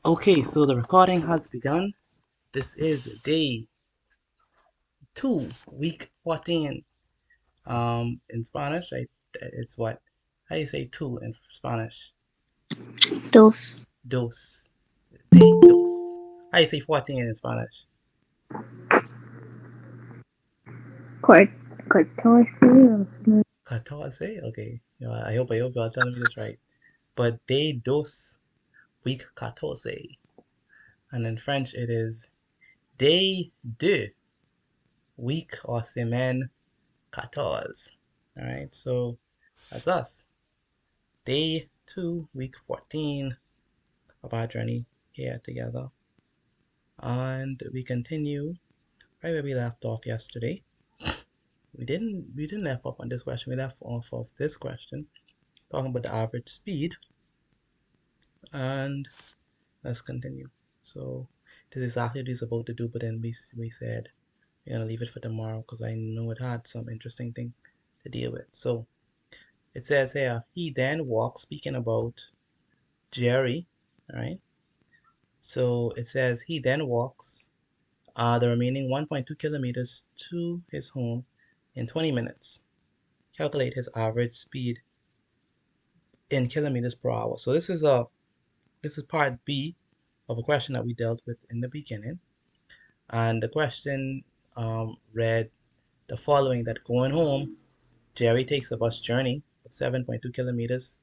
Okay, so the recording has begun. This is day 2, week 14. In Spanish, it's what? How do you say 2 in Spanish? Dos. Dos. Day dos. How do you say 14 in Spanish? Catorce. 14. Okay. I hope you're telling me this right. But day dos, week 14. And in French, it is day deux, week or semaine 14. All right, so that's us. Day 2, week 14 of our journey here together. And we continue right where we left off yesterday. We didn't left off on this question. We left off of this question, talking about the average speed. And let's continue. So this is exactly what he's about to do, but then we said we're gonna leave it for tomorrow because I know it had some interesting thing to deal with. So it says here, he then walks, speaking about Jerry, all right? So it says he then walks the remaining 1.2 kilometers to his home in 20 minutes. Calculate his average speed in kilometers per hour. So this is part B of a question that we dealt with in the beginning, and the question read the following: that going home, Jerry takes a bus journey of 7.2 kilometers.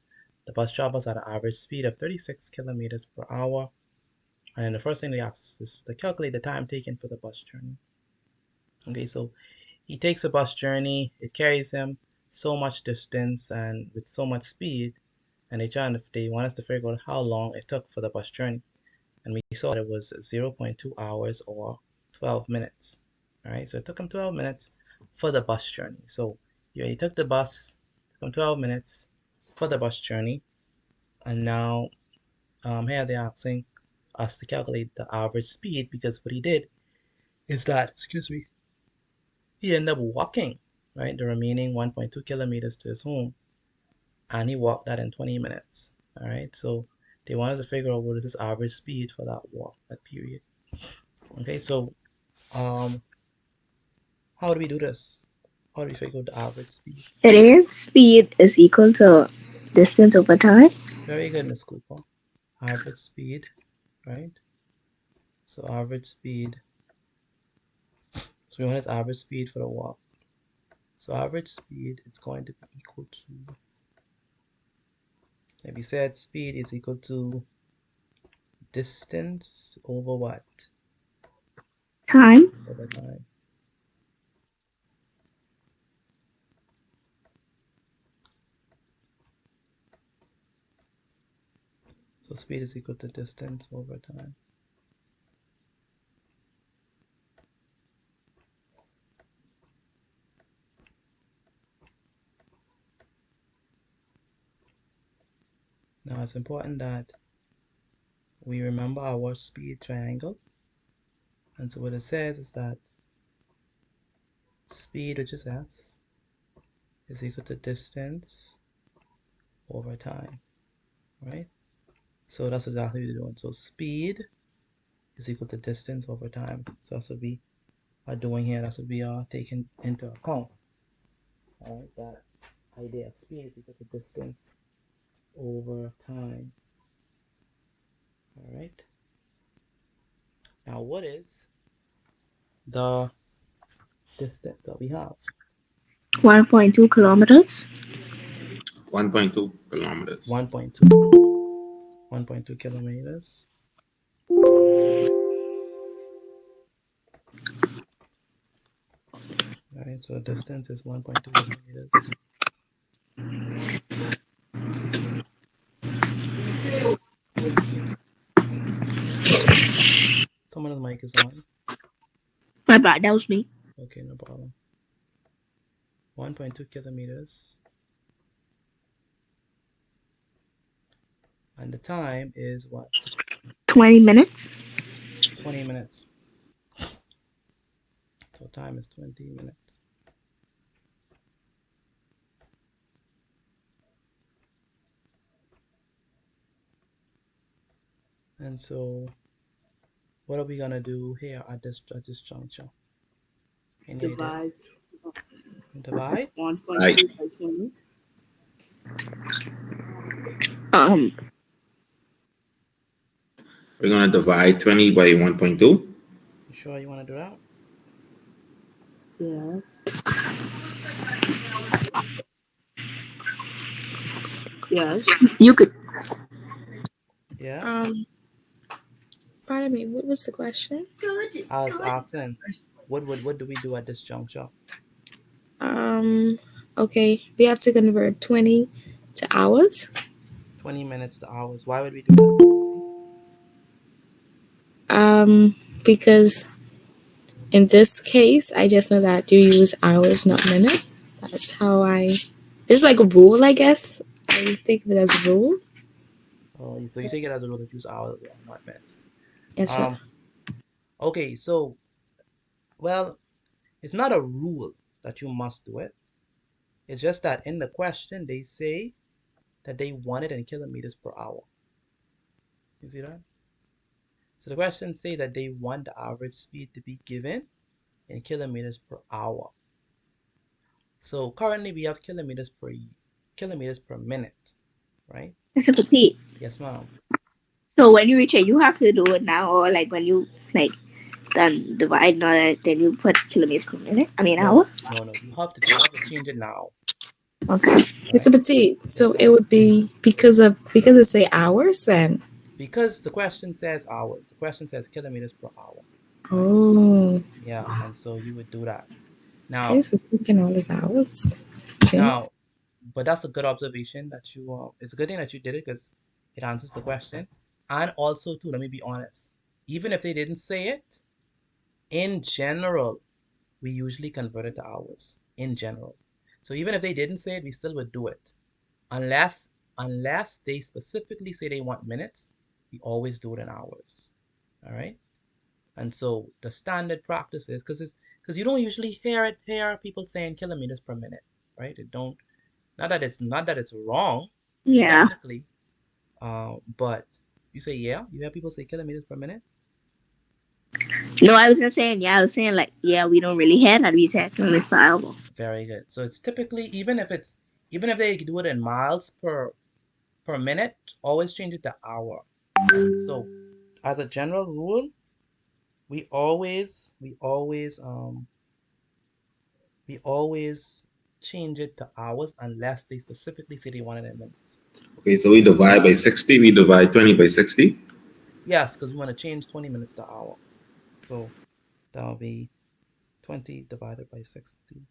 The bus travels at an average speed of 36 kilometers per hour. And the first thing they ask is to calculate the time taken for the bus journey. Okay, so he takes a bus journey, it carries him so much distance and with so much speed, and they want us to figure out how long it took for the bus journey. And we saw that it was 0.2 hours or 12 minutes. All right, so it took him 12 minutes for the bus journey. So yeah, he took the bus, took him 12 minutes for the bus journey, and now here they're asking us to calculate the average speed because what he did is that, excuse me, he ended up walking, right, the remaining 1.2 kilometers to his home, and he walked that in 20 minutes. All right, so they wanted to figure out what is his average speed for that walk, that period. Okay, so um, how do we do this? How do we figure out the average speed? Radiant speed is equal to distance over time. Very good, Miss Cooper. Average speed, right? So average speed. So we want his average speed for the walk. So average speed is going to be equal to, like we said, speed is equal to distance over what? Time. Over time. So speed is equal to distance over time. Now it's important that we remember our speed triangle. And so what it says is that speed, which is s, is equal to distance over time, right? So that's exactly what we're doing. So speed is equal to distance over time. So that's what we are doing here. That's what we are taking into account. All right, that idea of speed is equal to distance over time. All right. Now, what is the distance that we have? 1.2 kilometers. 1.2 kilometers. 1.2. 1.2 kilometers. All right, so distance is 1.2 kilometers. Someone's mic is on. My bad, that was me. Okay, no problem. 1.2 kilometers. And the time is what? 20 minutes. 20 minutes. So time is 20 minutes. And so, what are we gonna do here at this juncture? Any ideas? Divide Divide? 1. 1.2 by 20. Um, We're gonna divide 20 by 1.2. You sure you want to do that? yes. Yes. You could. Yeah. Um, pardon me. What was the question? I was asking, what do we do at this juncture? Um, okay, we have to convert 20 to hours. 20 minutes to hours. Why would we do that? Because in this case, I just know that you use hours, not minutes. That's how I. It's like a rule, I guess. I think of it as a rule. Oh, so you take it as a rule that use hours, not minutes. Yes, sir. Um. Okay. So, well, it's not a rule that you must do it. It's just that in the question they say that they want it in kilometers per hour. You see that? So the question say that they want the average speed to be given in kilometers per hour. So currently we have kilometers per minute, right? It's a petite. Yes, ma'am. So when you reach it, you have to do it now, or like when you like done divide and all that, then you put kilometers per minute. I mean hour. No, no, no. You have to change it now, Okay. It's a right? petite. Yes, So it ma'am. would be because it say hours then. Because the question says hours. The question says kilometers per hour, right? Oh, Yeah, and so you would do that. I Now, just was thinking all these hours. Okay. now, but that's a good observation that you. It's a good thing that you did it because it answers the question. And also, too, let me be honest. Even if they didn't say it, in general, we usually convert it to hours. In general, so even if they didn't say it, we still would do it, unless they specifically say they want minutes. We always do it in hours. All right. And so the standard practice is because you don't usually hear people saying kilometers per minute, right? It don't not that it's wrong Yeah. technically, but you say yeah, you hear people say kilometers per minute. No, I wasn't saying yeah. I was saying like yeah, we don't really have that. We say kilometers per hour. Very good. So it's typically even if they do it in miles per minute, always change it to hour. So as a general rule, we always change it to hours unless they specifically say they want it in minutes. Okay, so we divide by 60. We divide 20 by 60. Yes, because we want to change 20 minutes to hour. So that'll be 20 divided by 60.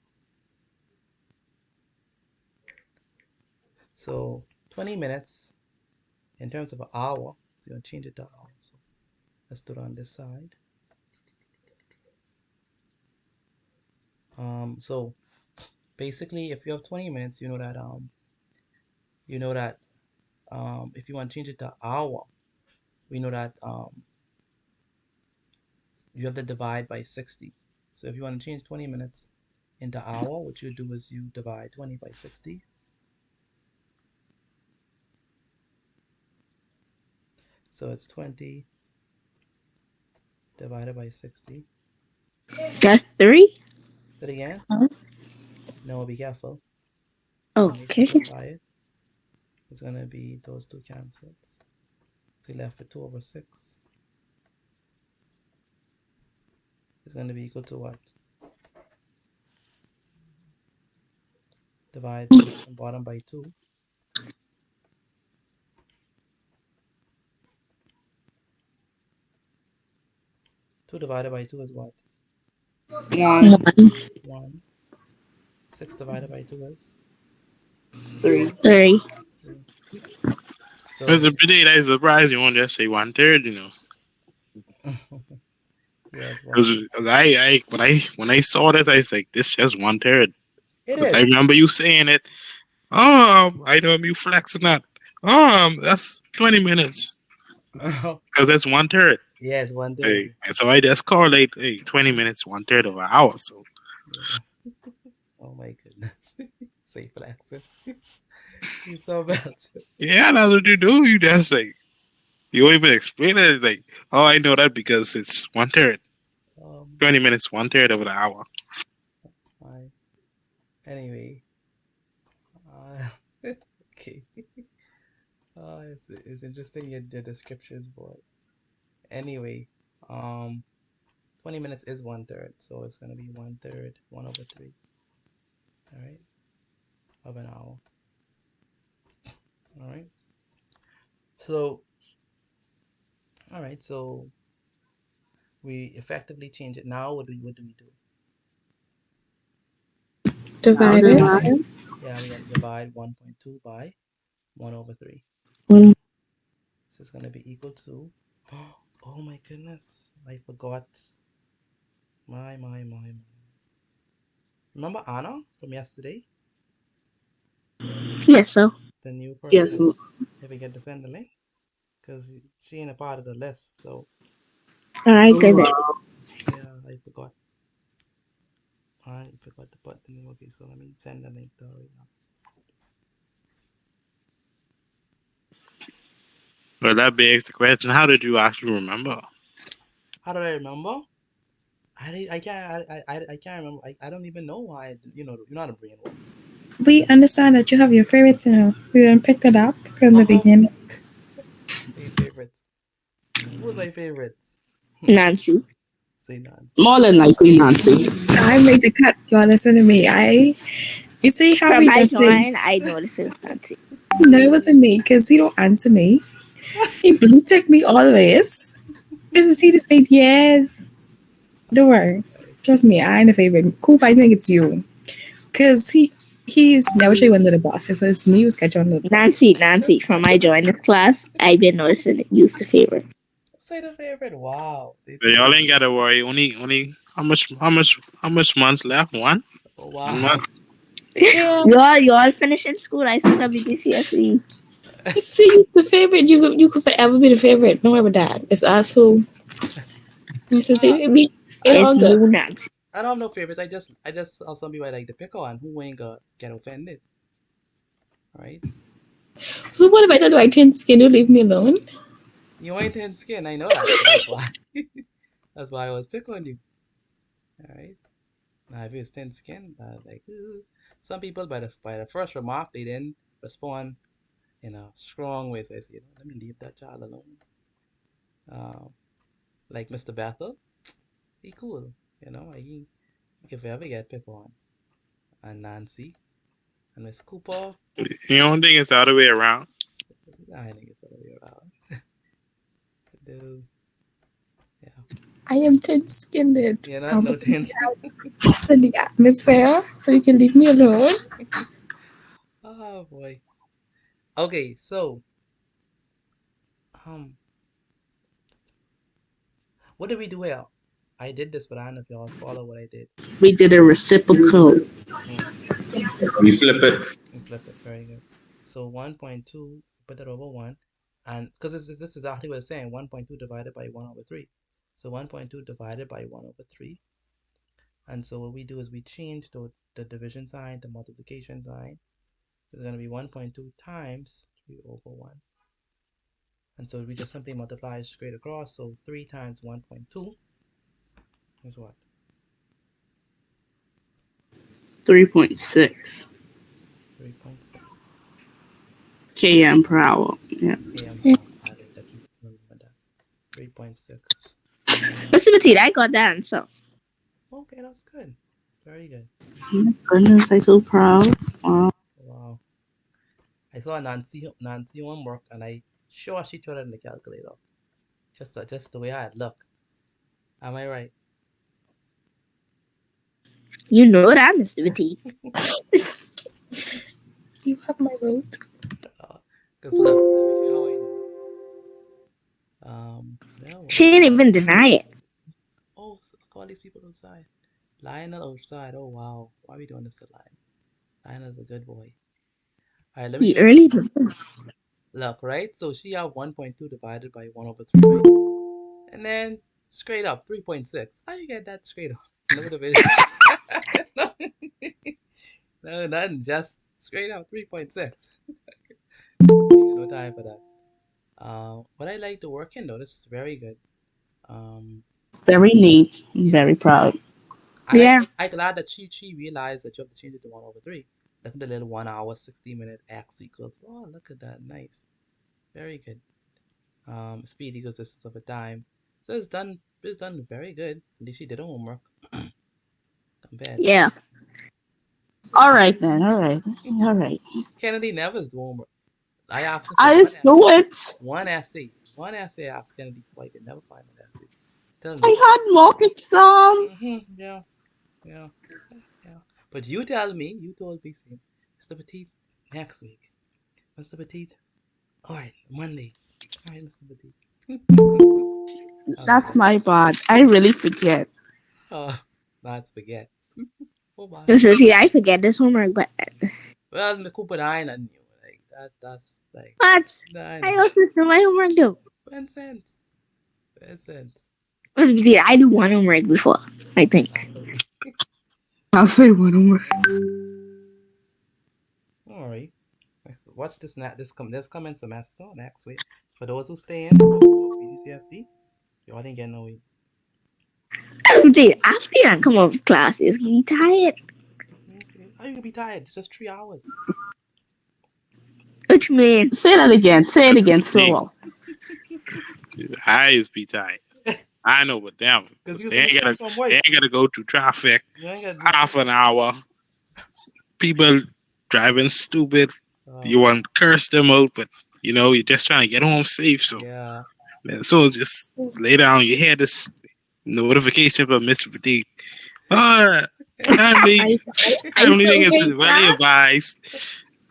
So 20 minutes in terms of an hour, so you're going to change it to hour. So let's do it on this side. So basically, if you have 20 minutes, you know that if you want to change it to hour, we know that you have to divide by 60. So if you want to change 20 minutes into hour, what you do is you divide 20 by 60. So it's 20 divided by 60. That's three. Say it again. Huh? No, be careful. Let me Okay. simplify it. It's going to be those two cancels. So you're left with 2 over 6. It's going to be equal to what? Divide top and bottom by 2. 2 divided by 2 is what? One. 1. 6 divided by 2 is Three. Three. 3. It's So, a pretty that is surprised you won't just say 1/3, yeah, it's 1 Because third. when I saw this, I was like, this just 1/3. It Because I is. remember you saying it. Oh, I know you flexing that. Oh, that's 20 minutes. Because that's 1/3. Yeah, it's 1 third. Hey, and so I just correlate, hey, 20 minutes, 1/3 of an hour. So Yeah. Oh my goodness. Safe accent. You're so bad. yeah, that's what you do. You just like You won't even explain it. Like, oh, I know that because it's 1/3. Um, 20 minutes, 1/3 of an hour. I, anyway, uh, okay. It's interesting your descriptions, but anyway, um, 20 minutes is 1/3, so it's gonna be 1/3, 1/3, all right, of an hour, all right. So, all right, so we effectively change it. Now, what do we do? Now Divided. divide. Yeah, we gotta divide 1.2 by 1/3. Mm. So it's gonna be equal to, oh my goodness, I forgot. My. Remember Anna from yesterday? Yes, so. The new Yes. person. If we get to send the link, because she ain't a part of the list. So All right, good. yeah, I forgot. I forgot to put the name. Okay, so let me send the link to her right now. Well, that begs the question: how did you actually remember? How do I remember? I can't I can't remember. I don't even know why. You know how the brain works. We understand that you have your favorites, We done picked it up from the Uh-huh. beginning. Hey, favorites. Who's my favorites? Nancy. Say Nancy. More than likely Nancy. I made the cut. Y'all listen to me. You see how From we I just say, joined, I noticed it was Nancy. no, it wasn't me, because he don't answer me. He blue tick me always. Just he just made yes. Don't worry. Trust me, I ain't a favorite. Coop, I think it's you. Because he's never show you under the bus. So it's me who's catch on the bus. Nancy. From I joined this class, I've been noticing it used to favor. Say the favorite. Wow. They But think y'all it's ain't gotta worry. Only how much months left? One. oh One wow. month. Yeah. Y'all finishing school. I still got Bgcse. See, he's the favorite. You could forever be the favorite. Don't worry about that. It's us who. It's Ah, all It's good. you, Nancy. I don't have no favorites. I just saw some people I like to pick on who ain't gonna get offended, right? So what if I tell you I change skin? You leave me alone? You ain't thin skin, I know that, so that's why. That's why I was pick on you. All right. Now if it's thin skin, like some people by the first remark they didn't respond in a strong way. So I said, let me leave that child alone. Um, like Mr. Bethel, he cool. He can forever get pick on. And Nancy and Miss Cooper, You don't think it's the other way around? I think it's the other way around. Dude, yeah. I am thin skinned. You're not no thin skin. In the atmosphere, so you can leave me alone. Oh boy. Okay, so um, what did we do here? I did this, but I don't know if y'all follow what I did. We did a reciprocal. Hmm. We flip it. And flip it. Very good. So 1.2, put that over 1. And because this is exactly what it's saying 1.2 divided by 1/3. So 1.2 divided by 1/3. And so what we do is we change the division sign to multiplication sign. It's going to be 1.2 times 3/1. And so we just simply multiply straight across. So 3 times 1.2 is what? 3.6 3.6 km per hour. Yeah. km per hour. I like that. You remember that. 3.6. Mr. Petite, I got that answer. Okay, that's good. Very good. Oh my goodness, I'm so proud. Wow. Wow. I saw Nancy one work, and I sure she threw it in the calculator. Just the way I look. Am I right? You know that, Mr. Petite. You have my vote. Cause look, let me show you how I know. No, what She is ain't that? even deny it. Oh, look at all these people outside. Lionel outside. Oh wow, why are we doing this to Lion? Lionel's a good boy. All right, let me We show you how I early. know. Look, right? So she have 1.2 divided by 1/3, right? And then straight up 3.6. How you get that straight up? No division. no, no, nothing. Just straight up 3.6. Ain't got no time for that. But I like the working though. This is very good. Um, Very neat. I'm very proud. Yeah. I glad that she realized that you have to change it to 1/3. Look at the little 1 hour 60 minute x equals. Oh, look at that, nice, very good. Speed equals distance over time. So it's done. It's done very good. At least she did her homework. Compared. Yeah. All right then. All right. All right. Kennedy never do homework. I asked him for I just do it. one essay. One essay. I asked Kennedy for. I could never find an essay. Tell I me. had mock exams. Yeah. Yeah. Yeah. But you tell me. You told me, same. Mr. Petit, next week. Mr. Petit. All right, Monday. All right, Mr. Petit. That's my bad. I really forget. Not spaghetti. Oh my. See, I forget this homework, but Well, the Cooper I not new. Like that. That's like. what? Nah, I also do my homework though. 10 cents. 10 cents. See, I do one homework before, I think. Okay. I'll say one more. All right. Watch this now. This coming semester next week. For those who stay in for Bgcse, you all didn't get no week. See, after I come off classes, get me tired. Okay. How you gonna be tired? It's just 3 hours. What you mean? Say that again. Say it again slower. Eyes be tight. I know with them. 'Cause they ain't gotta go through traffic. Half an hour. People driving stupid. You want to curse them out, but you know, you're just trying to get home safe. So yeah. So just lay down. You hear this notification from Mr. Fatigue. I only thing is very advised.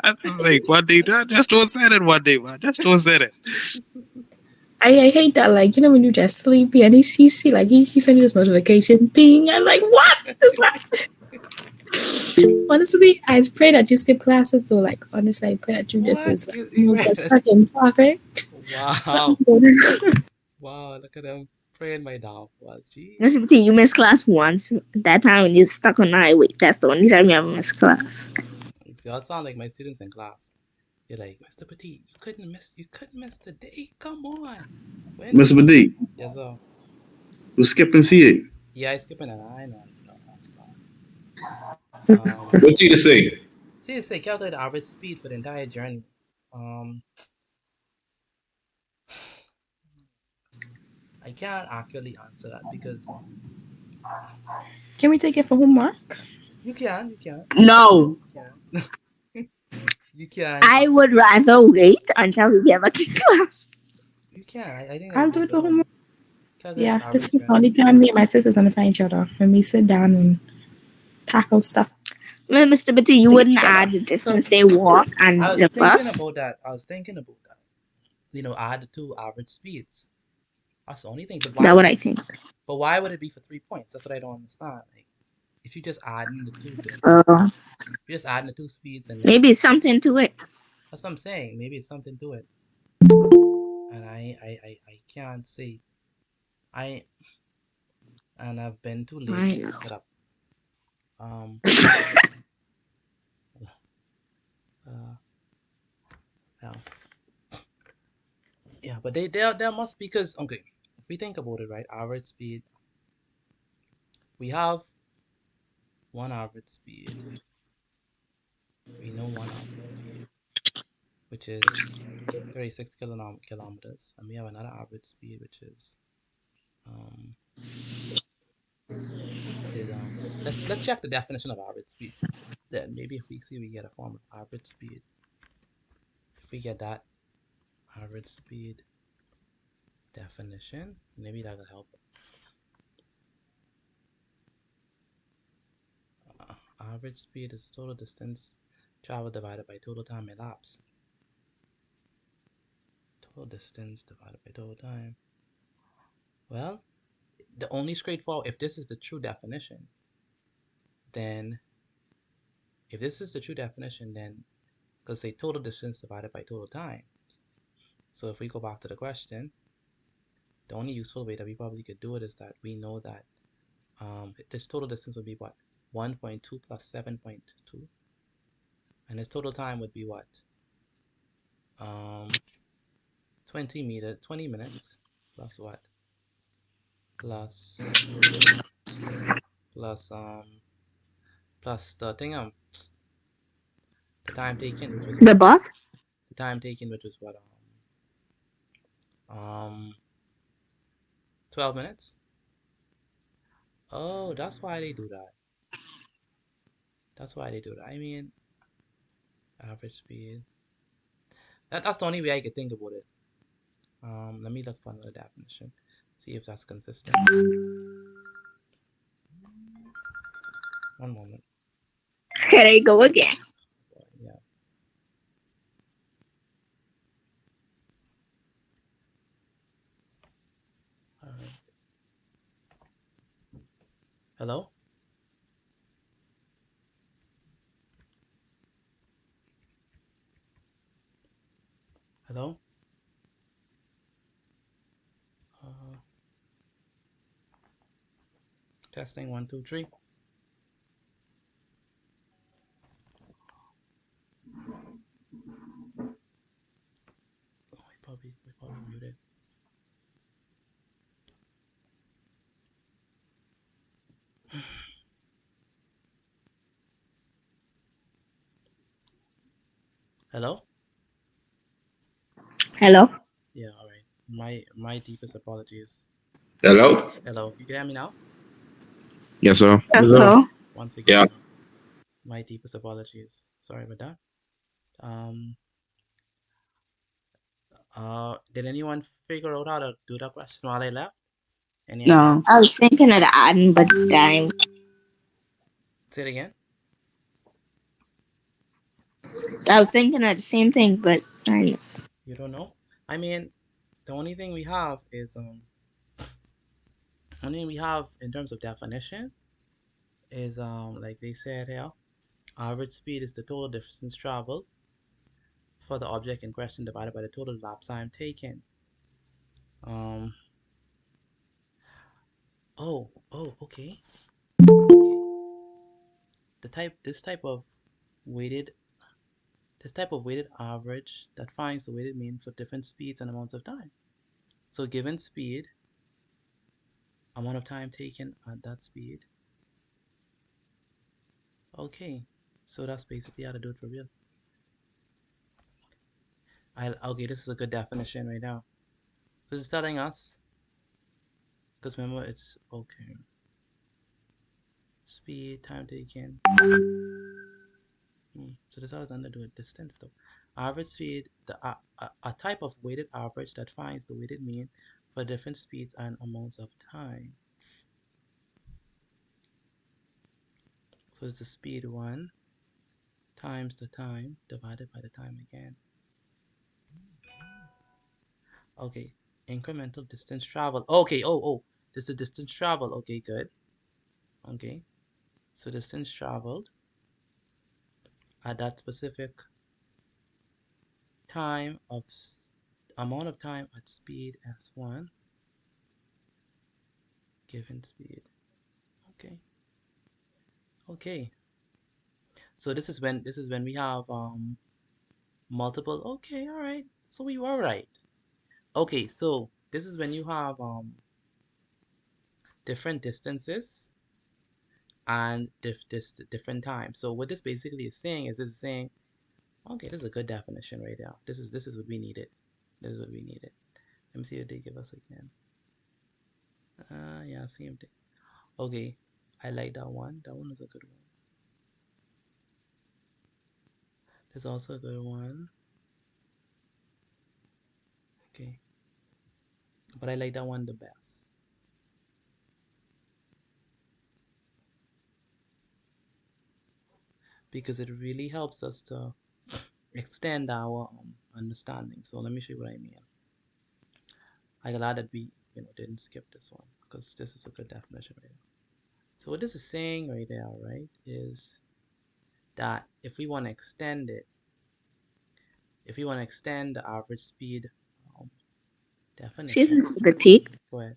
I was like, one day, just don't say it one day, man. Just don't say it. I hate that, like, you know, when you're just sleepy and he see like, he sent you this notification thing. I'm like, what? Honestly, I pray that you skip classes. So, like, honestly, I pray that you just get stuck in traffic. Wow. Wow, look at them praying my downfall. Gee. Mr. Petit, you missed class once. That time when you stuck on the highway. That's the only time you ever missed class. See, y'all sound like my students in class. You're like, Mr. Petit, you couldn't miss today. Come on. Mr. Petit. Yes, sir. You skipping CA? Yeah, I skipping it. I know. What's he to say? Say calculate the average speed for the entire journey. I can't accurately answer that because Can we take it for homework? you can. No. You can. I would rather wait until we get back to class. You can. I think I'll do it for homework. Yeah, average this is the only time me and my sisters understand each other when we sit down and tackle stuff. Well, Mr. Petit, you wouldn't add the distance they walk and I was the thinking bus. about that. You know, add the two average speeds. That's the only thing. But That's what I think. But why would it be for 3 points? That's what I don't understand. Like, if you just add in the two, you're just adding the two speeds, and maybe it's something to it. That's what I'm saying. Maybe it's something to it. And I can't see. And I've been too late to look it up. Yeah, but there must be, because okay, if we think about it, right, average speed, we have one average speed. We know one average speed, which is 36 kilometers, and we have another average speed, which is let's check the definition of average speed. Then maybe if we see we get a form of average speed. If we get that average speed definition, maybe that'll help. Average speed is total distance traveled divided by total time elapsed. Total distance divided by total time. Well, the only straightforward, if this is the true definition, then because say total distance divided by total time. So if we go back to the question, the only useful way that we probably could do it is that we know that this total distance would be what? 1.2 plus 7.2. And this total time would be what? 20 minutes plus what? Plus the thing the time taken, which was The what? bus? The time taken, which was what? 12 minutes. Oh, that's why they do that. That's why they do that. I mean, average speed. That's the only way I could think about it. Let me look for another definition. See if that's consistent. One moment. Here I go again. Yeah. All right. Hello? Hello? Testing 1, 2, 3. Oh, we probably muted. Hello? Hello? Yeah, all right. My deepest apologies. Hello? Hello, you can hear me now? Yes, sir. That's so. Once Yeah. again, my deepest apologies. Sorry about that. Did anyone figure out how to do that question while I left? Any idea? No. I was thinking of adding, but damn. Say it again. I was thinking of the same thing, but I You don't know? I mean, the only thing we have is only we have in terms of definition is like they said here, average speed is the total distance traveled for the object in question divided by the total elapsed time taken. Um. Okay. This type of weighted average that finds the weighted mean for different speeds and amounts of time. So given speed, amount of time taken at that speed. Okay, so that's basically how to do it for real. Okay, this is a good definition right now. So it's telling us, because remember it's okay. Speed, time taken. So this is how it's under do it distance though. Average speed, a type of weighted average that finds the weighted mean for different speeds and amounts of time. So it's the speed 1 times the time divided by the time again. Okay, incremental distance travel. Okay, this is distance travel. Okay, good. Okay, so distance traveled at that specific time of amount of time at speed s1 given speed. Okay. So this is when we have multiple. Okay, all right. So we were right. Okay, so this is when you have different distances and different times. So what this basically is saying is it's saying, okay, this is a good definition right now. This is what we needed. This is what we needed. Let me see what they give us again. Yeah, same thing. Okay, I like that one. That one is a good one. There's also a good one. Okay, but I like that one the best. Because it really helps us to extend our understanding. So let me show you what I mean. I'm glad that we didn't skip this one because this is a good definition right now. So what this is saying right there, right, is that if we want to extend it, if we want to extend the average speed definition, the T. go ahead.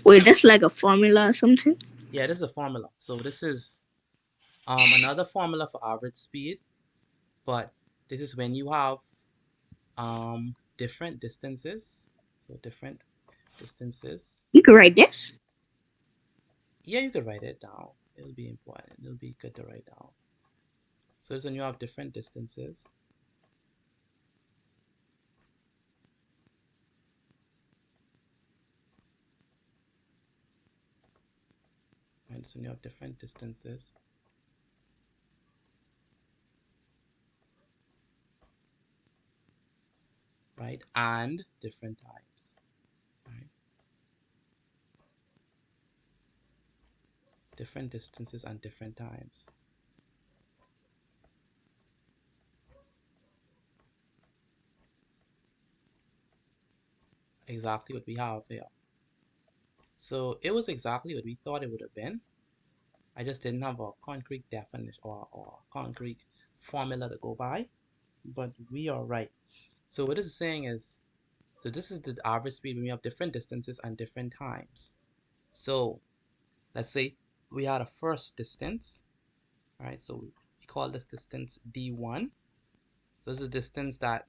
Wait, that's like a formula or something? Yeah, this is a formula. So this is another formula for average speed, but This is when you have different distances. So different distances. You could write this. Yeah, you could write it down. It'll be important. It'll be good to write down. So it's when you have different distances. Right, so when you have different distances. Right, and different times. Right. Different distances and different times. Exactly what we have here. So it was exactly what we thought it would have been. I just didn't have a concrete definition or concrete formula to go by, but we are right. So what this is saying is, so this is the average speed when we have different distances and different times. So let's say we had a first distance, right? So we call this distance D1. So this is the distance that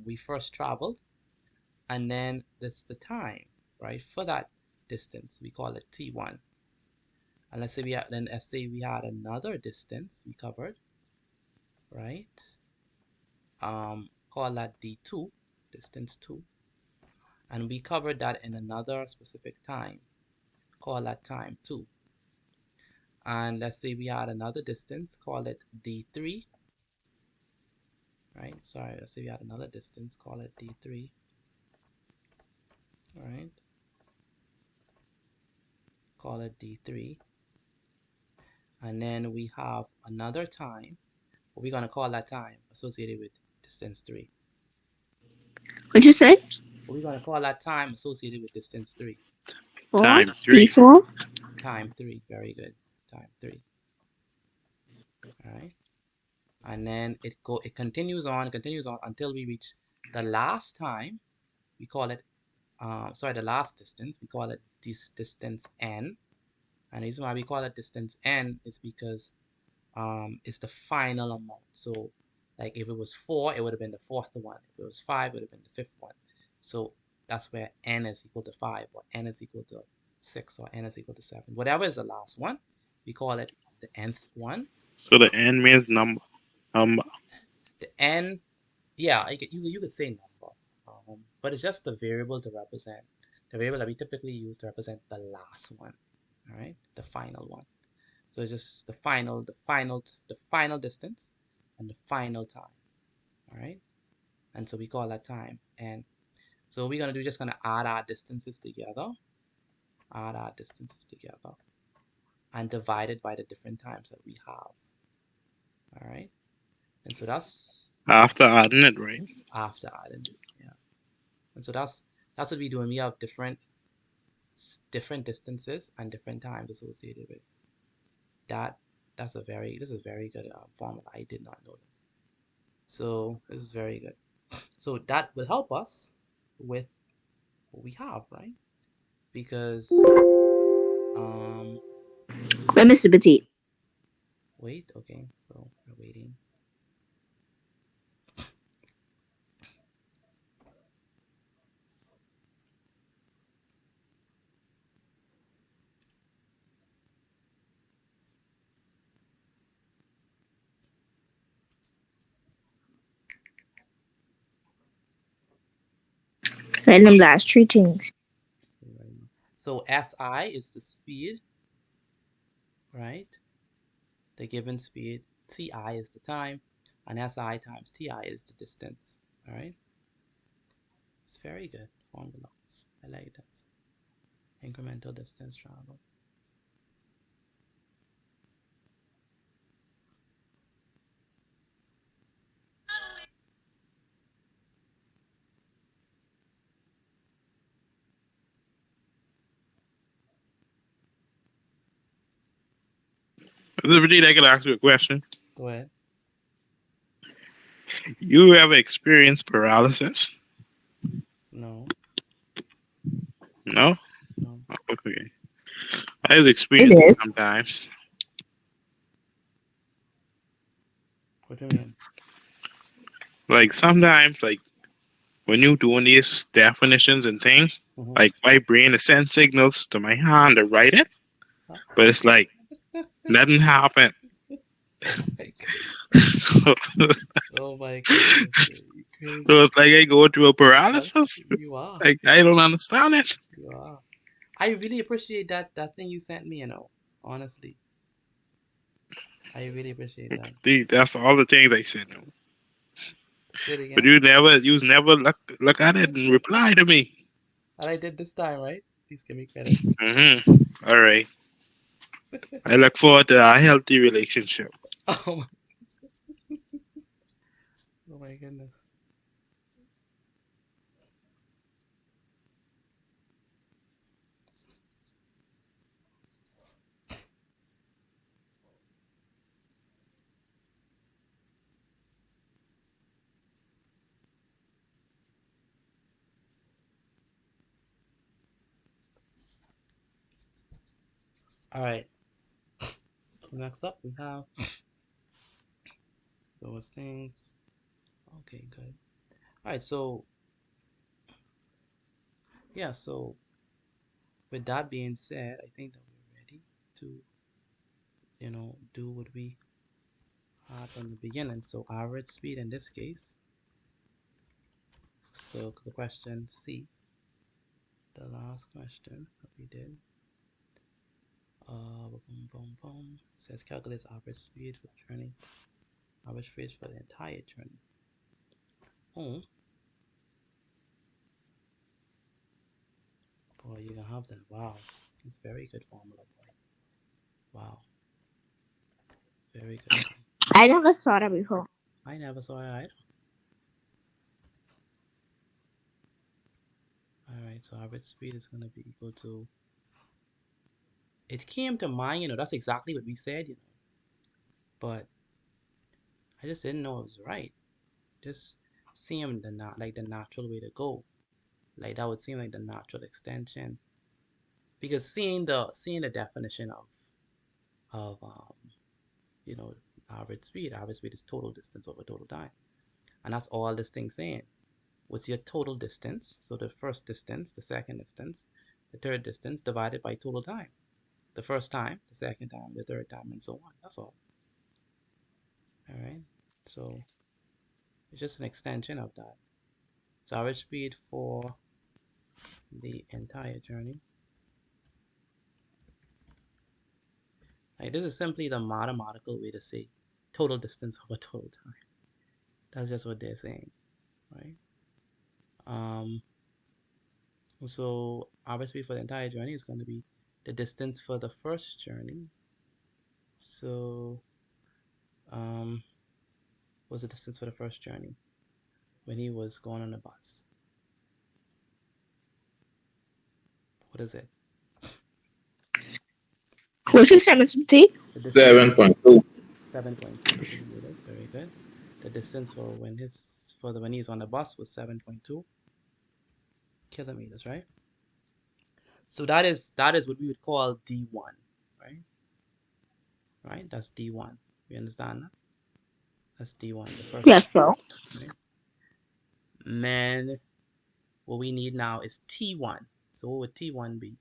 we first traveled, and then this is the time, right? For that distance, we call it T1. And let's say we had another distance we covered, right? Call that D2, distance 2. And we covered that in another specific time. Call that time 2. And let's say we had another distance, call it D3. Right? Sorry, let's say we had another distance, call it D3. All right? Call it D3. And then we have another time. We're going to call that time associated with distance 3. What'd you say? We're going to call that time associated with distance 3. Time 3. D4. Time 3. Very good. Time 3. All right. And then it continues on until we reach the last time. We call it the last distance. We call it this distance n. And the reason why we call it distance n is because it's the final amount. So like if it was 4, it would have been the fourth one. If it was 5, it would have been the fifth one. So that's where n is equal to 5, or n is equal to 6, or n is equal to 7. Whatever is the last one, we call it the nth one. So the n means number. The n, yeah, you could say number, but it's just the variable to represent, the variable that we typically use to represent the last one, all right, the final one. So it's just the final distance and the final time, all right, and so we call that time. And so what we're gonna do, just gonna add our distances together, and divide it by the different times that we have, all right, and so that's After adding it, right? after adding it, yeah. And so that's what we do when we have different distances and different times associated with that. This is a very good formula. I did not know this. So this is very good. So that will help us with what we have, right? Because But Mr. Petit. wait, okay, so we're waiting. Write them last 3 things. So SI is the speed, right? The given speed. TI is the time, and SI times TI is the distance. All right. It's very good formula. I like that. Incremental distance travel. I can ask you a question. Go ahead. You ever experienced paralysis? No. No? No. Okay. I have experienced it sometimes. What do you mean? like sometimes, like when you doing these definitions and things, Mhm. like my brain is sending signals to my hand to write it, Huh? but it's like nothing happened. Oh my So Oh my goodness, you crazy. it's like I go through a Huh? paralysis. You are. Like I don't understand it. You are. I really appreciate that thing you sent me, honestly. I really appreciate that. See, that's all the things I said. Say it But again. you never look at it and reply to me. And I did this time, right? Please give me credit. All right. I look forward to a healthy relationship. Oh my, oh my goodness. All right. So next up we have those things. Okay, good. All right. So yeah. So with that being said, I think that we're ready to do what we had from the beginning. So average speed in this case. So the question C, the last question that we did. Boom, boom, boom. It says calculate average speed for the journey. Average speed for the entire journey. Oh, boy, you can have that. Wow, it's very good formula, boy. Wow, very good one. I never saw that before. I never saw it either. All right, so average speed is gonna be equal to. It came to mind, that's exactly what we said, but I just didn't know it was right. Just seemed like the natural way to go. Like that would seem like the natural extension. Because seeing the definition of you know average speed is total distance over total time, and that's all this thing's saying. What's your total distance? So the first distance, the second distance, the third distance divided by total time. The first time, the second time, the third time, and so on. That's all. All right. So it's just an extension of that. So average speed for the entire journey. Like this is simply the mathematical way to say total distance over total time. That's just what they're saying, right? Um, so average speed for the entire journey is going to be the distance for the first journey. So what's the distance for the first journey when he was going on the bus? What is it? What's your 7 The distance 7.2. 7.2 kilometers. Very good. The distance for when he's on the bus was 7.2 kilometers, right? So that is what we would call D1, right? Right? That's D1. We understand that? That's D1, the first Yes, distance, bro. right? And what we need now is T1. So what would T1 be?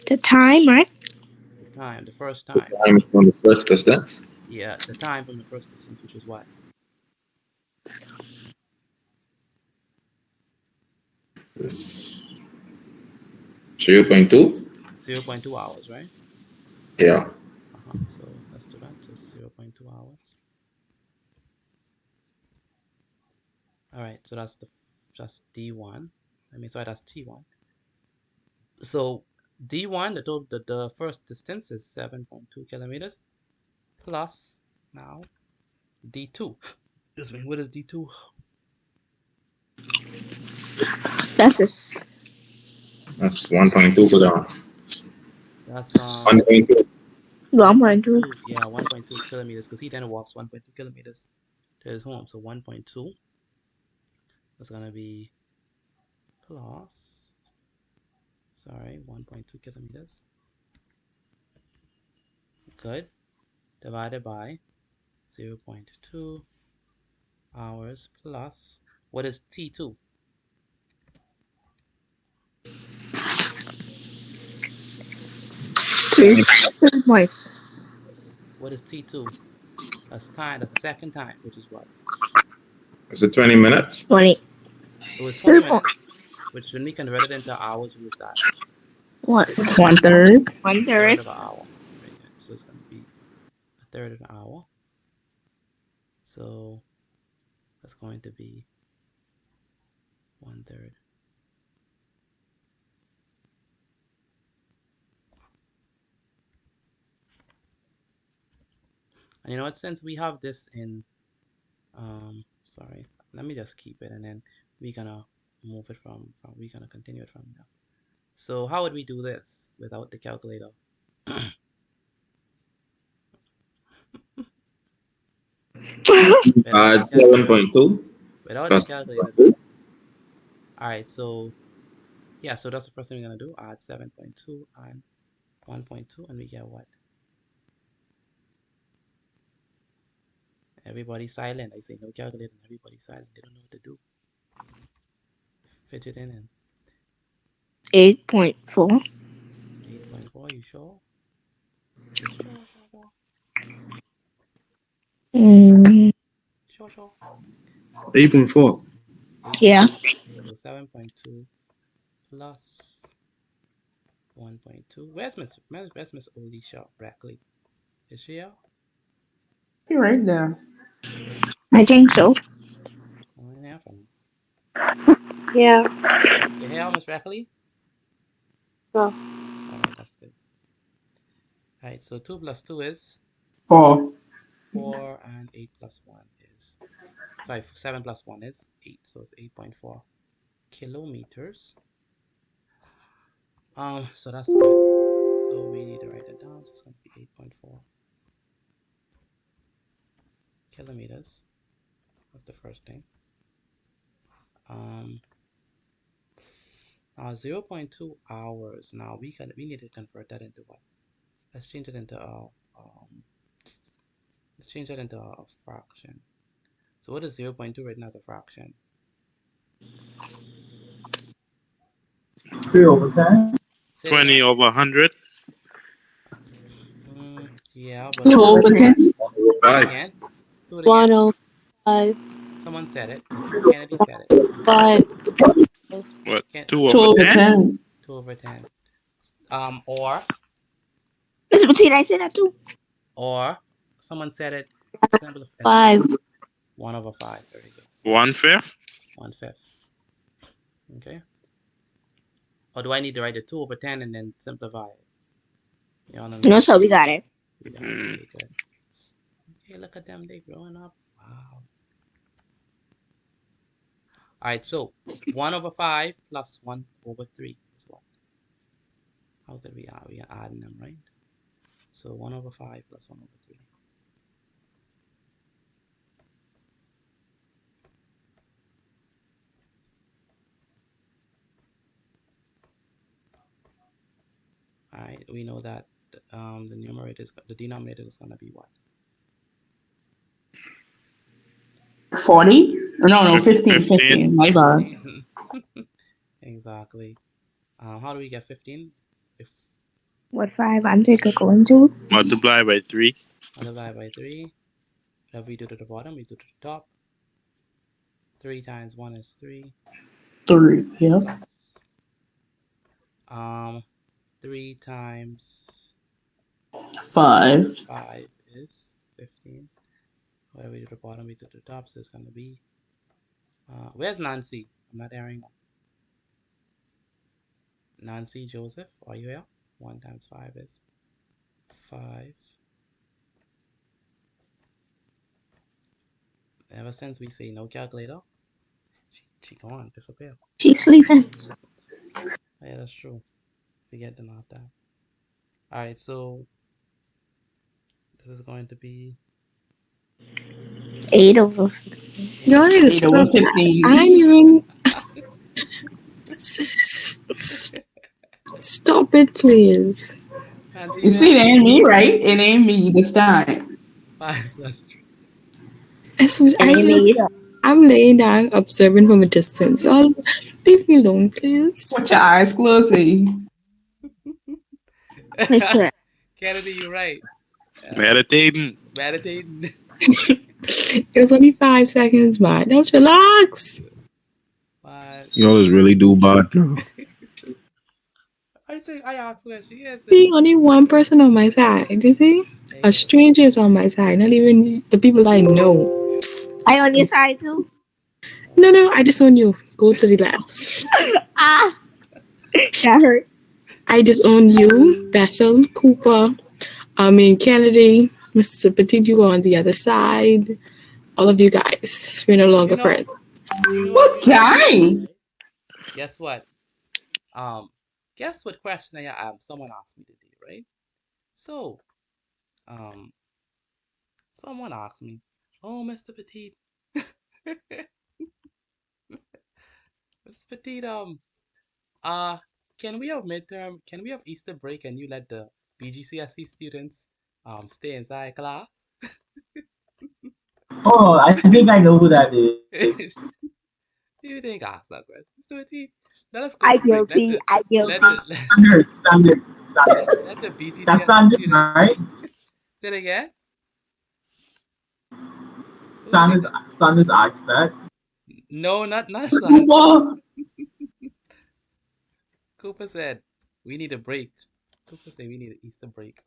The time, right? The time, the first time. Time from the first distance. Yeah, the time from the first distance, which was what? It's 0.2. 0.2 hours, right? Yeah. So let's do that. So 0.2 hours. All right, so that's just D1. Sorry, that's T1. So D1, the first distance is 7.2 kilometers plus now D2. Excuse me, what is D2? That's this. That's 1.2 for down. That's 1.2. 1.2. 1.2, yeah, 1.2 kilometers because he then walks 1.2 kilometers to his home. So 1.2 is gonna be plus, sorry, 1.2 kilometers. Good. Divided by 0.2 hours plus, what is T2? 3 points. What is T2? That's time. That's the second time, which is what? Is it 20 minutes? 20. It was 20 3 points. minutes, which when we convert it into hours, what was that? What? 1/3. 1 Third third. of an hour. Right? So it's going to be a third of an hour. So that's going to be 1/3. And you know what? Since we have this in, sorry, let me just keep it, and then we're gonna move it we're gonna continue it from there. So how would we do this without the calculator? Without Add the calculator. 7.2 Without the plus calculator. 2. All right, so yeah, so that's the first thing we're gonna do. Add 7.2 and 1.2, and we get what? Everybody silent. I say no calculator, and everybody silent. They don't know what to do. Fidget in. 8.4. 8.4, you sure? Sure. Sure. 8.4. 8.4. Yeah. So 7.2 plus 1.2. Where's Miss Alicia Brackley? Is she here? You're right there. I think so. Oh, I never know. Yeah. You here, Miss Brackley? Oh. Alright, that's good. Alright, so 2 plus 2 is 4. 4, and 8 plus 1 is, sorry, 7 plus 1 is 8, so it's 8.4 kilometers. So that's good. So we need to write that down, so it's going to be 8.4 kilometers. That's the first thing. 0.2 hours. Now we need to convert that into what? Let's change it into a fraction. So what is 0.2 written as a fraction? 3/10. 20 over 100. Yeah, but 2/10. do it 5. again. Do it again. 105. Someone said it. Miss Kennedy said it. 5. What? Ken 2 over 10? 2 over 10. Or Mr. Petite, I said that too. or someone said it simple as 5. 1 over 5. Very good. 1/5. 1/5. Okay. Or do I need to write the 2 over 10 and then simplify it? You all know No, so we got it. We got it. Very good. Okay, look at them. They growing up. Wow. All right, so 1 over 5 plus 1 over 3 is what? How could we add? We are adding them, right? So 1 over 5 plus 1 over 3. All right, we know that the denominator is going to be what? 40? No, 15. 15. My bad. Exactly. How do we get 15? If What 5 Andre could go into? Multiply by 3. multiply by 3, whatever we do to the bottom, we do to the top. 3 times 1 is 3. 3. Yep. Plus, 3 times 5. 5 is 15. Whatever we do to the bottom, we do to the top, so it's going to be, where's Nancy? I'm not hearing Nancy Joseph, are you here? 1 times 5 is 5. Ever since we say no calculator, she gone, disappear. She's sleeping. Yeah, that's true. Forget the math that. Alright, so this is going to be 8 over. You want me to 8 over stop? 15. I ain't even. Stop it, please. Nancy, You see, it ain't me, right? It ain't me this time. 5 plus 3. I And you just. need I'm laying down, observing from a distance. Oh, leave me alone, please. Put your eyes closed. I swear. Kennedy, you're right. Meditating. Meditating. It was only 5 seconds, man. Just relax. But Y'all is really do bad now. I think I asked where she is. See, only one person on my side. You see, There a you go. stranger is on my side. Not even the people I know. I on your side too. No, I disown you. Go to the left. Ah, that hurt. I disown you, Bethel, Cooper. Kennedy, Mr. Petit, you on the other side. All of you guys, we're no longer You know, friends. you know what? You know what? Dang. Right? Guess what? Um, guess what question someone asked me today, right? So, um, someone asked me, "Oh, Mr. Petit, Mr. Petit, uh, can we have midterm? Can we have Easter break and you let the BGCSE students stay inside class?" Oh, I think I know who that is. You think ask that question, Mr. Petit? Let us go I to break. guilty. I Let guilty. the let, let the That's BGCSE standards, students right? say it again. Who do you think? Standards asked that. No, not son. Well, Cooper said we need a break. Cooper said we need an Easter break.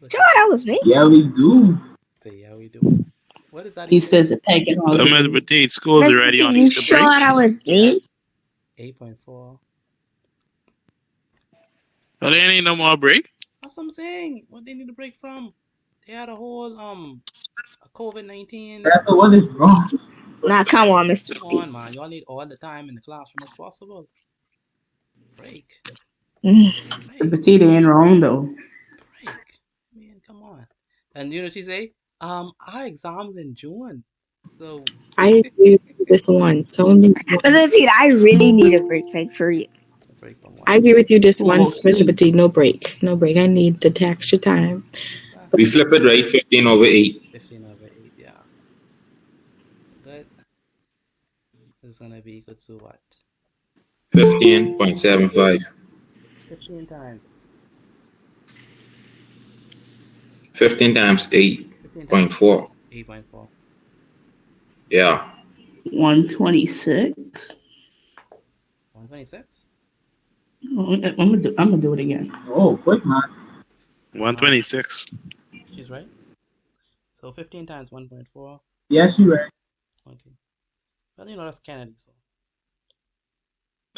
Look Sure, at that was me. Yeah, we do. say yeah we do. What does that he equal? says a pagan So Mr. holiday. Petit, school's Mr. already T, on you Easter sure break. that was me? 8.4. So they ain't no more break. That's what I'm saying. What they need a break from? They had a whole COVID-19. That's what is wrong. Nah, come on, Mr. Come T. on, man. Y'all need all the time in the classroom as possible. Break, Mm. The break, petite ain't wrong though. break. Man, come on. And you know what she say? Our exams in June. So I agree with you this once. Only Mr. T, I really need a break, like for you. a break from I what? agree with you this What about once, Mr. sleep? Petit. No break. No break. I need the extra time. Ah, We flip it right 15/8. 15/8. Yeah. Good. This is gonna be equal to what? 15.75. 15 times. 15 times 15 times 8.4. 8.4. Yeah. 126. 126? I'm gonna do it again. Oh, quick maths. 126. She's right. So 15 times 1.4. Yes, you right. Okay. Well, that's Kennedy, so.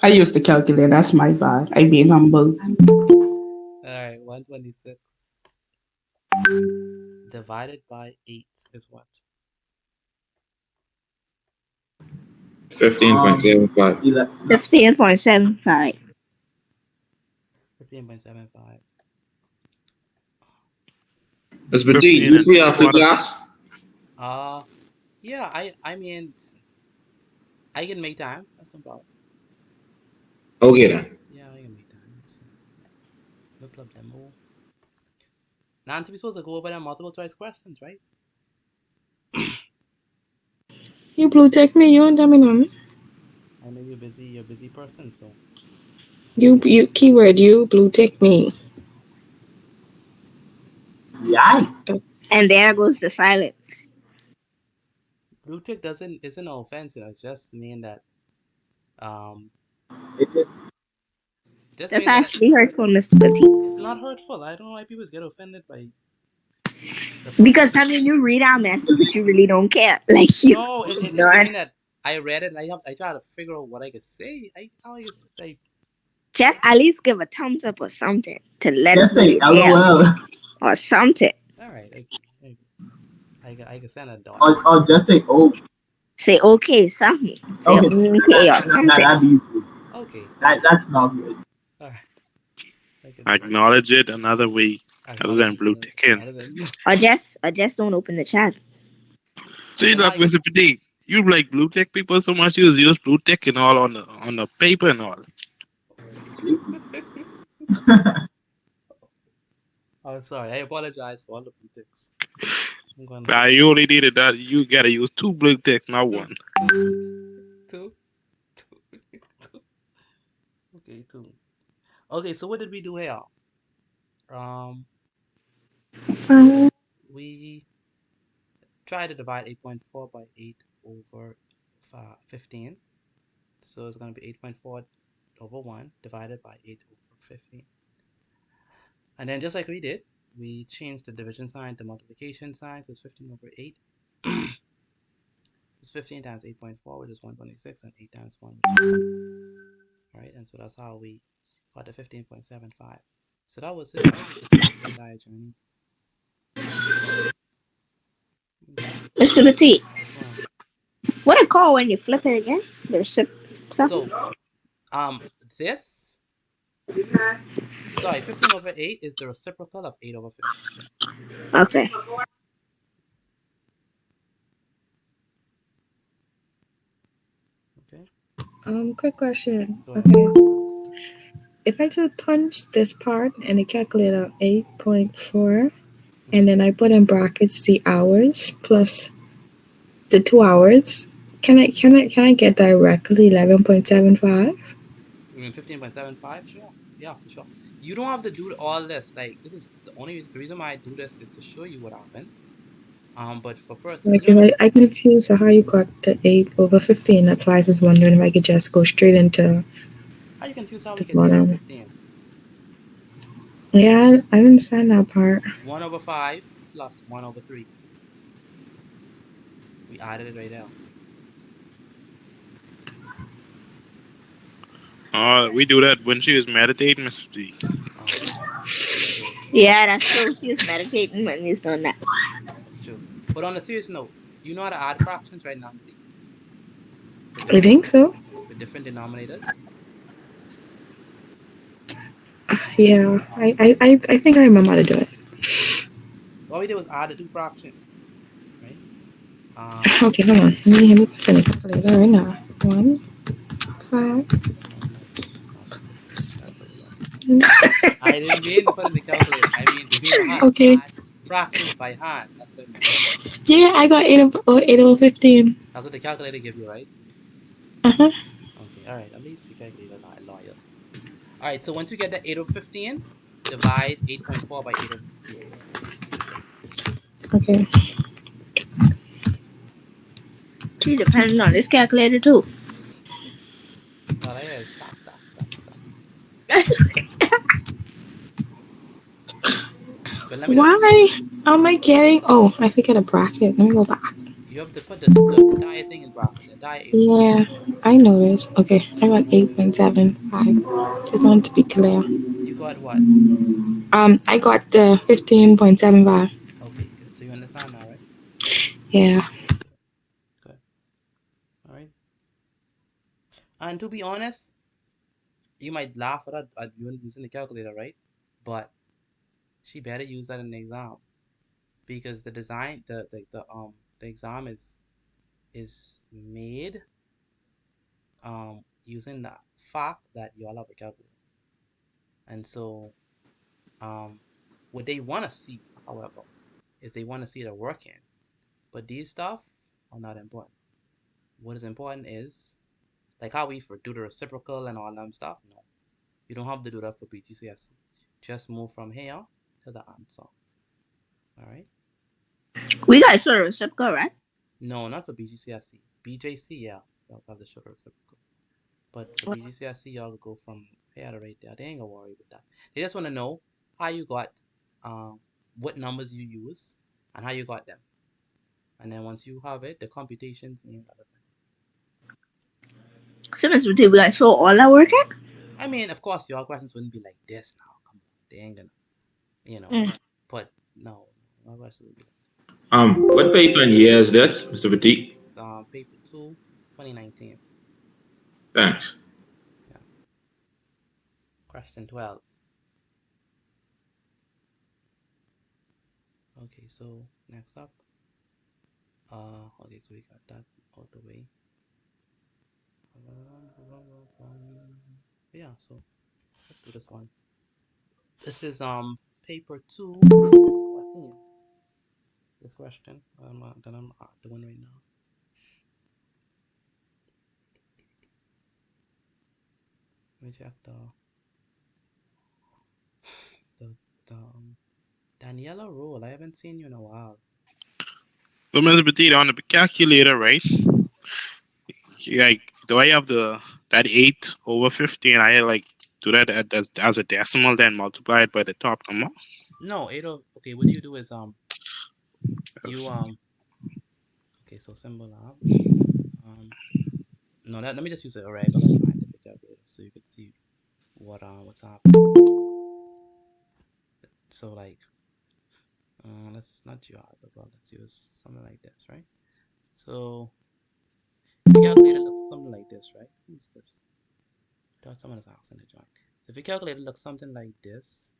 I used to calculate. That's my bad. I being humble. Alright, 126 divided by 8 is what? 15.75. 15.75. 15.75. Ms. Petit, 15 you and free 3 after quarters. class? Yeah, I mean, I can make time. That's no problem. Okay then. Yeah, I can make time. Let's see. Look up demo. Nancy, we're supposed to go over the multiple choice questions, right? You blue tick me. You don't tell me nothing. I know you're a busy person, so. You keyword. You blue tick me. Yeah. And there goes the silence. Blue tick isn't no offense, it's just mean that um It is. just That's mean that actually hurtful, Mr. Petit. it's not hurtful. I don't know why people get offended by the Because person. I mean, you read our message, but you really don't care. Like you, No, it not mean that I read it and I try to figure out what I could say. just at least give a thumbs up or something to let us Just know say you care LOL. or something. Alright, okay. I can send a dot. Or just say oh. Say okay, something. Say Okay. okay or Nah, something. that'd be good. Okay. That's not good. Alright. I can Acknowledge it another way other than acknowledge blue it ticking. other than Or just don't open the chat. See, well, now look, Mr. Petit, you like blue tick people so much. You use blue tick and all on the paper and all. I'm sorry. I apologize for all the blue ticks. I'm going Nah, you only needed that. You gotta use 2 blue ticks, not 1. two. Okay, 2. Okay, so what did we do here? We tried to divide 8.4 by 8 over 15. So it's going to be 8.4 over 1 divided by 8 over 15. And then just like we did, we changed the division sign to multiplication sign. So it's 15 over 8. It's 15 times 8.4, which is 126, and 8 times 1, which is 1. All right, and so that's how we got the 15.75. So that was it, guys. That was the entire journey. Okay. Mr. Petit, Yes, ma'am. what I call when you flip it again? The recip So, this, sorry, 15 over 8 is the reciprocal of 8 over 15. Okay. Okay. Quick question. Go ahead. Okay. If I just punch this part and it calculate out 8.4, and then I put in brackets the hours plus the 2 hours, can I get directly 11.75? You mean 15.75? Sure. Yeah, for sure. You don't have to do all this. Like, this is the reason why I do this is to show you what happens. But for person, you don't Because have to. I confused how you got the 8 over 15. That's why I was wondering if I could just go straight into How you confused how we the get 8 over bottom. 15? Yeah, I understand that part. 1 over 5 plus 1 over 3. We added it right there. We do that when she was meditating, Mr. T. That's true. Yeah, that's true. She was meditating when he's doing that. That's true. But on a serious note, you know how to add fractions, right, Nancy? I think so. With different denominators? Yeah, I think I remember how to do it. All we did was add the 2 fractions, right? Okay, hold on. Let me put in the calculator right now. 1, 5. Oh my goodness, now she gets it. That's so funny. I didn't mean to put in the calculator. I mean to know how to Okay. add fractions by hand. That's what I meant. Yeah, I got 8 over 15. That's what the calculator give you, right? Uh-huh. Okay, all right. At least the calculator not loyal. All right, so once you get the 8 over 15, divide 8.4 by 8 over 15. Okay. She depending on this calculator too. All I hear is tack, tack, tack, tack. But let me just, Why am I getting... Oh, I forget a bracket. Let me go back. you have to put the entire thing in bracket, the entire 8 over 15. Yeah, I noticed. Okay, I got 8.75. Just want to be clear. You got what? I got the 15.75. Okay, good. So you understand now, right? Yeah. Good. All right. And to be honest, you might laugh at you using the calculator, right? But she better use that in the exam because the design, the exam is made using the fact that you all have a calculator, and so what they want to see, however, is they want to see it working. But these stuff are not important. What is important is like how we do the reciprocal and all them stuff. No, you don't have to do that for Bgcse. Just move from here to the answer. All right. We got sort of reciprocal, right? No, not for Bgcse. BJC, yeah, y'all have the shorter reciprocal. But for Bgcse, y'all go from here to right there. They ain't gonna worry about that. They just want to know how you got, what numbers you use, and how you got them. And then once you have it, the computations and other thing. So Mr. Petit, we got show all that working? I mean, of course, your questions wouldn't be like this now. Come on, they ain't gonna, But no, your questions would be like What paper and year is this, Mr. Petit? it's paper 2, 2019. Thanks. Yeah. Question 12. Okay, so next up. Okay, so we got that out the way. Yeah, so let's do this one. This is paper 2, 14. the question that I'm doing right now. Let me check the Daniela rule. I haven't seen you in a while. So, Mr. Petite, on the calculator, right? Like, do I have that 8 over 15? I like do that as a decimal, then multiply it by the top number. No, 8 of okay. What do you do is you okay. So symbol up no. Let me just use a regular scientific calculator so you could see what's happening. So like let's not do algebra. Let's use something like this, right? So the calculator looks something like this, right? Who's this? I thought someone is asking to join. If your calculator looks something like this,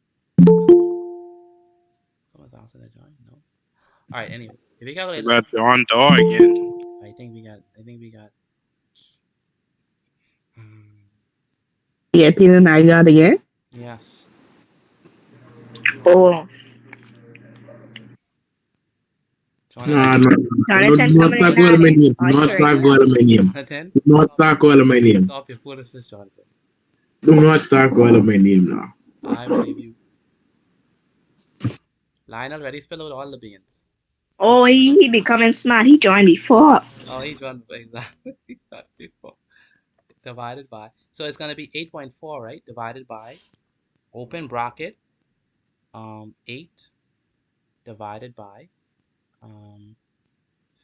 someone's asking to join. No. All right. Anyway, if your calculator Got looks, John Doe again. I think we got. Yeah, Peter and I got again. Yes. Oh, No, Jonathan no coming start in calling on my it. name. Oh, No you start already calling my name. Jonathan, Do not start calling my name. stop your foolishness, Jonathan. Do not start calling my name now. I believe you. Lionel already spilled out all the beans. Oh, he becoming smart. He joined before. Oh, he joined exactly before. Divided by. So it's gonna be 8.4, right? Divided by open bracket 8 divided by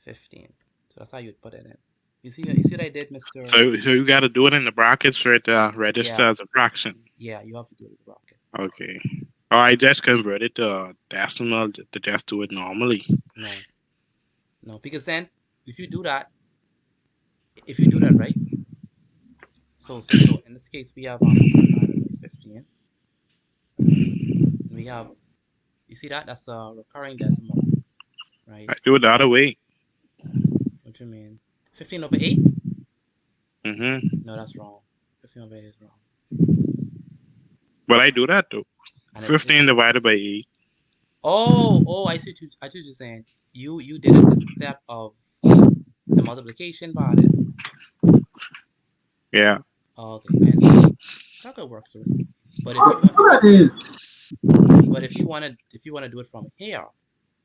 15. So that's how you'd put it in. You see what I did, Mr. So you got to do it in the brackets for it to register Yeah. as a fraction. Yeah, you have to do it in the bracket. Okay. Or I just converted to decimal to just do it normally. No, because then if you do that right. So in this case we have 8 divided by 15. And we have, you see that's a recurring decimal, right? I do it the other way. What do you mean? 15 over 8? No, that's wrong. 15 over 8 is wrong. But I do that though. And 15 divided by 8. Oh, I see what you're saying. You did it the step of the multiplication part. Yeah. Oh, okay, I understand. That could work too. But if you want, but if you want to do it from here,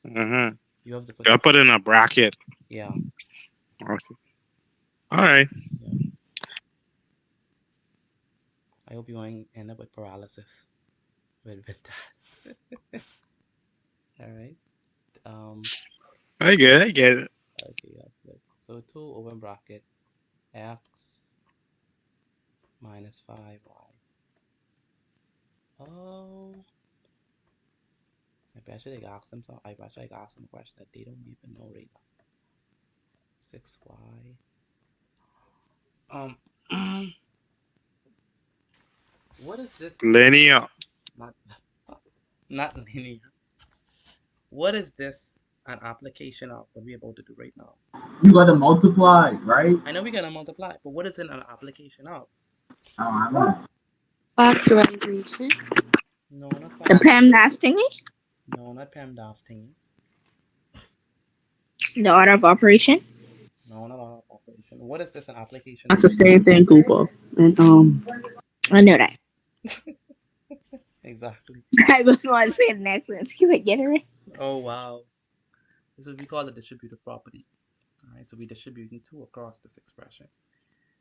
you have to put I put it in a bracket. Yeah. Okay. All right. Yeah. I hope you won't end up with paralysis with that. All right. I get it. Okay, that's good. So 2 open bracket x minus 5y. Oh, I bet you they ask them I bet you I ask them a question that they don't even know right now. 6y. What is this? Linear. Not linear. What is this an application of what we're about to do right now? You gotta multiply, right? I know we gotta multiply, but what is it an application of? I don't know. Factorization. No, not The PEMDAS thingy? No, not PEMDAS thingy. The order of operation? No, not order of operation. What is this an application That's of? the same thing, Cooper. And I know that. Exactly. I was want to say the next one. See if I get it right. Oh, wow. This is what we call a distributive property. All right, so we're distributing 2 across this expression.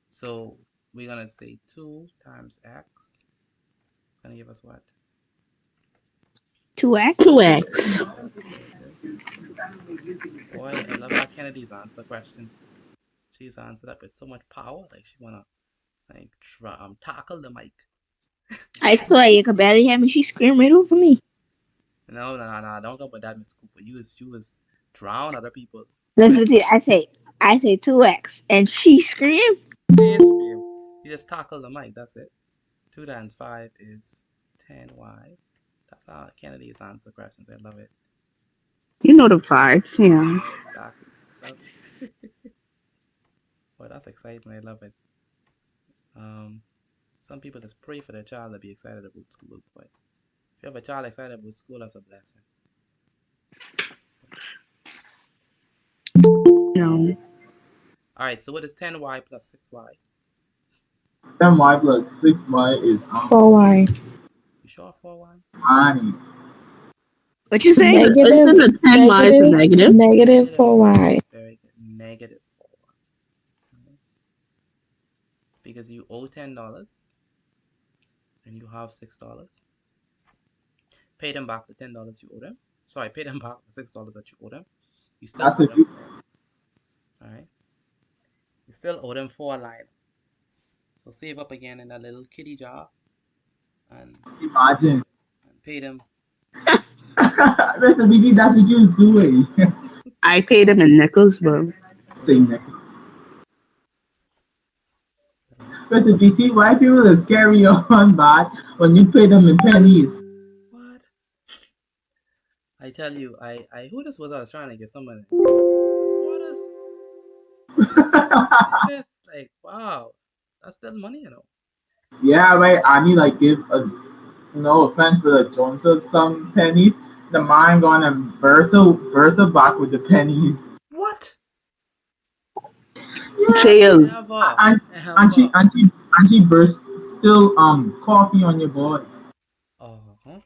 So we're going to say 2 times x. It's going to give us what? 2x? 2x. Boy, I love how Kennedy's answer question. She's answered up with so much power. Like she want to tackle the mic. I swear you could barely hear me. She screamed right over me. No, don't go with that, Mr. Cooper. You was drown other people. Listen to it. I say 2x, and she screamed. You just tackle the mic. That's it. 2 times 5 is 10y. That's how Kennedy's answer questions. I love it. You know the vibes, yeah. Exactly. Love it. Well, that's exciting. I love it. Some people just pray for their child to be excited about school, but if you have a child excited about school, that's a blessing. All right, so what is 10y plus 6y? 10y plus 6y is 4y. You sure 4y? money. What you say? Instead Negative, of 10y is a negative. negative 4y. Very good. Negative 4y. Okay. Because you owe $10 and you have $6. Pay them back the $10 you owe them. Sorry, pay them back the $6 that you owe them. You still That's owe a them good. 4. All right. You still owe them 4 line. So save up again in a little kitty job and Imagine. pay them. Mr. BG, that's what you was doing. I paid him in nickels, bro. Say next. Mr. BT, why people just carry on bad when you pay them in pennies? What? I tell you, I who this was I was trying to get somebody. What is this? Like, wow. That's still money, you know. Yeah, right. I need like give a no offense, but a Joneses some pennies. The mind gonna burst back with the pennies. What? Jail. Never. And Never. she burst still coffee on your board. Uh-huh.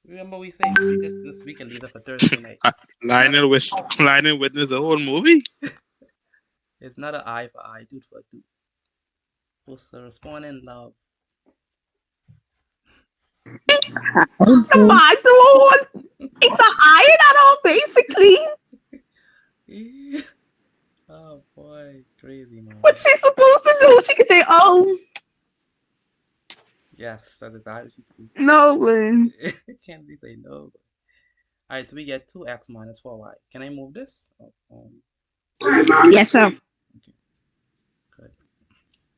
Remember we say this weekend leader for Thursday night. Lionel witnessed the whole movie. It's not an eye for eye, tooth for tooth. Supposed to respond in love. The mind one. It's an iron at all, basically. Oh boy, crazy man. What she's supposed to do? She can say, "Oh, Yes, that is that she's supposed no, man." to. Can't be say no. Alright, so we get 2x minus 4y. Can I move this? Yes, sir. Okay, good.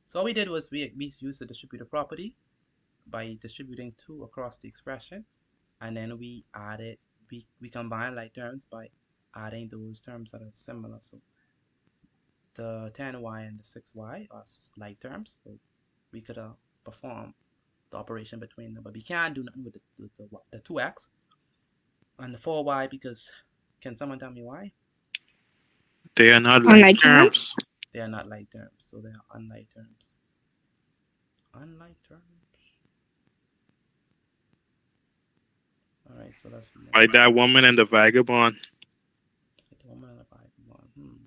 So all we did was we used the distributive property by distributing 2 across the expression, and then we added, we combined like terms by adding those terms that are similar. So the 10y and the 6y are like terms, so we could perform the operation between them, but we can't do nothing with the 2x and the 4y because can someone tell me why? They are not Unlike like terms. They are not like terms, so they are unlike terms. Unlike terms. All right, so that's Like that woman and the vagabond the woman and the vagabond.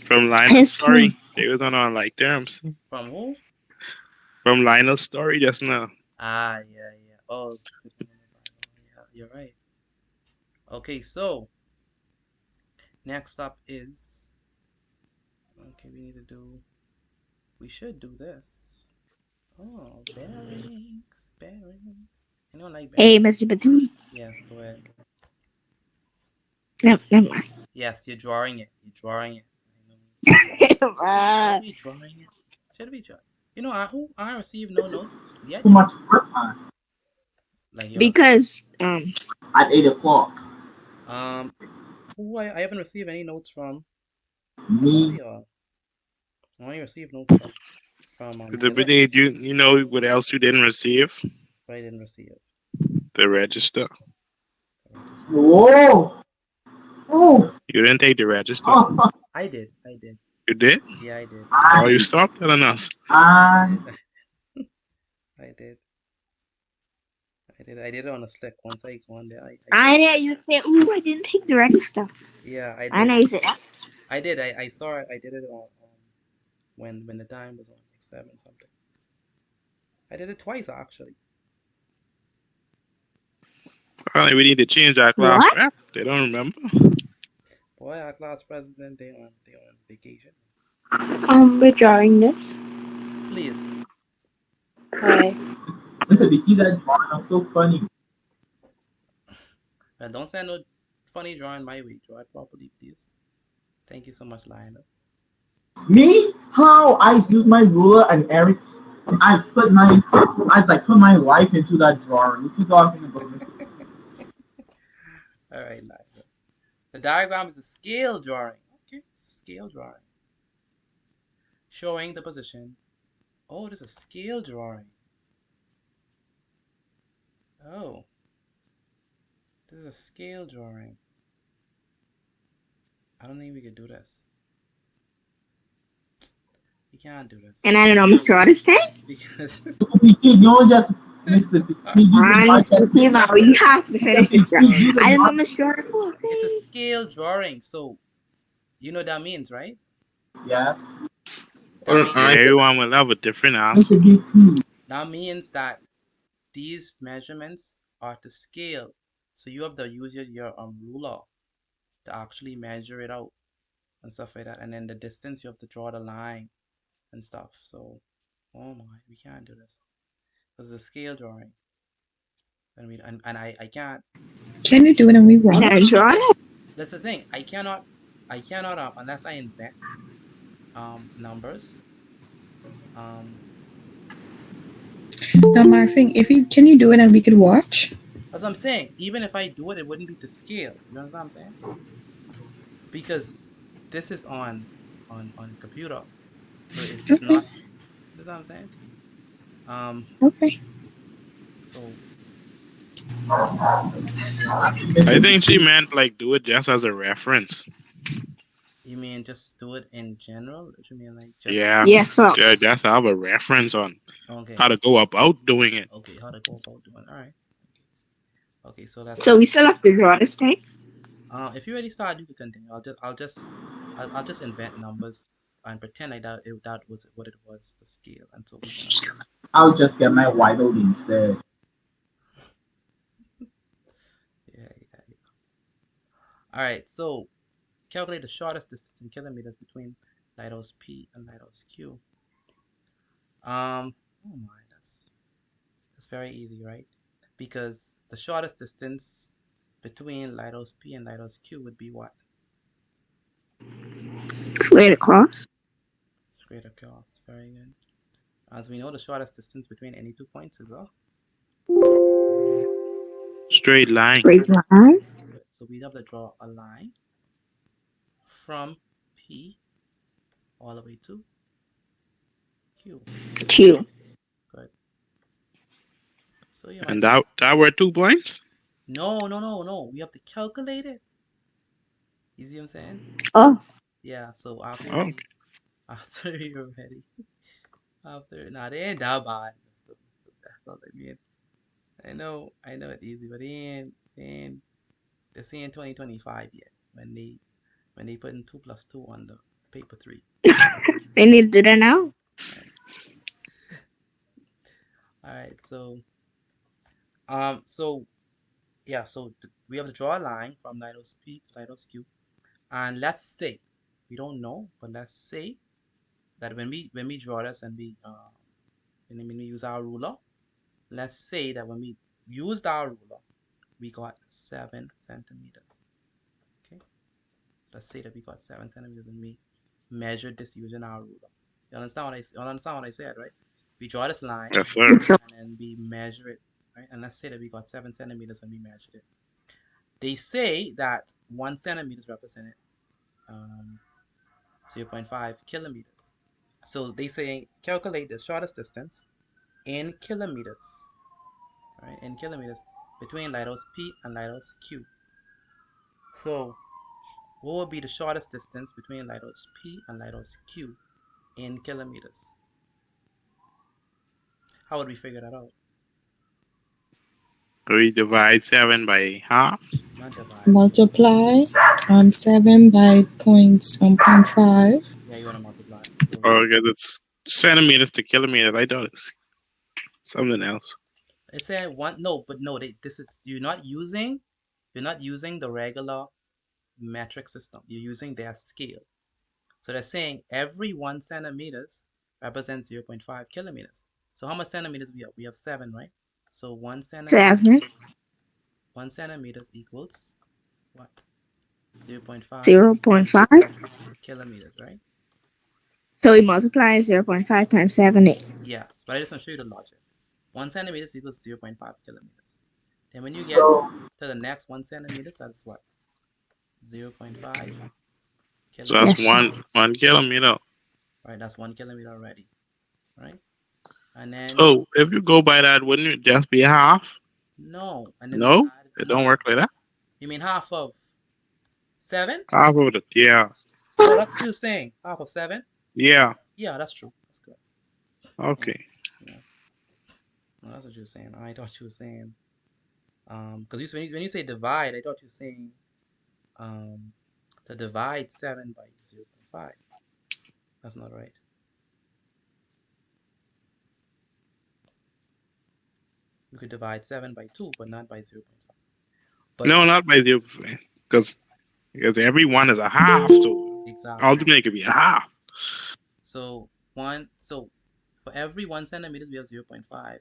from Lionel's story. They was on like terms. From who? From Lionel's story just now. Ah, yeah. Oh, yeah, you're right. Okay, so next up is okay. We should do this. Oh, bearings. Anyone like Hey, bearings? Mr. Batum. Yes, go ahead. No, never mind. Yes, you're drawing it. Ah. Should be drawing it. You know, I received no notes yet. Too much work, man. Like Because At 8 o'clock. who I haven't received any notes from. Me. I only received notes from The video, you know what else you didn't receive? I didn't receive The register. Whoa. Oh. You didn't take the register. Oh. I did. You did? Yeah, I did. Oh, you stopped telling us. I did. I did it on a slick. Once I go on there, I know you say, "Ooh, I didn't take the register." yeah, I did. I know you said. I did. I saw it. I did it on when the time was on like 7 something. I did it twice actually. Apparently, we need to change our class What? rep. They don't remember. Boy, our class president, they on vacation. We're drawing this. Please. Okay. Listen, the key that drawing are so funny. Well, don't send no funny drawing my way. Draw it properly, please. Thank you so much, Lionel. Me? How? I use my ruler and every. I put my life into that drawing. What you talking about? All right, Lionel. The diagram is a scale drawing. Okay, it's a scale drawing. Showing the position. Oh, there's a scale drawing. Oh. This is a scale drawing. I don't think we could do this. can't do this. And I don't know, Mr. Augustine? Because You don't just Mr. P. You can And not just Mr. Timo, you have to finish this job. no, you I can don't know, not Mr. Augustine. it's a scale drawing. So you know what that means, right? yes. That Well, means I Everyone will have a different answer. Mr. BT. that these measurements are to scale. So you have to use your ruler to actually measure it out and stuff like that. And then the distance you have to draw the line and stuff. So, oh my, we can't do this. This is a scale drawing. And I can't. Can you do it and we Can I watch? draw it? That's the thing. I cannot unless I invent numbers. Now, Marvin, if you can you do it and we could watch? As I'm saying, even if I do it, it wouldn't be to scale. You understand what I'm saying? Because this is on computer, so it's Okay. not. You know what I'm saying? Okay. So I think she meant like do it just as a reference. you mean just do it in general? What you mean like just? Yeah. Yes, sir. Yeah, just have a reference on Okay. how to go about doing it. Okay. How to go about doing? All right. Okay. So that's. So we still have to draw this thing? If you already started, you can continue. I'll just invent numbers and pretend like that was what it was to scale, and so we can. I'll just get my white oat instead. Yeah. All right. So calculate the shortest distance in kilometers between lighthouse P and lighthouse Q. Oh my, that's very easy, right? Because the shortest distance between lighthouse P and lighthouse Q would be what? Straight across. Straight across. Very good. As we know, the shortest distance between any 2 points is a Straight line. Straight line. good. So we have to draw a line from P all the way to Q. Q. Good. So you And that were 2 points? No. We have to calculate it. You see what I'm saying? Oh. Yeah. So after Okay. after you're ready, they ain't that bad. That's all I mean. I know it's easy, but they're saying 2025 yet when they put in 2 plus 2 on the paper 3. They need to do that now? All right, so so yeah, so we have to draw a line from lighthouse P to lighthouse Q, and let's say we don't know, but let's say that when we draw this and when we use our ruler, let's say that when we used our ruler, we got 7 centimeters. Okay, let's say that we got 7 centimeters and we measured this using our ruler. You understand what I said, right? We draw this line Yes, sir. So and then we measure it, right? And let's say that we got 7 centimeters when we measured it. They say that 1 centimeter represented 0.5 kilometers. So they say calculate the shortest distance in kilometers, right? In kilometers between lighthouse P and lighthouse Q. So what would be the shortest distance between lighthouse P and lighthouse Q in kilometers? How would we figure that out? We divide 7 by half. Not divide. Multiply 7 by 0.5. Yeah, you want to multiply. So Or because it's centimeters to kilometers. I thought it's something else. it said one. No, but no. This is you're not using the regular metric system. You're using their scale. So they're saying every 1 centimeters represents 0.5 kilometers. So how much centimeters we have? We have 7, right? So 1 centimeter. 7. 1 centimeters equals what? 0.5 0.5. kilometers, right? So we multiply 0.5 times 7. Yes, but I just want to show you the logic. 1 centimeter equals 0.5 kilometers. Then when you get So to the next 1 centimeter, that's what? 0.5 So kilometers. that's one kilometer. Right, that's 1 kilometer already. Right? And then So if you go by that, wouldn't it just be half? no, and then No, it don't work like that. You mean half of 7? Half of it, yeah. Oh, that's what you're saying. Half of 7? Yeah. Yeah, that's true. That's good. Yeah, Okay. yeah. Well, that's what you were saying. I thought you were saying, because when you say divide, I thought you were saying, um, to divide 7 by 0.5. That's not right. You could divide 7 by 2, but not by 0.5. But No, not by 0%. Because every one is a half, so exactly. ultimately it could be a half. So for every 1 centimeters, we have 0.5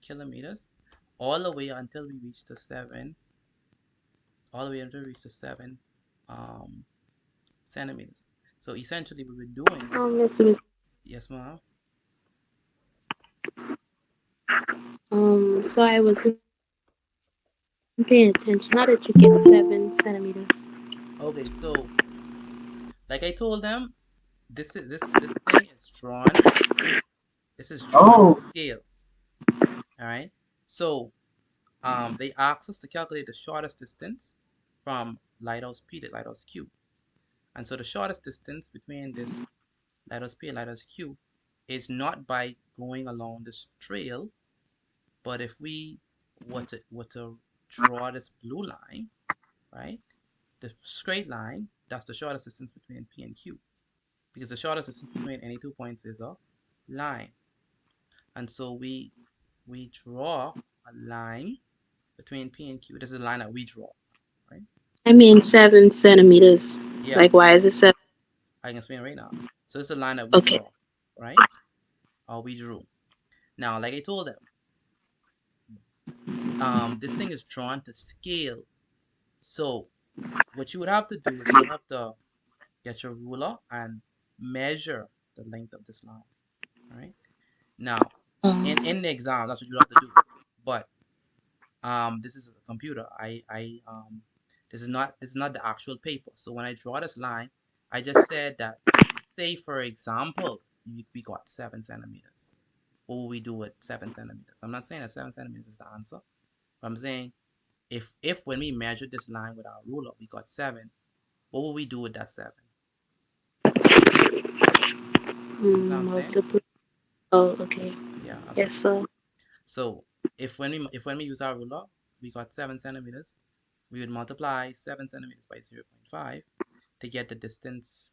kilometers, all the way until we reach the 7, all the way until we reach the 7 um, centimeters. So essentially, what we're doing, Miss Smith, yes, ma'am. so I wasn't paying attention. How did you get 7 centimeters? Okay, so like I told them, this thing is drawn. This is drawn to Oh, scale. All right. So they asked us to calculate the shortest distance from lighthouse P to lighthouse Q. And so the shortest distance between this lighthouse P and lighthouse Q is not by going along this trail, but if we were to draw this blue line, right? The straight line, that's the shortest distance between P and Q. Because the shortest distance between any 2 points is a line. And so we draw a line between P and Q. This is a line that we draw, right? I mean 7 centimeters. Yeah, Like, why is it 7? I can explain right now. So it's a line that we Okay. draw, right? Or we drew. Now, like I told them, this thing is drawn to scale. So what you would have to do is you would have to get your ruler and measure the length of this line, right? Now, in the exam, that's what you have to do. But this is a computer. This is not the actual paper. So when I draw this line, I just said that, say for example, we got 7 centimeters. What will we do with 7 centimeters? I'm not saying that 7 centimeters is the answer. But I'm saying if when we measured this line with our ruler, we got 7, what will we do with that 7? You understand what I'm saying? Multiple. Oh, okay. Yeah, that's what. Yes, sir. So if when we use our ruler, we got 7 centimeters, we would multiply 7 centimeters by 0.5 to get the distance,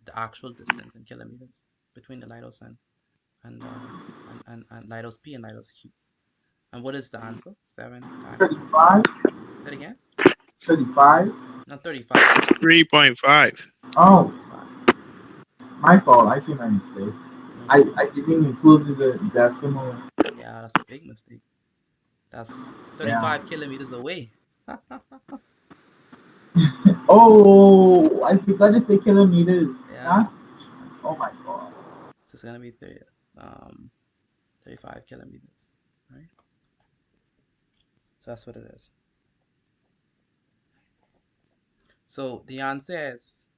the actual distance in kilometers between the lighthouse and lighthouse P and lighthouse Q. And what is the answer? 7 times 35? 0.5. Say it again. 35? Not 35. 3.5. Oh, 3.5. my fault. I see my mistake. I didn't include the decimal. Yeah, that's a big mistake. That's Yeah. 35 kilometers away. Oh, I forgot to say kilometers. Huh? Yeah. Oh my god. So it's gonna be 35 kilometers, right? So that's what it is. So the answer is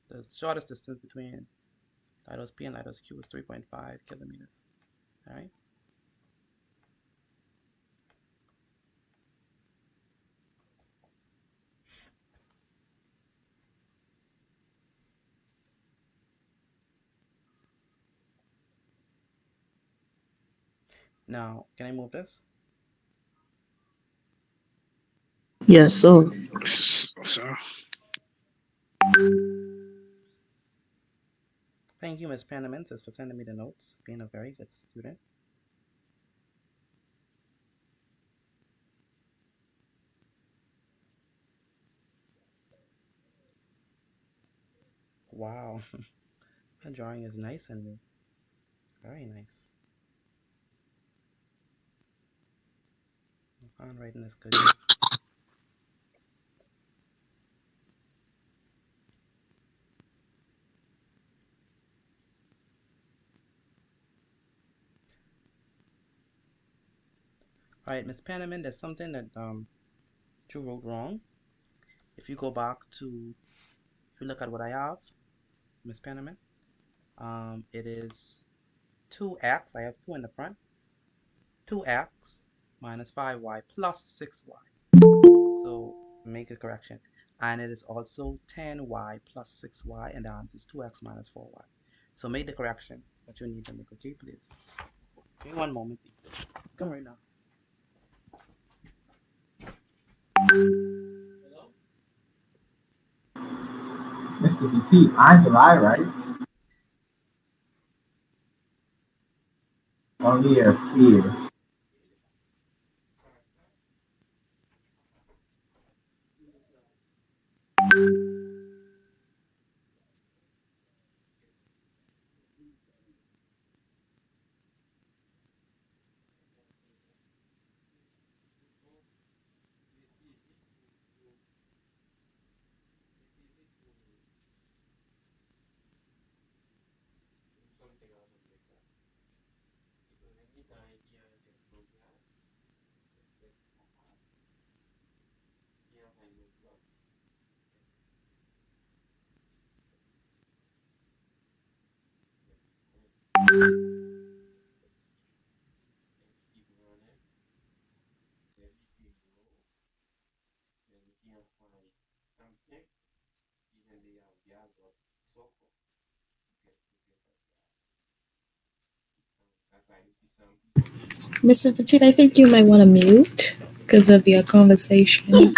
the shortest distance between lighthouse P and lighthouse Q is 3.5 kilometers. All right. Now, can I move this? Yes, sir. So, Thank you, Ms. Panamentes, for sending me the notes. Being a very good student. Wow, that drawing is nice and very nice. Handwriting is good too. All right, Ms. Panaman, there's something that you wrote wrong. If you go back to, if you look at what I have, Ms. Panaman, it is 2x. I have 2 in the front. 2x minus 5y plus 6y. So make a correction. And it is also 10y plus 6y, and the answer is 2x minus 4y. So make the correction that you need to make. Okay, please. Give me one moment, please. Come right now. Mr. BT, I'm July, right? Only a fear. Mr. Petit, I think you might want to mute because of your conversation.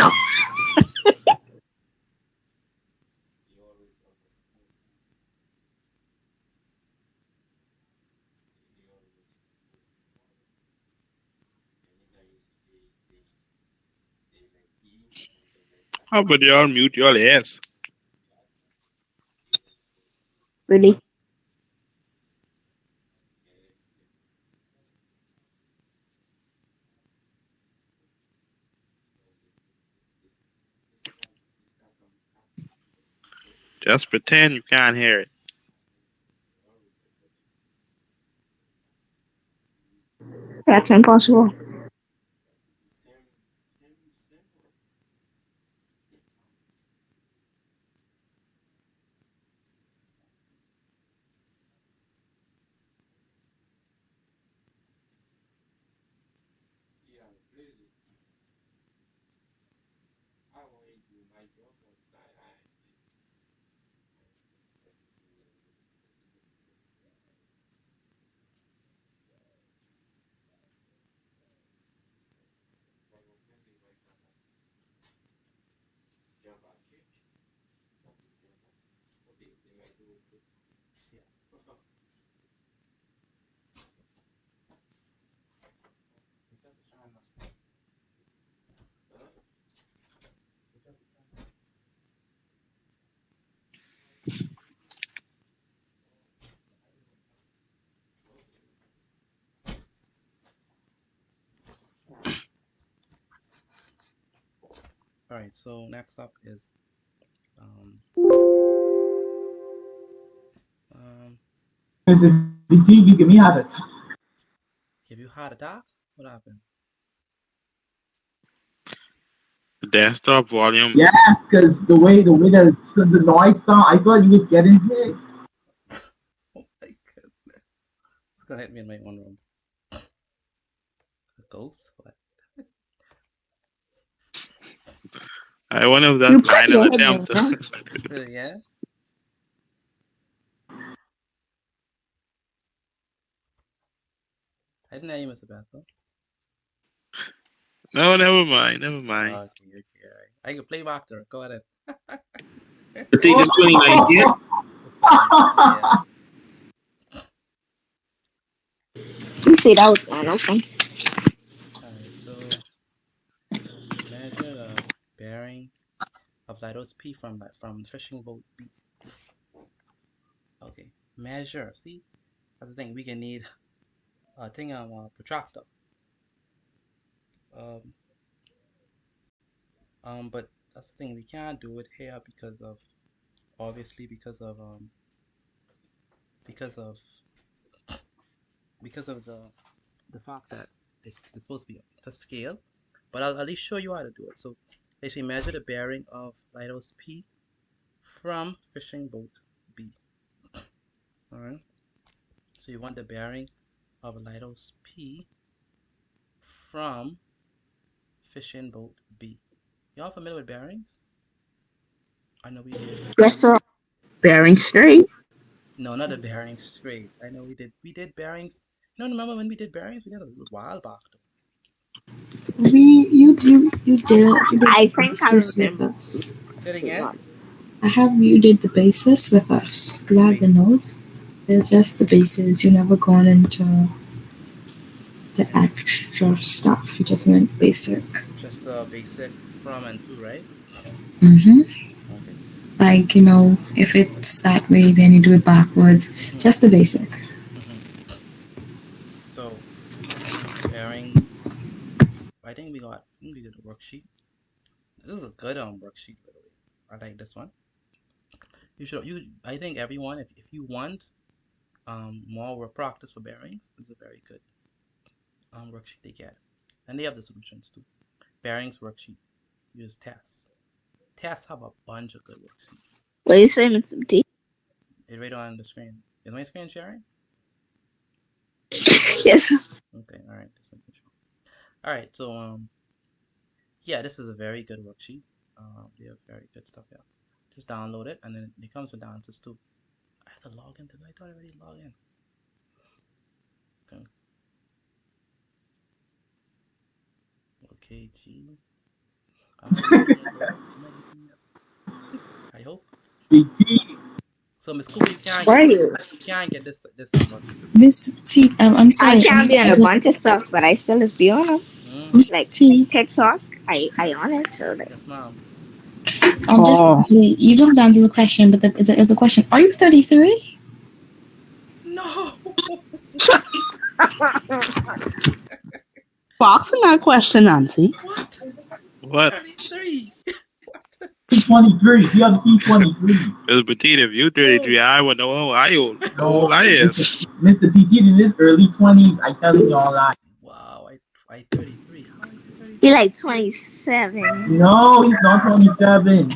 How about y'all mute y'all ass? Really? Just pretend you can't hear it. That's impossible. All right. So next up is um um. Mr. BT, you give me how to talk. Give you heart attack? What happened? The desktop volume. Yes, because the way the noise sound, I thought you was getting hit. Oh my goodness! It's gonna hit me in my own room. A ghost? What? I wonder if You that's put final your head attempt. down. Yeah. I didn't know you, Mr. Bethel. No, never mind. Never mind. Okay, okay, all right. I can play back there. Go ahead. I think it's 2019. Yeah. You say that was awesome. All right. So measure the bearing of Lido's P from fishing boat B. Okay. Measure. See, that's the thing. We can need a thing of a protractor. Um. But that's the thing. We can't do it here because of obviously because of the fact that it's supposed to be to scale. But I'll at least show you how to do it. So basically measure the bearing of Lido's P from fishing boat B. Alright. So you want the bearing of Lido's P from fishing boat B. Y'all familiar with bearings? I know we did. Yes, sir. Bearing straight. No, not the bearings straight. I know we did bearings. You know, remember when we did bearings? We did a while back though. You did I the think I basis with remember. us. Say it again. I have you did the basis with us. Cause I have the Base. notes. It's just the basis. You never gone into the extra stuff. You just went basic. Just basic from and to, right? Mm-hmm. Okay. Like, if it's that way, then you do it backwards. Mhm. Just the basic. Mhm. So bearings. I think we did a worksheet. This is a good worksheet by the way. I like this one. I think everyone, if you want more work practice for bearings, it's a very good worksheet they get. And they have the solutions too. Bearings worksheet. Use tests. Tests have a bunch of good worksheets. What you say, Mr. D? It's right on the screen. Is my screen sharing? Yes. Okay, all right. Just making sure. All right, so yeah, this is a very good worksheet. They have very good stuff here. Just download it, and then it comes with the answers too. I have to log into. I thought I already logged in. Okay. Okay, G. Am I 18 years old? Am I 18 years old? I hope. BT. So Miss Cooper, you can't Where get are this. you? You can't get this worksheet. Miss T, I'm I sorry. can't be on a bunch of stuff, but I still just be on them. Mm-hmm. Miss Like T, TikTok, I on it. So like, Yes, ma'am. just Oh, you don't answer the question, but it's a question. Are you 33? No. boxing that question, Nancy. What? What? 33. P23. He on P23. Mr. Petita, if you Oh. 33, I want to know how old No, I Mr. is. Mr. PT in his early 20s. I telling you all that. Wow. I 33. How are you he 33? like 27. No, he's not 27. Wow.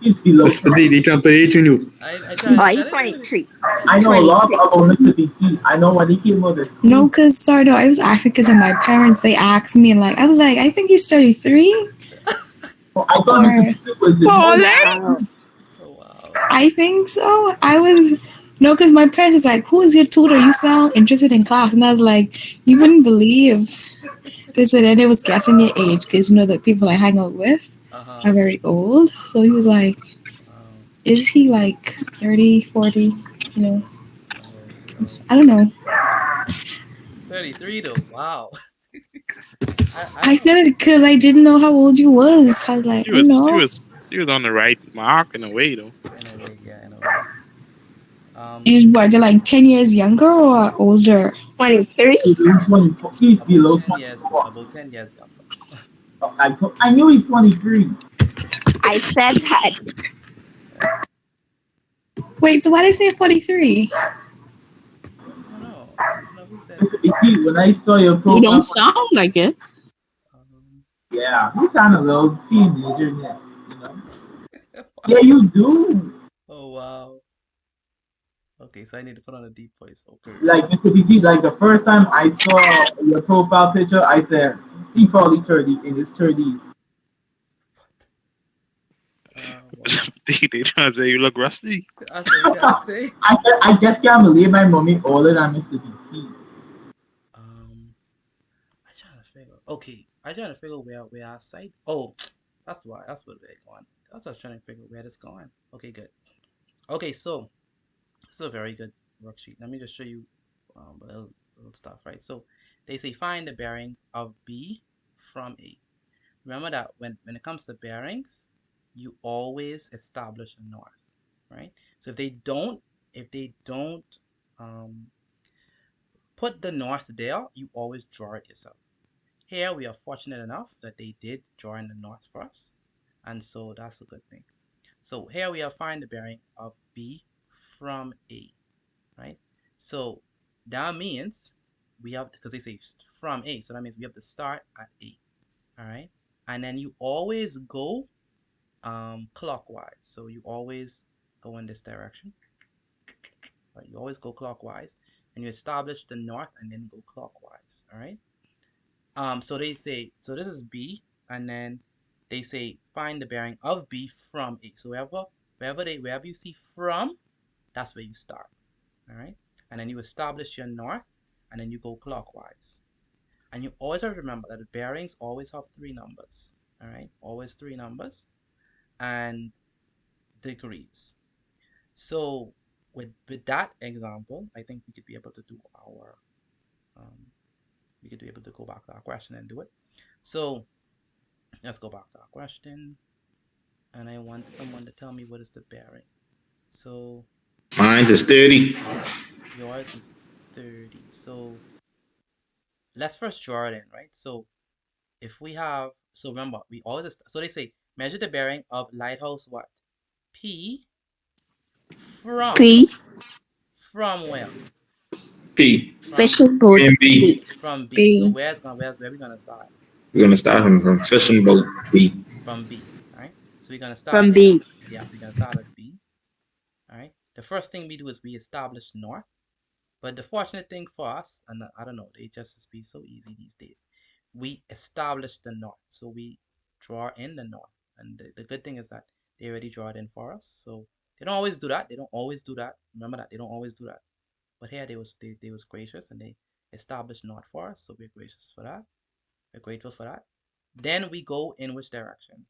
He's below Mr. 20. D, they trying to age you. I try Oh, to he tell you. 23. I know a lot 23. about Mr. PT. I know when he came out as No, cool. cause sorry, no, I was asking because of my parents. They asked me, and I was like, I think he's 33, Oh, I thought Mr. or PT was in Oh, his. there. Wow. Oh wow. I think so. I was no, because my parents was like, "Who is your tutor? You sound interested in class," and I was like, "You wouldn't believe." They said, and it was guessing your age because the people I hang out with Uh-huh. are very old. So he was like, Wow. "Is he like 30, 40?" You know, Oh wow. I don't know. 33 though. Wow. I I don't said it because I didn't know how old you was. I was like, She "Oh was she no." was she was on the right mark in a way though. in a way, yeah, in a way. Is what they're like 10 years younger or older? 23. He's 24. He's About below 10 years 24. about 10 years younger. I knew he's 23. I said that. Yeah. Wait, so why did they say 43? I don't know. I don't know who said Mr. PT, when I saw your You profile, don't sound like it. um yeah, you sound a little teenager-ness, you know? Yeah, wow. you do. Oh wow. Okay, so I need to put on a deep voice. Okay. Like Mr. PT, like the first time I saw your profile picture, I said he probably 30 in his 30s. Wow. They trying to say you look rusty. That's what you gotta say. I just can't believe my mommy older than Mr. PT. Um I trying to figure. Okay, I trying to figure where our site. Oh, that's why. That's what they're going. That's what I was trying to figure where this going. Okay, good. Okay, so this is a very good worksheet. Let me just show you a little stuff, right? So they say find the bearing of B from A. Remember that when it comes to bearings, you always establish a north, right? So if they don't um, put the north there, you always draw it yourself. Here we are fortunate enough that they did draw in the north for us, and so that's a good thing. So here we are find the bearing of B from A, right? So that means we have, because they say from A, so that means we have to start at A, all right? And then you always go clockwise. So you always go in this direction, right? You always go clockwise, and you establish the north and then go clockwise, all right? So they say, so this is B, and then they say find the bearing of B from A. So wherever you see from, that's where you start. All right, and then you establish your north, and then you go clockwise. And you always have to remember that the bearings always have three numbers. All right, always three numbers and degrees. So with that example, I think we could be able to do our we could be able to go back to our question and do it. So let's go back to our question, and I want someone to tell me what is the bearing. So Mine's is 30. yours is 30. So let's first draw it in, right? So if we have, so remember, we always, so they say measure the bearing of lighthouse what? P from P. from where? P. From Fishing boat. And B. B. from B. So B. where we gonna start? We're gonna start from fishing boat B. From B. All right. So we're gonna start From at, B. yeah, we're gonna start at B. All right. The first thing we do is we establish north. But the fortunate thing for us, and I don't know, they just be so easy these days. We establish the north, so we draw in the north. And the good thing is that they already draw it in for us. So they don't always do that. They don't always do that. Remember that they don't always do that. But here they was gracious and they established north for us. So we're gracious for that. We're grateful for that. Then we go in which direction?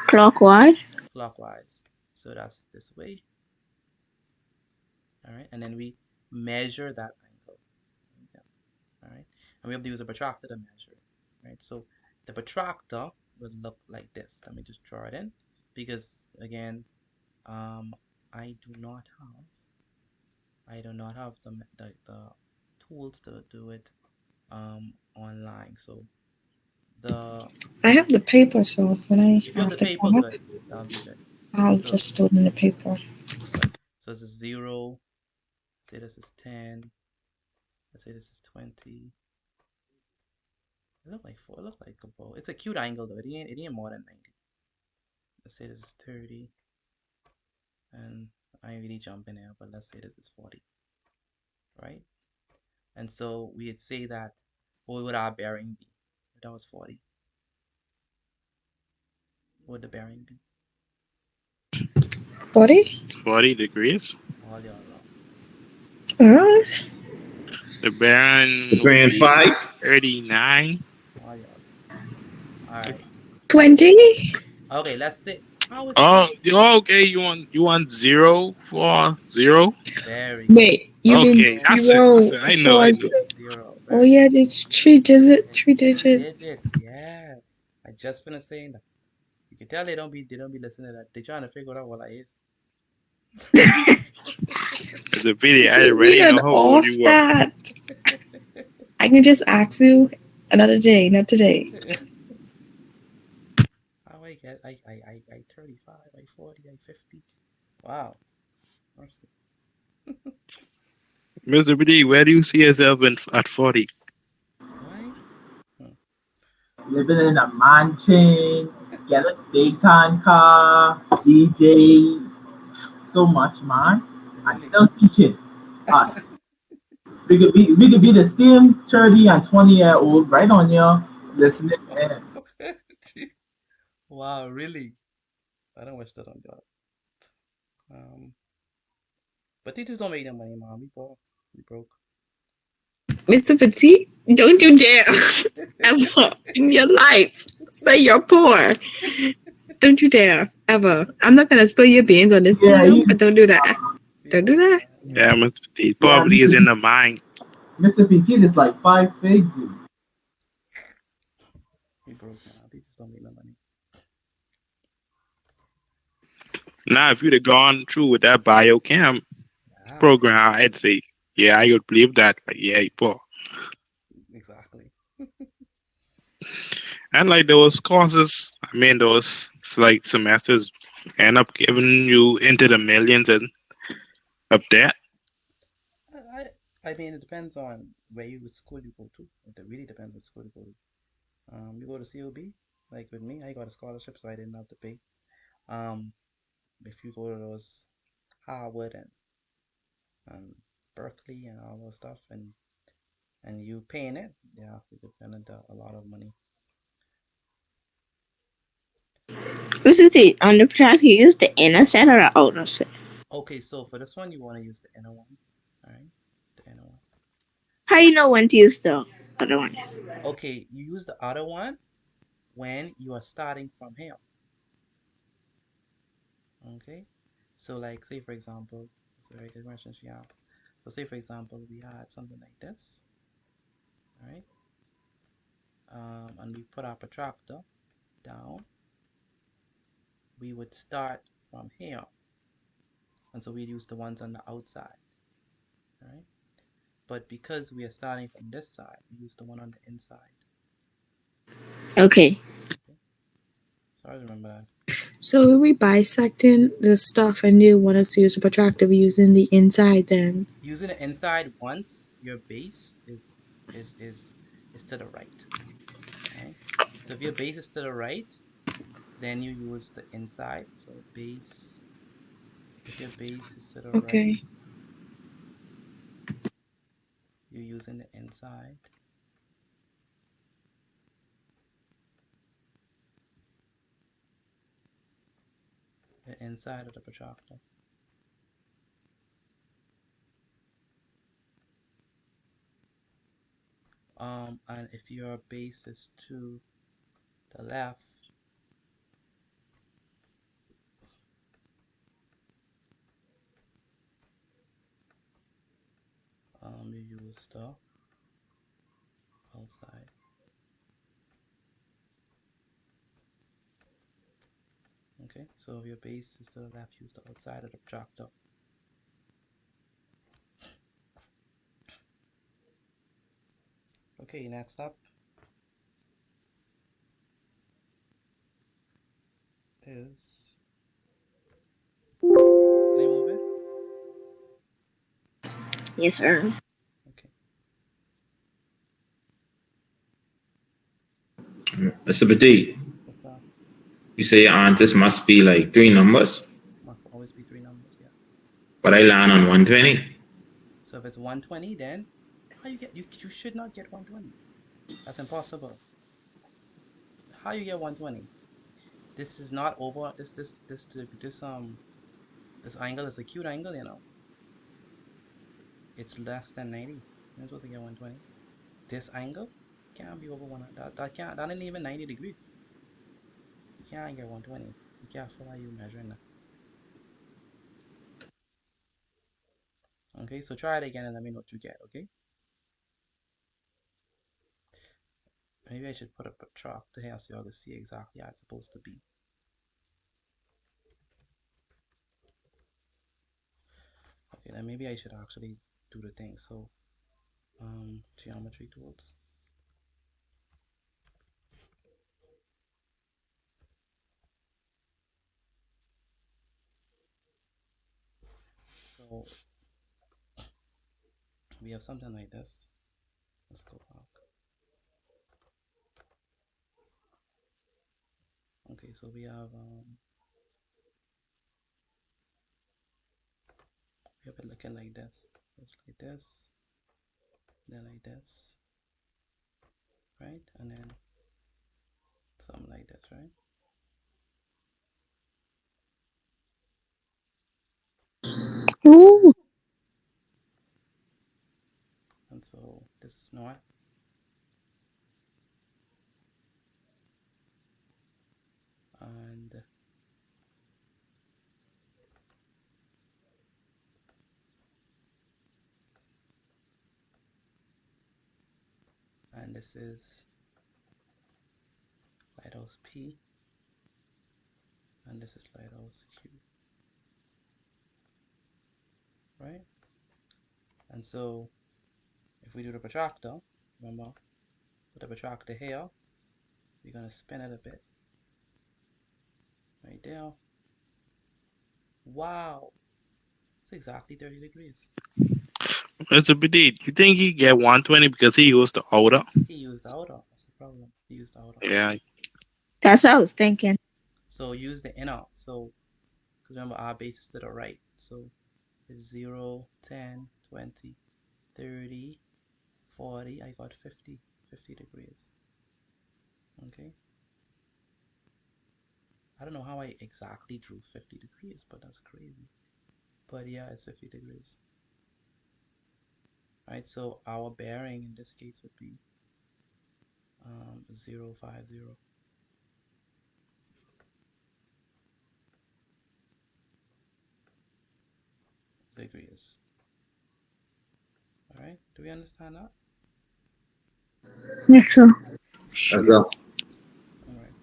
Clockwise. Clockwise. So that's this way. All right. And then we measure that angle. All right, and we have to use a protractor to measure it, right? So the protractor would look like this. Let me just draw it in, because again, I do not have the tools to do it online. So I have the paper, so when I if you have have the to paper, come up, good, that'll be good. I'll So just do it in the paper. good. So this is 0. Say this is 10. Let's say this is 20. It look like 4. It look like a bow. It's a cute angle though. It ain't more than 90. Let's say this is 30. And I really jump in here, but let's say this is 40. Right? And so we'd say that what would our bearing be? If that was 40. What would the bearing be? 40? 40 degrees. All y'all wrong. The bearing would Grand be 5. 39. All y'all wrong. Alright. 20? Okay, let's say Okay. You want 0 for 0? very good. Wait, you mean Okay, that's it. 0 That's it. I know. I for... know. 0. Oh Very yeah, good. it's 3 digits. 3 digits. Digits, yes. I just finished saying that. You can tell they don't be listening to that. They trying to figure out what I is. It's a pity. I We already done know how old off you are. that. I can just ask you another day, not today. How I get I 35, I 40, I 50. Wow. Mercy. Mr. B, where do you see yourself at 40? Why? Living in a mansion, get a big time car, DJ, so much, man. I'm Really? still teaching us. We could be the same 30 and 20-year-old right on here listening in. Wow, really? I don't wish that on God. But teachers don't make no money, mom. We poor. We broke. Mr. Petit, don't you dare ever in your life say you're poor. Don't you dare ever. I'm not gonna spill your beans on this Yeah, channel, but don't do that. We Don't do broke, that. man. Yeah, Mr. P. yeah, Poverty is in the mind. Mr. PT is like 5 figs. We broke, man. Teachers don't make no money. Now, if you'd have gone through with that biochem Yeah, program, I'd say, yeah, I would believe that. Like, yeah, you poor. exactly. And like those courses, I mean, those like semesters end up giving you into the millions and of debt. I mean, it depends on what school you go to. It really depends what school you go to. You go to COB, like with me, I got a scholarship, so I didn't have to pay. Um, if you go to those Harvard and Berkeley and all those stuff, and you paying it, yeah, you could spend a lot of money. Mr. T, on the track, you use the inner set or the outer set? Okay, so for this one, you want to use the inner one. All right, the inner one. How you know when to use the other one? Okay, you use the other one when you are starting from here. Okay, so like say for example, it's a very good question she asked. So say for example, we had something like this, all right, and we put our protractor down. We would start from here, and so we'd use the ones on the outside, all right. But because we are starting from this side, we use the one on the inside. Okay. Okay, so I remember that. So when we bisecting the stuff and you want us to use a protractor, we're using the inside then. Using the inside once your base is to the right. Right? So if your base is to the right, then you use the inside. So base, if your base is to the right, Okay. you're using the inside. The inside of the protractor. And if your base is to the left, you use the outside. Okay, so if your base is to the left, use the outside of the protractor. Okay, next up is, can I move it? Yes, sir. Okay. Mr. Petit, What's that? you say your answers must be like three numbers, Must always be three numbers, yeah. but I land on 120. So if it's 120, then how you should not get 120. That's impossible. How you get 120? This is not over. This angle is a cute angle, you know. It's less than 90. You're supposed to get 120. This angle can't be over 100. That ain't even 90 degrees. You can't get 120. Be careful how you measuring that. Okay, so try it again and let me know what you get, okay? Maybe I should put up a protractor here so y'all can see exactly how it's supposed to be. Okay, then maybe I should actually do the thing. So, geometry tools. So, we have something like this. Let's go back. Okay, so we have it looking like this. So it's like this, then like this, right? And then something like this, right? Ooh. And so this is north. And this is lighthouse P, and this is lighthouse Q, right? And so if we do the protractor, remember, put the protractor here, we're gonna spin it a bit, right there. Wow, it's exactly 30 degrees. Mr. Petit, you think he get 120 because he used the outer? He used the outer, that's the problem. He used the outer. Yeah. That's what I was thinking. So use the inner. So, because remember our base is to the right. So it's 0, 10, 20, 30, 40. I got 50 degrees. Okay. I don't know how I exactly drew 50 degrees, but that's crazy. but yeah, it's 50 degrees. Right, so our bearing in this case would be 050 degrees. All right, do we understand that? Yeah, sure. That's all. All right.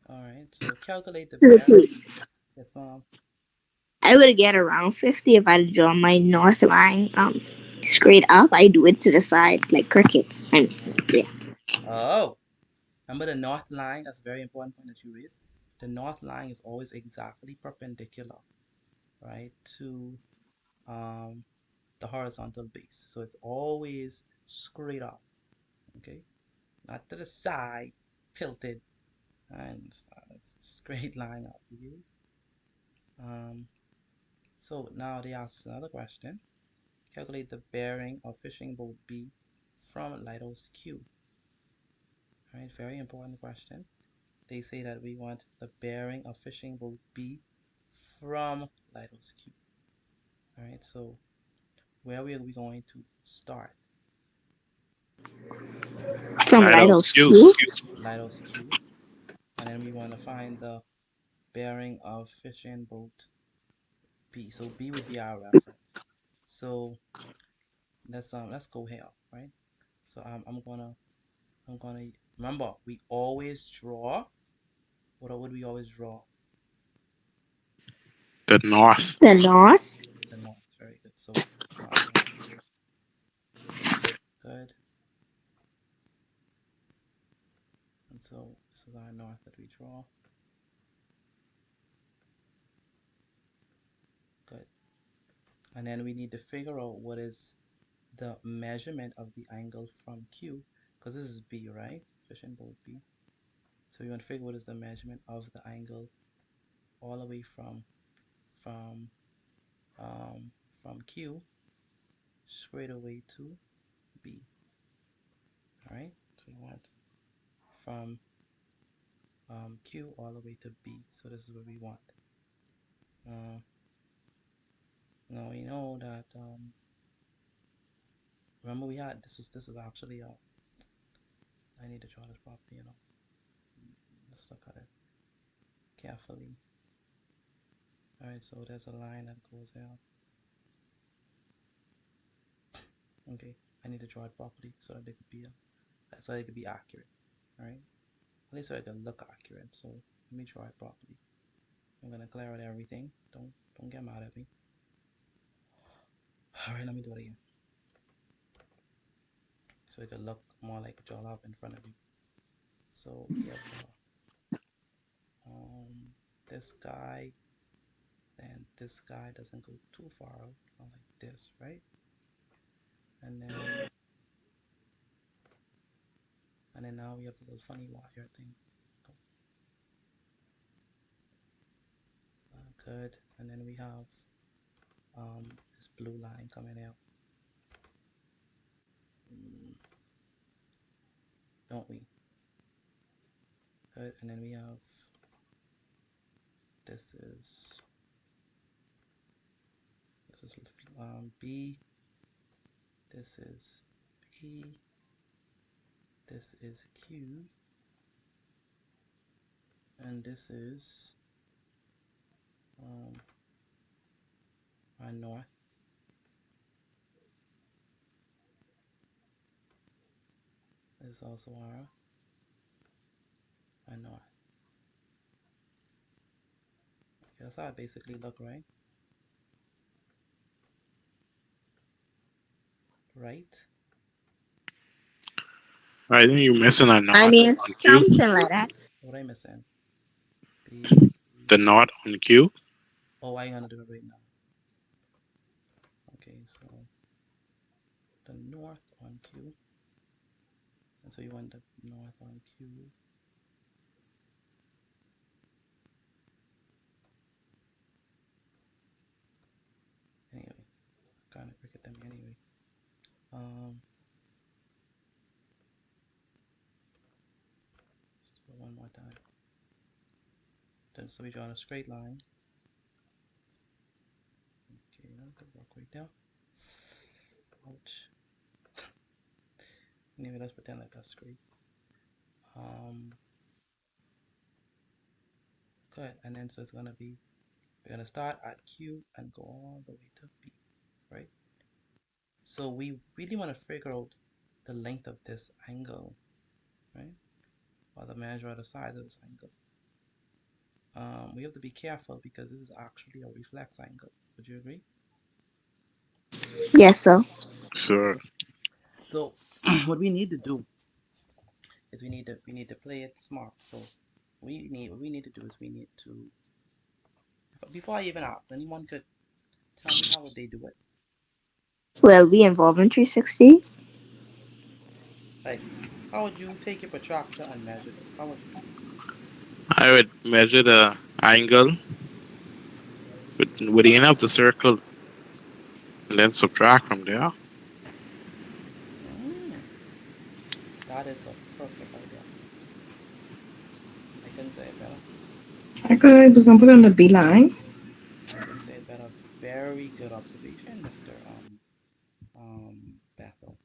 All right, so calculate the bearing. Yes, I would get around 50 if I draw my north line straight up. I do it to the side like cricket. And yeah. oh, remember the north line? That's a very important point that you raised. The north line is always exactly perpendicular, right, to the horizontal base. So it's always straight up, okay? Not to the side, tilted, and it's a straight line up, okay? So now they ask another question. Calculate the bearing of fishing boat B from lighthouse Q. All right, very important question. They say that we want the bearing of fishing boat B from lighthouse Q. All right, so where are we going to start? From Lighthouse Lighthouse Q. Q. Lighthouse Q. And then we want to find the bearing of fishing boat B. So B would be our reference. So let's go here, right? So I'm gonna remember we always draw. What would we always draw? The north. The north. The north. Very good. So draw our north. Good. And so this is our north that we draw. Good. And then we need to figure out what is the measurement of the angle from Q, because this is B, right? Fishing boat B. So you want to figure what is the measurement of the angle all the way from Q straight away to B. All right. So we want from Q all the way to B. So this is what we want. Now we know that. Remember we had this is actually I need to draw this properly. Let's look at it carefully. All right. So there's a line that goes out. Okay, I need to draw it properly so that it could be accurate. All right, at least so it can look accurate. So let me draw it properly. I'm gonna clear out everything. Don't get mad at me. All right, let me do it again. So it could look more like a job in front of you. So we have this guy, and this guy doesn't go too far out, like this, right? And then now we have the little funny wire thing. Good. And then we have this blue line coming out. Don't we? Good. And then we have this is B. This is P. This is Q. And this is our north. This is also our north. Okay, that's how it basically look, right? I think you're missing a north I mean, on Q. something like that. What am I missing? B. The north on Q. Oh, I'm gonna do it right now. Okay, so the north on Q. And so you want the north on Q. Anyway, kind of cricket Um, so one more time. So we draw a straight line. Okay, that could work right there. Ouch. Anyway, let's pretend like that's straight. Good. And then so it's gonna be, we're gonna start at Q and go all the way to B, right? So we really want to figure out the length of this angle, right? Or the measure of the size of this angle. We have to be careful because this is actually a reflex angle. Would you agree? Yes, sir. Sure. So what we need to do is we need to play it smart. So what we need to do is we need to, before I even ask, anyone could tell me how would they do it? Well, we involve in 360. Like, how would you take your protractor and measure this? How would you do it? I would measure the angle with the end of the circle and then subtract from there. Mm, that is a perfect idea. I couldn't say it better. I was gonna put it on the B line. I couldn't say it better. Very good observation, Mr. Bethel.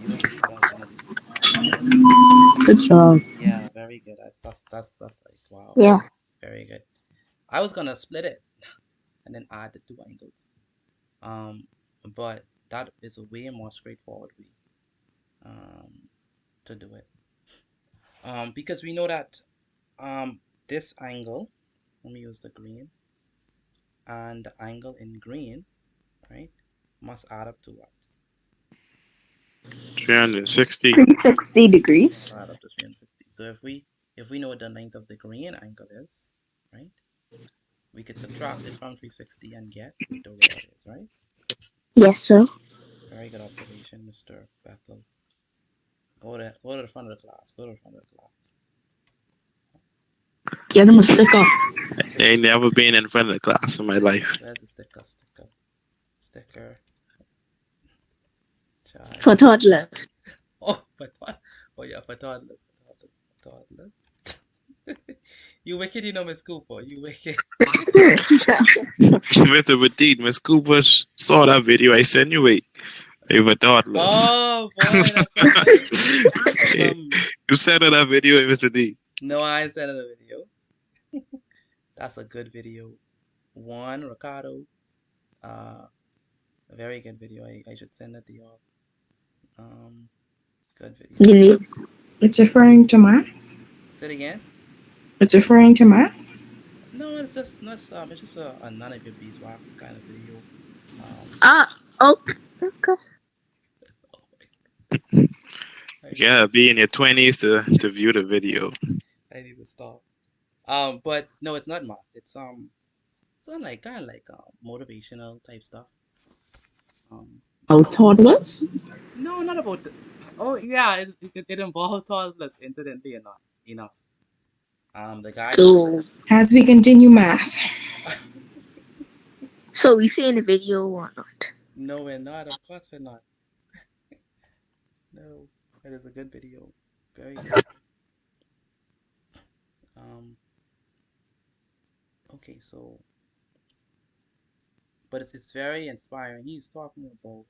You ain't knew what I was gonna do. Good job. Yeah, very good. That's like wow, Yeah. very good. I was gonna split it and then add the two angles. Um, but that is a way more straightforward way to do it. Because we know that this angle, let me use the green, and the angle in green, right, must add up to what? 360. 360 degrees. Add up to 360. So if we know what the length of the green angle is, right, we could subtract it from 360 and get the radius, right? Yes, sir. Very good observation, Mr. Bethel. Go to the front of the class. Go to the front of the class. Get him a sticker. I ain't never been in front of the class in my life. Where's the sticker? Child. For toddlers. Oh, oh yeah, for toddlers. Toddlers. You wicked, Miss Cooper. You wicked. Mr. Petit, Miss Cooper saw that video I sent you. Wait, they were toddlers. Oh boy, that's right. You sent her that video, Mr. D. No, I ain't sent a video. That's a good video. One, Ricardo. A very good video. I should send it to y'all. Good video. You need. It's referring to math. Say it again. It's referring to math. No, it's just a none of your beeswax kind of video. Okay. You gotta be in your 20s to view the video. I need to stop. But no, it's not math. It's like kind of like motivational type stuff. Oh, toddlers? No, not about the. Oh yeah, it involves toddlers, incidentally enough. The guy. So, As we continue math. so we see in the video or not? No, we're not. Of course, we're not. No, it is a good video. Very good. Okay, so, but it's very inspiring. He's talking about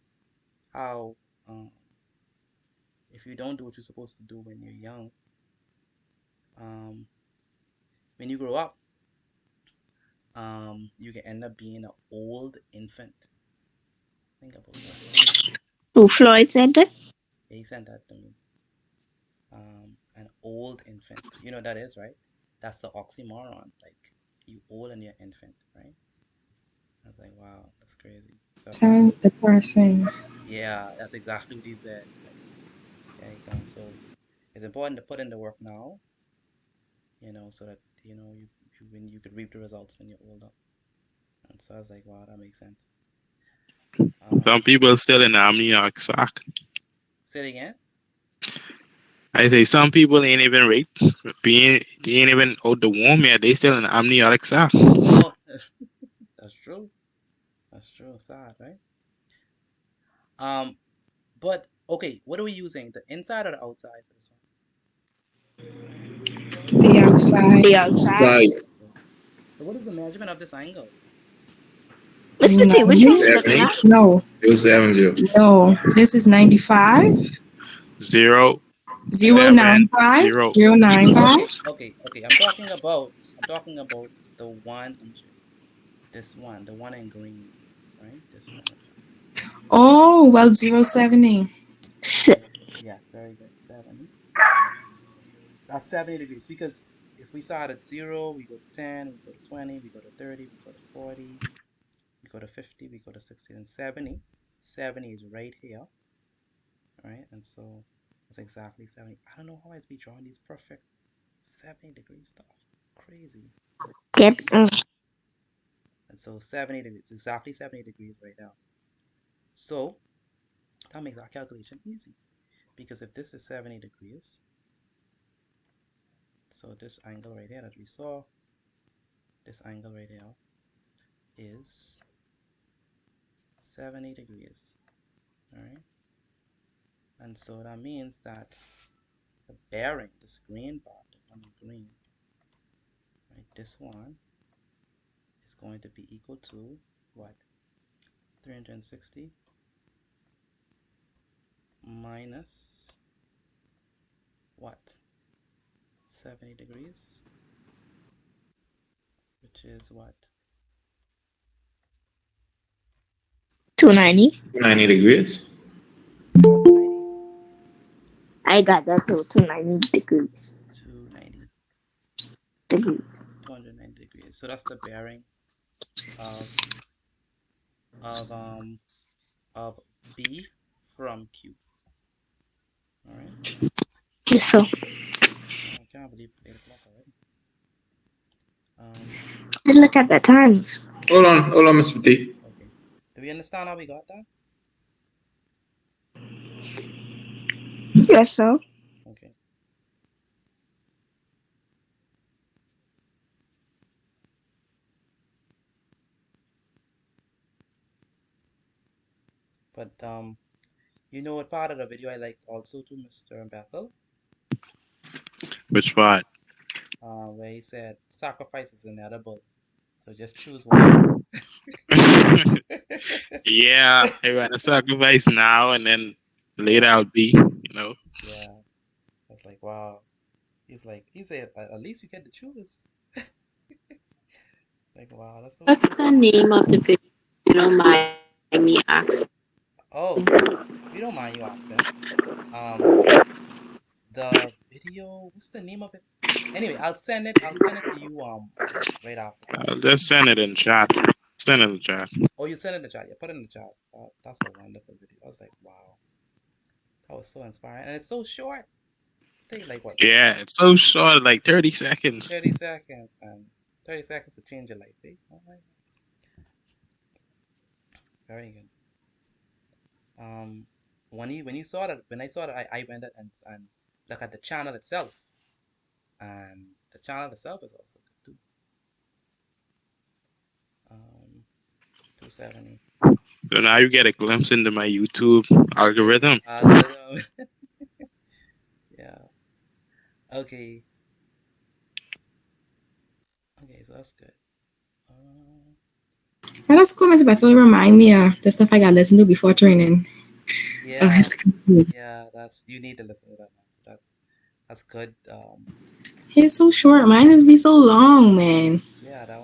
how if you don't do what you're supposed to do when you're young, when you grow up, you can end up being an old infant. Think about that. Who Floyd said that? Yeah, he sent that to me. An old infant. You know what that is, right? That's the oxymoron. Like you old and you're infant, right? I was like, wow, that's crazy. So, Sound depressing. yeah, that's exactly what he said. Like, so it's important to put in the work now, so that when you could reap the results when you're older. And so I was like, wow, that makes sense. Some people still in the amniotic sac. Say it again. I say some people ain't even raped. They ain't even out the womb yet. They still in the amniotic sac. Oh, that's true. That's true. Sad, right? But okay, what are we using? The inside or the outside for this one? The outside. The outside. Like Okay. So what is the measurement of this angle? Miss Petit, which one you looking 70, at? No, 270. no. This is 95, 0, 7, 095, 0. 095. Okay. I'm talking about the one in this one, the one in green, right? This one right here. Oh, well, 070. Yeah, very good. 70. That's 70 degrees because if we start at 0, we go to 10, we go to 20, we go to 30, we go to 40, we go to 50, we go to 60, and 70. 70 is right here, right? And so it's exactly 70. I don't know how I'd be drawing these perfect 70 degree stuff. Crazy. Get And so 70 degrees, exactly 70 degrees right now. So that makes our calculation easy because if this is 70 degrees, so this angle right here that we saw, this angle right here is 70 degrees, all right? And so that means that the bearing, this green part, the one in green, right, this one is going to be equal to what? 360 minus what? 70 degrees, which is what? 290. 90 degrees. Got 290? I got that too. 290 degrees. 290, Degrees. 290 degrees. So that's the bearing of of um of B from Q. All right. Yes, so. I can't believe it's 8 o'clock already. Just look at the times. Hold on, Mr. T. Okay. Do we understand how we got that? Yes, so. Okay. But you know what part of the video I liked also too, Mr. Bethel? Which part? Where he said sacrifice is inedible, so just choose one. Yeah, I rather sacrifice now and then later I'll be, you know. Yeah, I was like, wow. He said, at least you get to choose. Like, wow, that's so What's true. the name of the video? You don't mind me asking. Oh, if you don't mind you asking, um, the video, what's the name of it? Anyway, I'll send it to you right after this. I'll just send it in chat. Send it in the chat. Oh, you send it in the chat. Yeah, put it in the chat. That's a wonderful video. I was like, wow, that was so inspiring, and it's so short. Take like what, Yeah, it's so short, like 30 seconds. 30 seconds, and 30 seconds to change your life, eh? Oh my, very good. When you saw that, when I saw that, I went and look at the channel itself, and the channel itself is also good too. 270 So now you get a glimpse into my YouTube algorithm. algorithm. Yeah. Okay. Okay, so that's good. And that's cool, Mr. Bethel. Remind me of the stuff I got to listen to before training. Yeah, It's good. yeah. That's you need to listen to that. That's good. It's so short. Mine has been so long, man. Yeah, that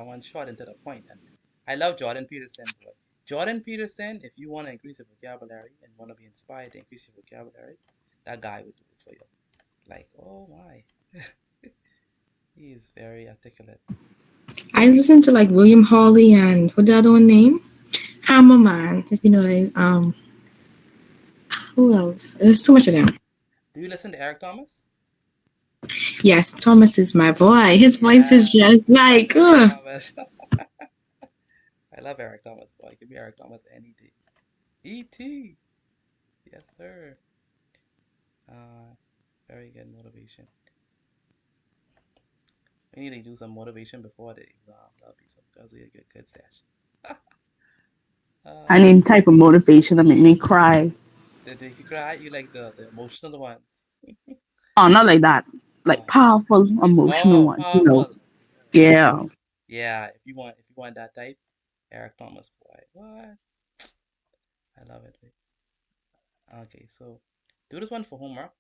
one short and to the point. And I love Jordan Peterson. But Jordan Peterson, if you want to increase your vocabulary and want to be inspired to increase your vocabulary, that guy would do it for you. Like, oh my, he is very articulate. I listen to like William Hawley and what the other one name? Hammerman. If you know, like, who else? There's too much of them. Do you listen to Eric Thomas? Yes, Thomas is my boy. His voice is Yeah, just like, Eric ugh. Thomas. I love Eric Thomas, boy. Give me Eric Thomas any day. E.T. Yes, sir. Very good motivation. We need to do some motivation before the exam. That'll be a good session. I need type of motivation to make me cry. Did make you cry? You like the emotional ones? Oh, not like that. Like Oh, powerful, emotional oh, one. powerful. Yeah. Yeah, if you want that type, Eric Thomas, boy, what? I love it. Okay, so do this one for homework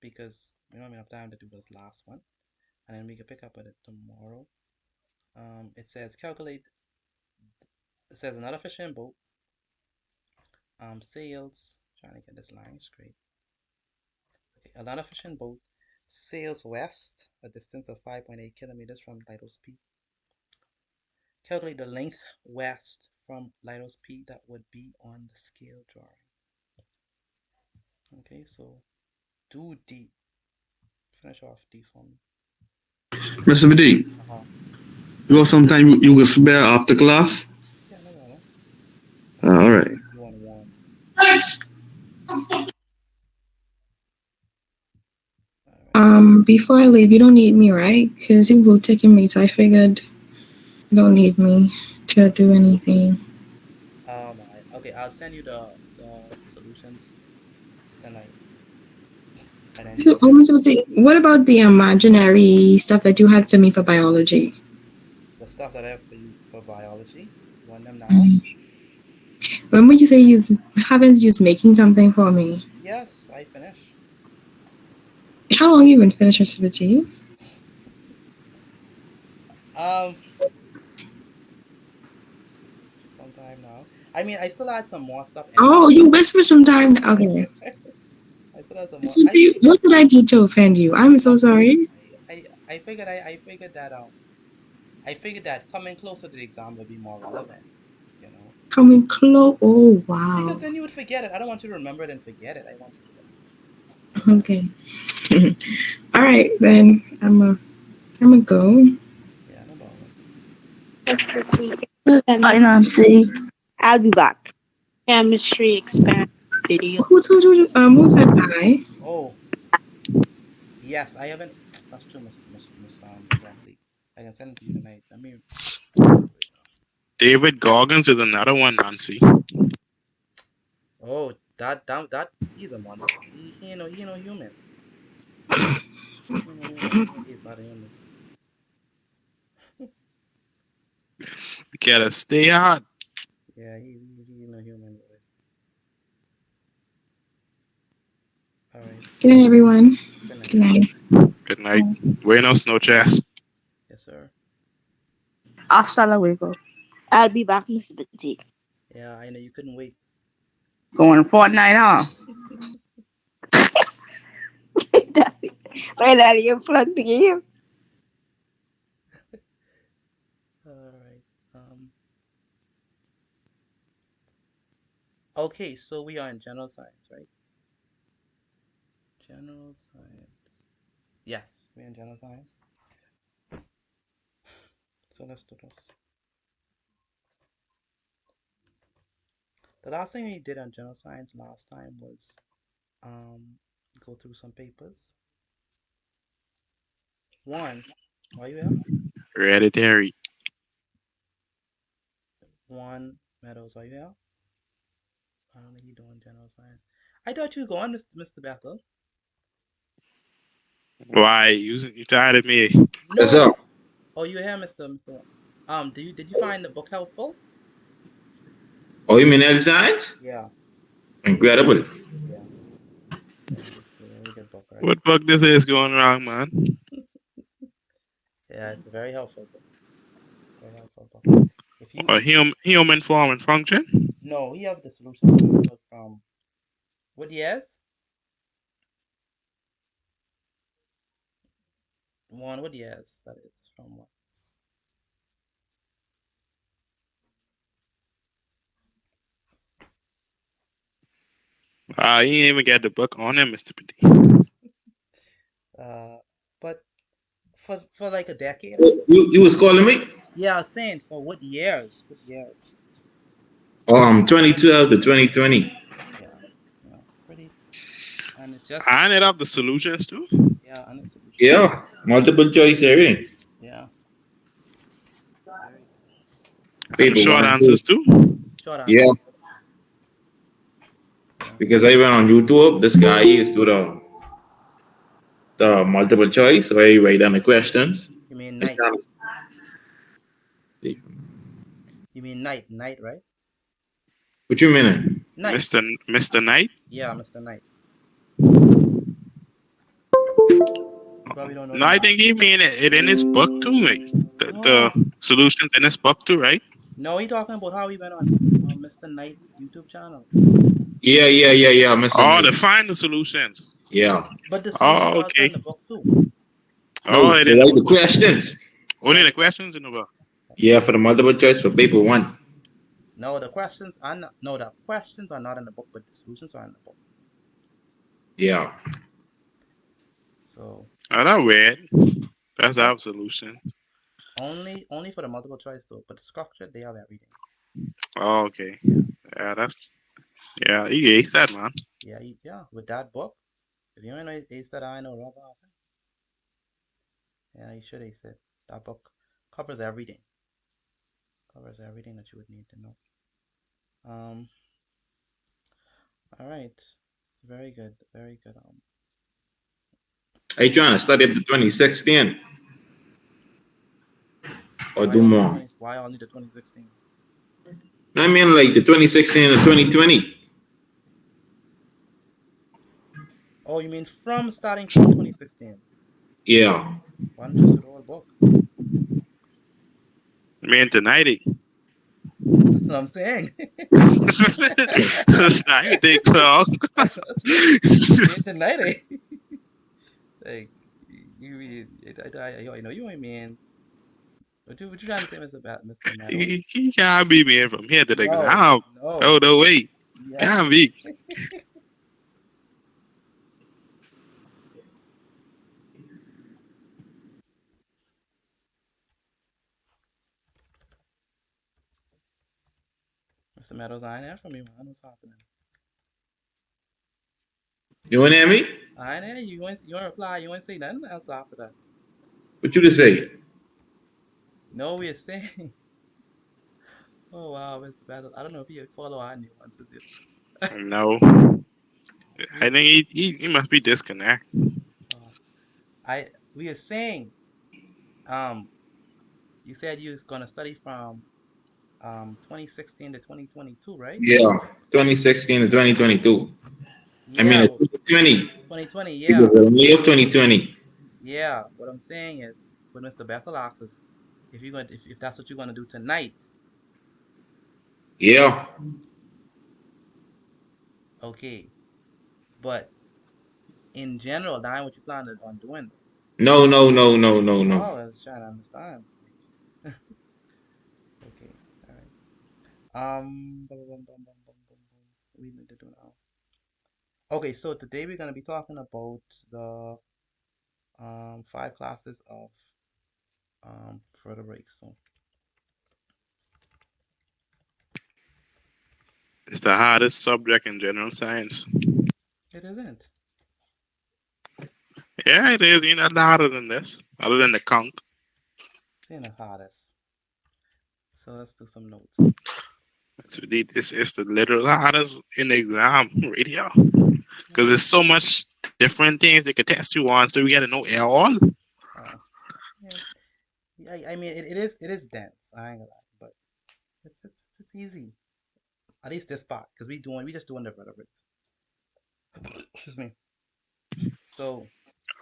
because we don't have enough time to do this last one, and then we can pick up on it tomorrow. It says calculate. It says another fishing boat. Sails. Trying to get this line straight. Okay, another fishing boat sails west, a distance of 5.8 kilometers from Lighthouse Peak. Calculate the length west from Lighthouse Peak that would be on the scale drawing. Okay, so do D. Finish off D for me. Mr. BD, Uh-huh. you got sometime you will spare after class? Yeah, no problem. All right. You want one. All right. Before I leave, you don't need me, right? Because you will taking me, so I figured you don't need me to do anything. Okay, I'll send you the solutions tonight, and then you So, can finish what about the imaginary stuff that you had for me for biology? the stuff that I have for you for biology. You want them now? Remember you say you haven't used making something for me? Yes, I finish. How long you been finished, Mr. Vijay? Um, sometime now. I mean, I still had some more stuff Oh, anyway. you whisper sometime. Okay. I still had some more. Mr. Vijay, what did I do to offend you? I'm so Nothing. sorry. I figured that coming closer to the exam would be more relevant, you know. Coming close. Oh, wow. Because then you would forget it. I don't want you to remember it and forget it. I want you to Okay. All right, then I'm a go. yeah, no problem. Bye, Nancy. I'll be back. Chemistry experiment video. Who told you? Who said bye? Oh, yes, I haven't. That's true, Miss Broccoli. I can send it to you tonight. Let me forward it right David Goggins is another one, Nancy. now. Oh, that he's a monster. He ain't no human. He ain't no human. He's not a human. You gotta stay hot. Yeah, he's no human. All right. Good night, everyone. Good night. Good night. Good night. Buenos noches. Yes, sir. Hasta luego. I'll be back, Mr. Bitty. Yeah, I know you couldn't wait. Going Fortnite, huh? My daddy, you plugged the game. All right. Okay, so we are in general science, right? General science. Yes, we're in general science. So let's do this. The last thing we did on general science last time was go through some papers. One, are you here? Hereditary. One, Meadows, are you here? I don't think you're doing general science. I thought you were going, Mr. Bethel. Why? You tired of me? What's No. up? Oh, you here, Mr. Did you find the book helpful? Oh, you mean health science? Yeah. Incredible. Yeah. Yeah, it's a very good book, right? What book this is going wrong, man? Yeah, it's a very helpful book. Very helpful book. If you Or human form and function? No, we have the solution to it from what years? What years that is from what? You ain't even got the book on there, Mr. Petit. But for like a decade or so. You was calling me? Yeah, I was saying for what years? What years? 2012 to 2020. Yeah, pretty, and it's just I ended up the solutions too. yeah, and it's solution. Yeah, multiple choice everything. Yeah, very And the Paper short one, answers too. short Yeah, answer. Yeah. because I went on YouTube. This guy used to the multiple choice, where you write down the questions. You mean And night? kind You mean night? Night, right? what you mean? Night. Mr. Knight. Yeah, Mr. Knight. You probably don't know No, the I name. think he mean it in his book too, mate. The Oh solutions in his book too, right? no, he talking about how he went on Mr. Knight YouTube channel. Yeah, Mr. Oh, Knight. the final solutions. Yeah. But the solutions Oh, are also okay. in the book too. No, Oh, it they in the write book the too. questions. Only the questions in the book. Yeah, for the multiple choice for paper one. No, the questions are not. No, the questions are not in the book, but the solutions are in the book. Yeah. So Oh, that weird. That's yeah, our solution. only for the multiple choice though. But the structure, they have everything. Oh, okay. Yeah, that's he aced that, man. Yeah, yeah. With that book, if you ain't know ace that I know Robert, yeah, you should ace it. That book covers everything. Covers everything that you would need to know. Um. All right. Very good. Very good. Are you trying to study up to 2016 or Why do only the more? 20? Why only the 2016? I mean, like the 2016 and 2020. Oh, you mean starting from 2016? Yeah. Why don't you just do the whole book? Man, tonight it. That's what I'm saying. It's not even take long. Me tonight, eh? Like I know you ain't mean. What you trying to say, Mr. Meadow? He can't be man from here to the No, exam. no. Oh no, wait. Yeah, Can't be. Mr. Meadows, I ain't hear from you, man. What's happening? You want to hear me? I ain't hear you. You ain't reply. You ain't say nothing else after that. What you to say? No, we're saying. Oh wow, Mr. Meadows. I don't know if you follow our nuances yet. No. I think he must be disconnected. Uh, we are saying you said you was gonna study from 2016 to 2022, right? Yeah. 2016 to 2022. I mean, Yeah, it's 2020 2020. Yeah, because of May of 2020. yeah. What I'm saying is, what Mr. Bethel asks is, if that's what you're gonna do tonight, Yeah. okay. But in general, that ain't what you plan on doing. No. Oh, I was trying to understand. Okay, all right. What we need to do now? Okay, so today we're gonna be talking about the 5 classes of vertebrates. So It's the hardest subject in general science. it isn't. Yeah, it is. You're not harder than this, other than the conch. It's the hardest. So let's do some notes. It's the literal hardest in the exam radio. Because there's so much different things they could test you on, so we gotta know it all. Uh, yeah, I mean it is dense. I ain't gonna lie, but it's easy. At least this part, because we just doing the vertebrates. Excuse me. So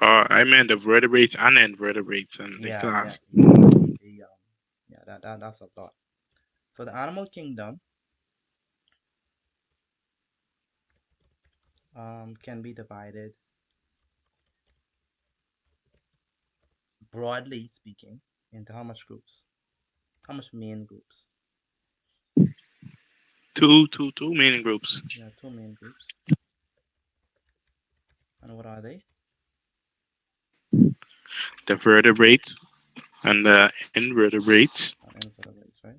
I meant the vertebrates and invertebrates in the yeah, class. yeah, that's a lot. So the animal kingdom can be divided, broadly speaking, into how much groups? How much main groups? Two main groups: Yeah, 2 main groups. And what are they? the vertebrates and the invertebrates. Invertebrates, right?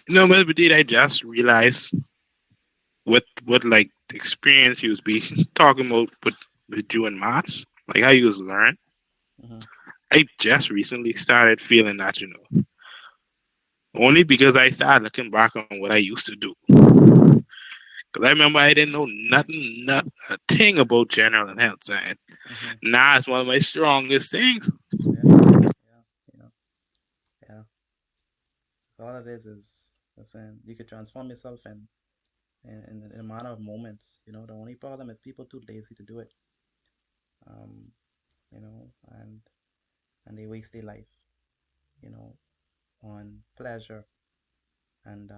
Now, But did I just realize what like experience he was be talking about with you and maths, like how you was learn. mhm. I just recently started feeling that, only because I started looking back on what I used to do. Because I remember I didn't know nothing, not a thing about general and health science. Mm-hmm. Now it's one of my strongest things. Yeah, yeah, yeah, yeah. All it is, listen, you could transform yourself in a matter of moments. The only problem is people too lazy to do it. Um, you know, and and they waste their life, you know, on pleasure and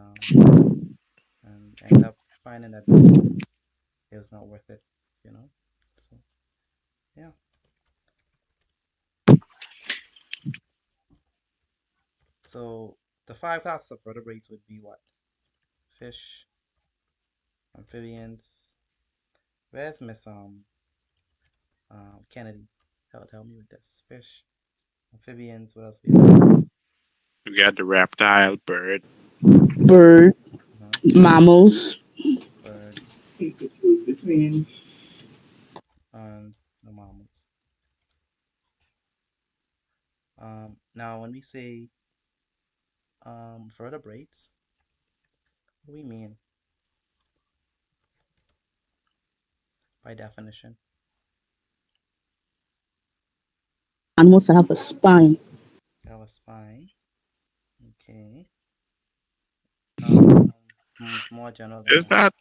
end up finding that it was not worth it, you know. So yeah. So the five classes of vertebrates would be what? Fish, amphibians. Where's Miss Kennedy? Help me with this. Fish, amphibians. What else we have? We got the reptile, bird. Bird, Uh-huh. mammals, Birds Between and the mammals. Now when we say vertebrates, what do we mean by definition? animals that have a spine. They have a spine. Okay. Um, more general than Is that. that?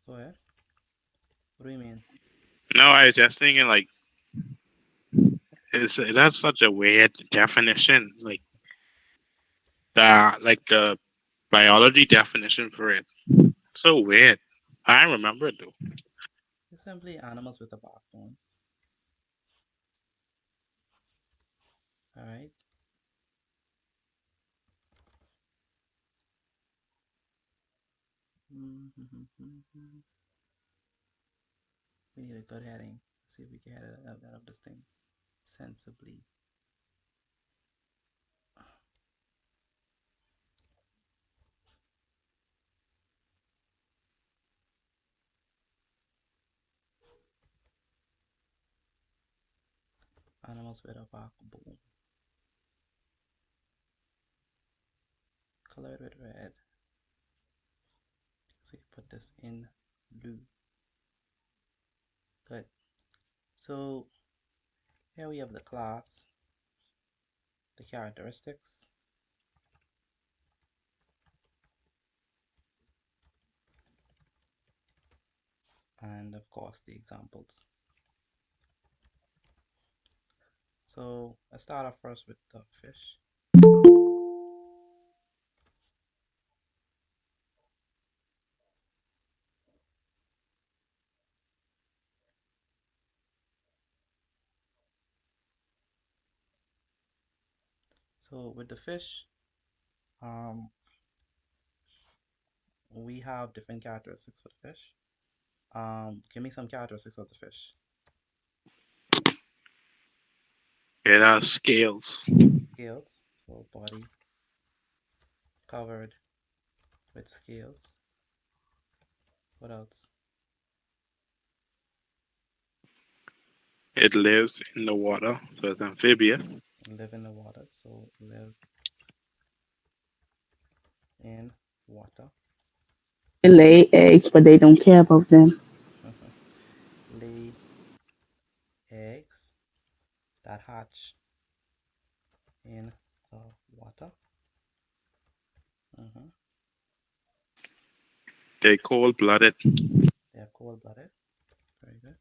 Go ahead. What do we mean? No, I was just thinking like, that's such a weird definition. Like the biology definition for it. So weird. I remember it though. It's simply animals with a backbone. All right. Mm-hmm. We need a good heading. See if we can head it out of this thing sensibly. Animals with a backbone. Colored with red. So we put this in blue. Good. So here we have the class, the characteristics, and of course the examples. So let's start off first with the fish. So with the fish, um, we have different characteristics for the fish. Give me some characteristics of the fish. It has scales. Scales, so body covered with scales. What else? It lives in the water, so it's amphibious. Live in the water, so live in water. They lay eggs, but they don't care about them. Lay eggs that hatch in the water. Mhm. They're cold blooded. They are cold-blooded. Very good.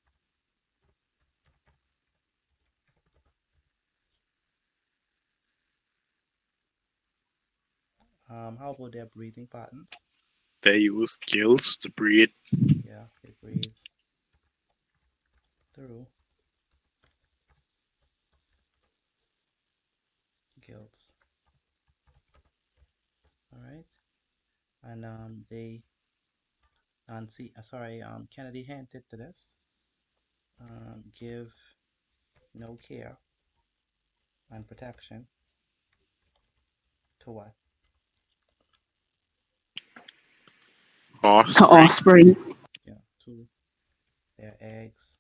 How about their breathing patterns? They use gills to breathe. Yeah, they breathe through gills. All right, and Kennedy hinted to this. Give no care and protection to what? To Offspring. offspring. Yeah, to their eggs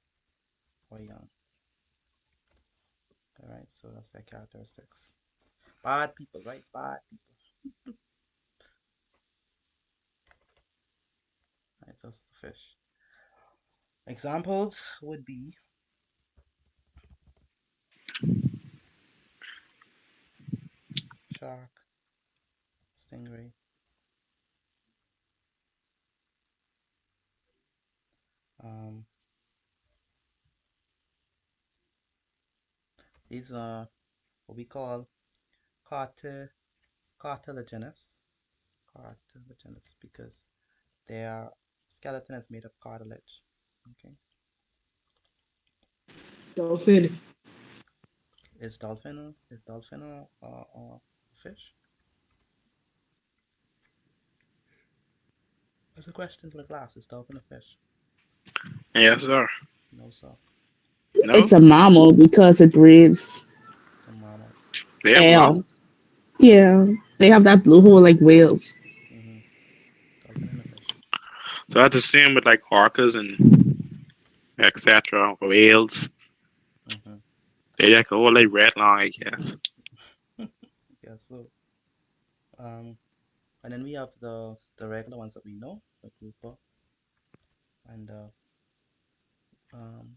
or young. All right, so that's their characteristics. Bad people, right? Bad people. All right, so that's the fish. Examples would be shark, stingray, um, these are what we call carti- cartilaginous. Cartilaginous because their skeleton is made of cartilage. Okay. Dolphin. Is dolphin a fish? That's a question for the class. Is dolphin a fish? Yes, sir. No, sir. No, It's a mammal because it breathes It's a mammal. they have air. lungs. Yeah, they have that blue hole like whales. Mm-hmm. Dolphin and a fish. So that's the same with like orcas and etc. Whales. Mm-hmm. They like all like red long, I guess. Yeah. So and then we have the regular ones that we know, the grouper and um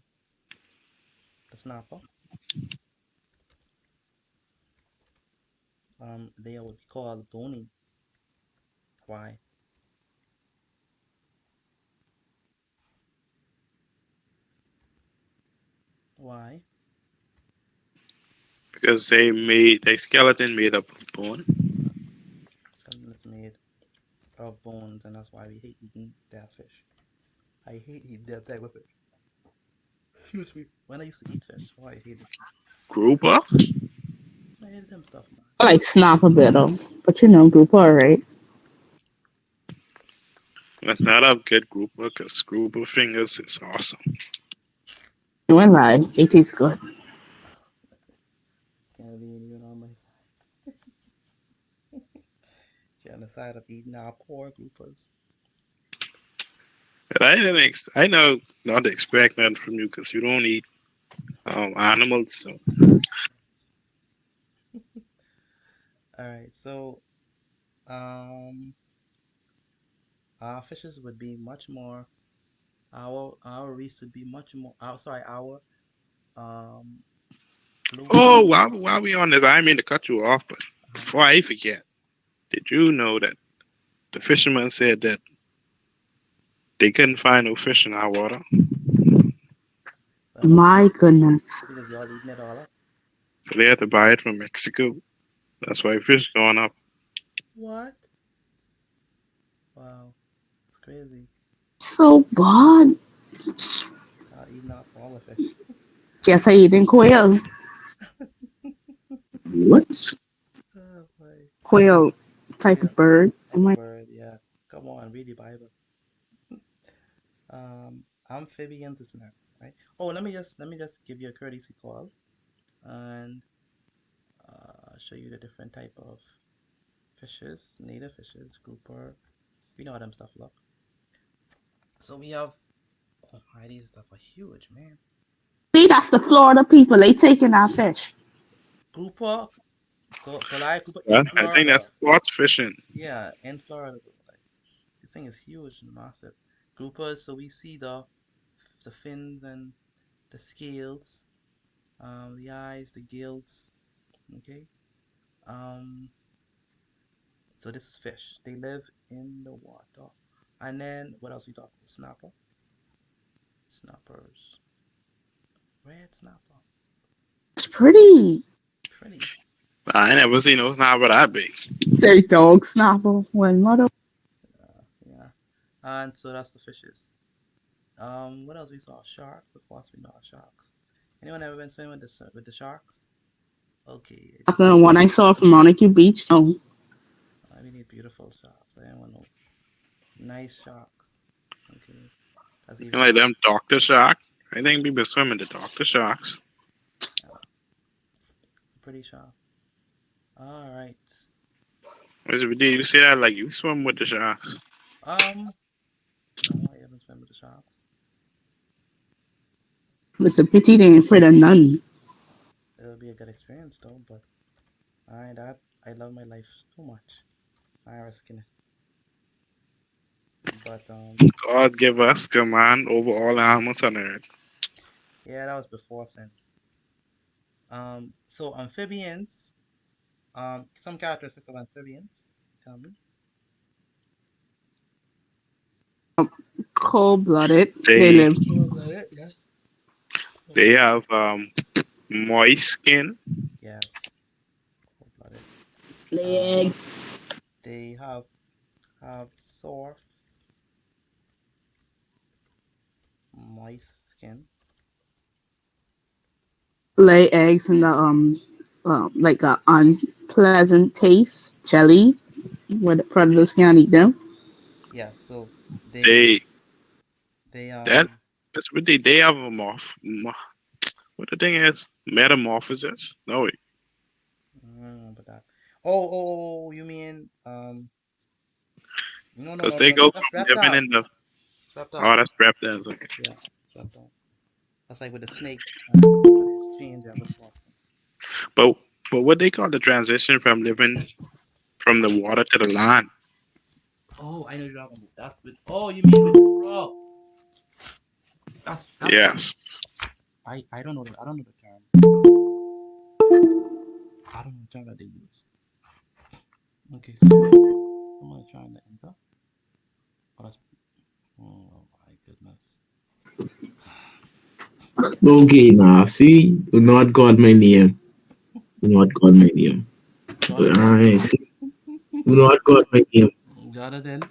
the snapper. They are what we call bony. Why? Why? Because they made their skeleton made up of bone. Yeah. Skeleton is made of bones, and that's why we hate eating that fish. I hate eating that type of fish. Excuse me. When I used to eat fish, oh, I hated. Grouper? I hated them stuff, man. I like snapper better, but grouper, right? That's not a good grouper because grouper fingers is awesome. You won't lie, it tastes good. Can't even on my she on the side of eating our poor groupers. But I know not to expect nothing from you because you don't eat animals. So All right, so um, our fishes would be much more. Our reefs would be much more. Sorry, our um blue oh, whales. while we on this, I mean to cut you off, but Uh-huh. before I forget, did you know that the fisherman said that they couldn't find no fish in our water, Well, My goodness. because y'all eating it all up. so they had to buy it from Mexico. That's why fish going up. What? Wow, it's crazy. So bad. Y'all eating up all the fish. Yes, I eat in quail. What? Oh boy. Quail type Quail of bird. type of bird. Yeah. Come on, read the Bible. Amphibians is next, right? Oh, let me just give you a courtesy call and show you the different type of fishes, native fishes, grouper. We know how them stuff look. So we have, oh my, these stuff are huge, man. See, that's the Florida people. They taking our fish. Grouper, Goliath grouper Well, in I think that's Florida. sports fishing. Yeah, in Florida. Like, this thing is huge and massive. Groupers, so we see the fins and the scales, the eyes, the gills. Okay. Um, so this is fish. They live in the water. And then what else we talk about? Snapper. Snappers. Red snapper. It's pretty. Pretty. I ain't never seen those now, but I big. Say dog snapper. Well, mother. Yeah. And so that's the fishes. What else we saw? Shark. Of course we know sharks. Anyone ever been swimming with the sharks? Okay, these The are one I saw from Montague Beach. Oh, we need beautiful sharks. I want no nice sharks. Okay. That's You even know, like more. them doctor shark. I think we been swimming the doctor sharks. Yeah, it's a pretty shark. All right. Did you say that like you swim with the sharks? Um, no, I haven't swum with the sharks. It's a pity they ain't afraid of none. It'll be a good experience though, but I love my life too much. I ain't risking it. But God give us command over all animals on earth. yeah, that was before sin. So amphibians, some characteristics of amphibians. Tell me. Cold blooded. They They live. Cold-blooded, yes. they Okay. have moist skin. Yes, cold-blooded. Lay Um, eggs. they have soft, moist skin. Lay eggs in the like a unpleasant taste jelly where the predators can't eat them. Yeah, so they They they that that's what they have a what the thing is metamorphosis. No, wait, I don't remember that. Oh, you mean because they no, go that's from living reptiles. in the Reptiles. oh that's reptiles. Okay. Yeah, reptiles. That's like with the snake and its change ever so often. But what they call the transition from living from the water to the land. Oh, I know you're talking about. That's with. Oh, you mean with the frogs? That's what Yes. I don't know I don't know the term. I don't know the term that they use. Okay, so someone trying to enter. Oh, that's. Oh my goodness. Okay, now see, do not call my name. Do not call my name. Jonathan. I see. Do not call my name. Jonathan.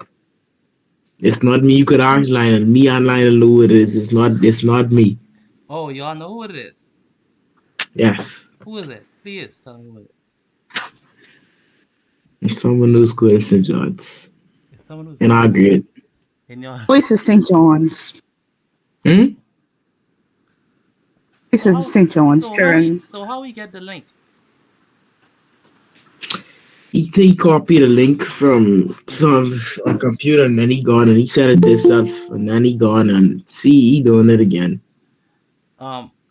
It's not me. You could ask Lionel. Me and Lionel know who it is. It's not. It's not me. Oh, y'all know who it is. Yes, Who is it? Please tell me who it is. it's someone who's good at St. John's It's someone who's in good our grade. in your. Voice of St. John's. Hmm. Voice So of how St. John's. so how we Turn. so how we get the link? He copied a link from some a computer and then he gone and he said it this stuff and then he gone and see he doing it again.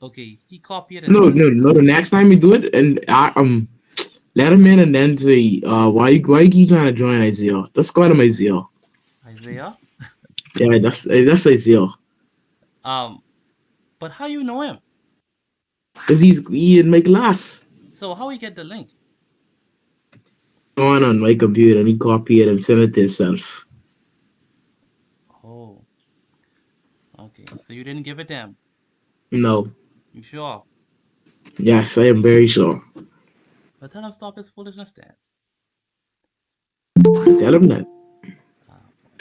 Okay, he copied it No, from. no, no. The next time you do it and let him in and then say why you keep trying to join Isaiah? Let's call him Isaiah. Isaiah. Yeah, that's Isaiah. Um, but how you know him? Cause he in my class. So how we get the link? On my computer and he copy it and send it to himself. Oh, okay. So you didn't give it to him. No. You sure? Yes, I am very sure. But tell him stop his foolishness then. Tell him that. Ah, boy.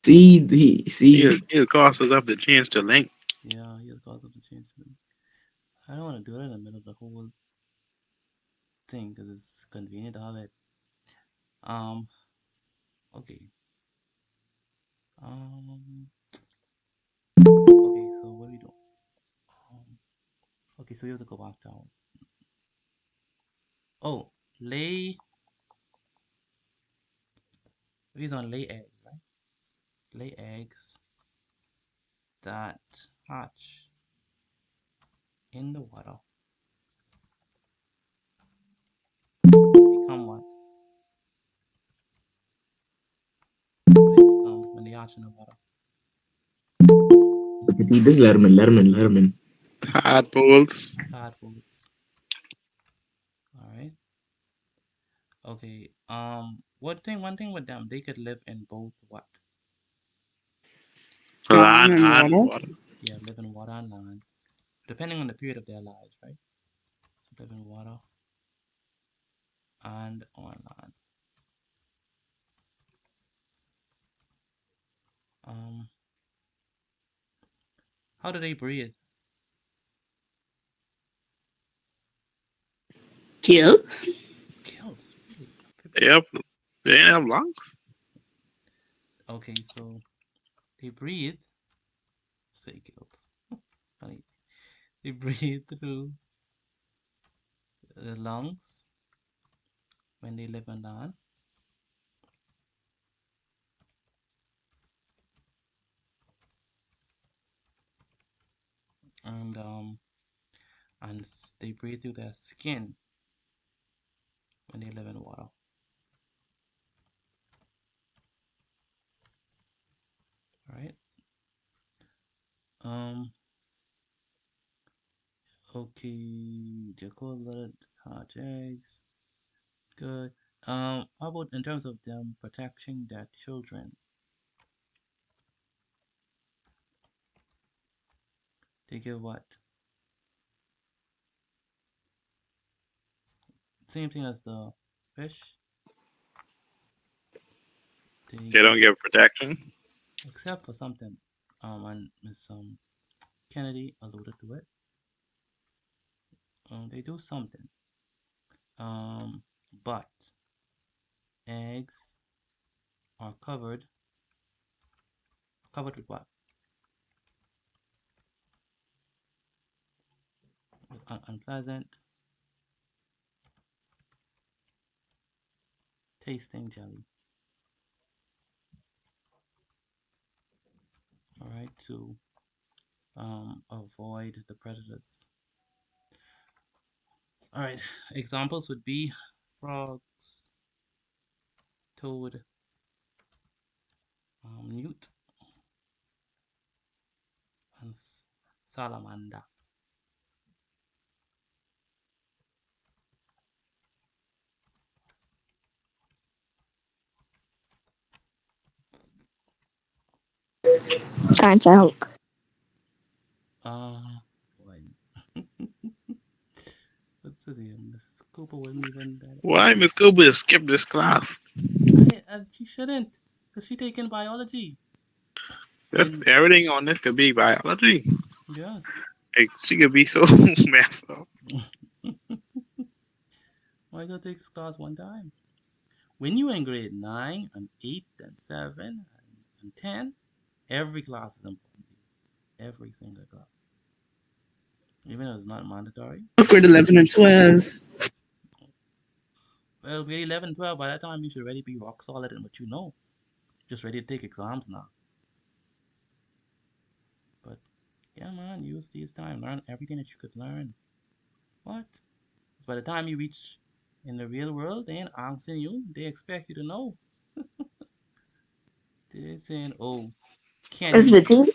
See. He'll cost us up to change the link. Yeah, he'll cause up the change. I don't want to do it in the middle of the whole thing because it's convenient to have it. Um, okay. Um, okay. So what do we do? Um, okay. So we have to go back down. Oh, lay. He's on lay eggs, right? Lay eggs that hatch in the water. Become what? What they become when they hatch in the water? Just let him in. Tadpoles. Tadpoles. All right. Okay. One thing with them, they could live in both what? Land Land and and water. water. Yeah, live in water and land, depending on the period of their lives, right? So live in water and on land. Um, how do they breathe? Kills. Gills, really? They Amphibians. have they have lungs. Okay, so they breathe. Say gills. It's funny. They breathe through the lungs when they live on land. and they breathe through their skin when they live in water. All right. Okay. Jacob let hatch eggs. Good. How about in terms of them protecting their children? They give what? Same thing as the fish. They They don't give protection. except for something. And Miss Kennedy alluded to it. They do something. But eggs are covered with what? With unpleasant tasting jelly. All right, to avoid the predators. All right, examples would be frogs, toad, newt, and salamander. Time to help. Boy. What's his name? Miss Cooper wasn't even that. Why Miss Cooper skipped this class? She shouldn't, because she taking biology. That's everything on this could be biology. Yes. Like, she could be so messed up. Why go take this class one time? When you were in grade 9 and 8 and 7 and 10, every class is important. Every single class. Even though it's not mandatory. Grade 11 and 12. Well, grade 11 and 12, by that time you should already be rock solid in what you know. Just ready to take exams now. But yeah, man, use this time. Learn everything that you could learn. What? Because by the time you reach in the real world, they ain't asking you. They expect you to know. They're saying, oh, can It's you? between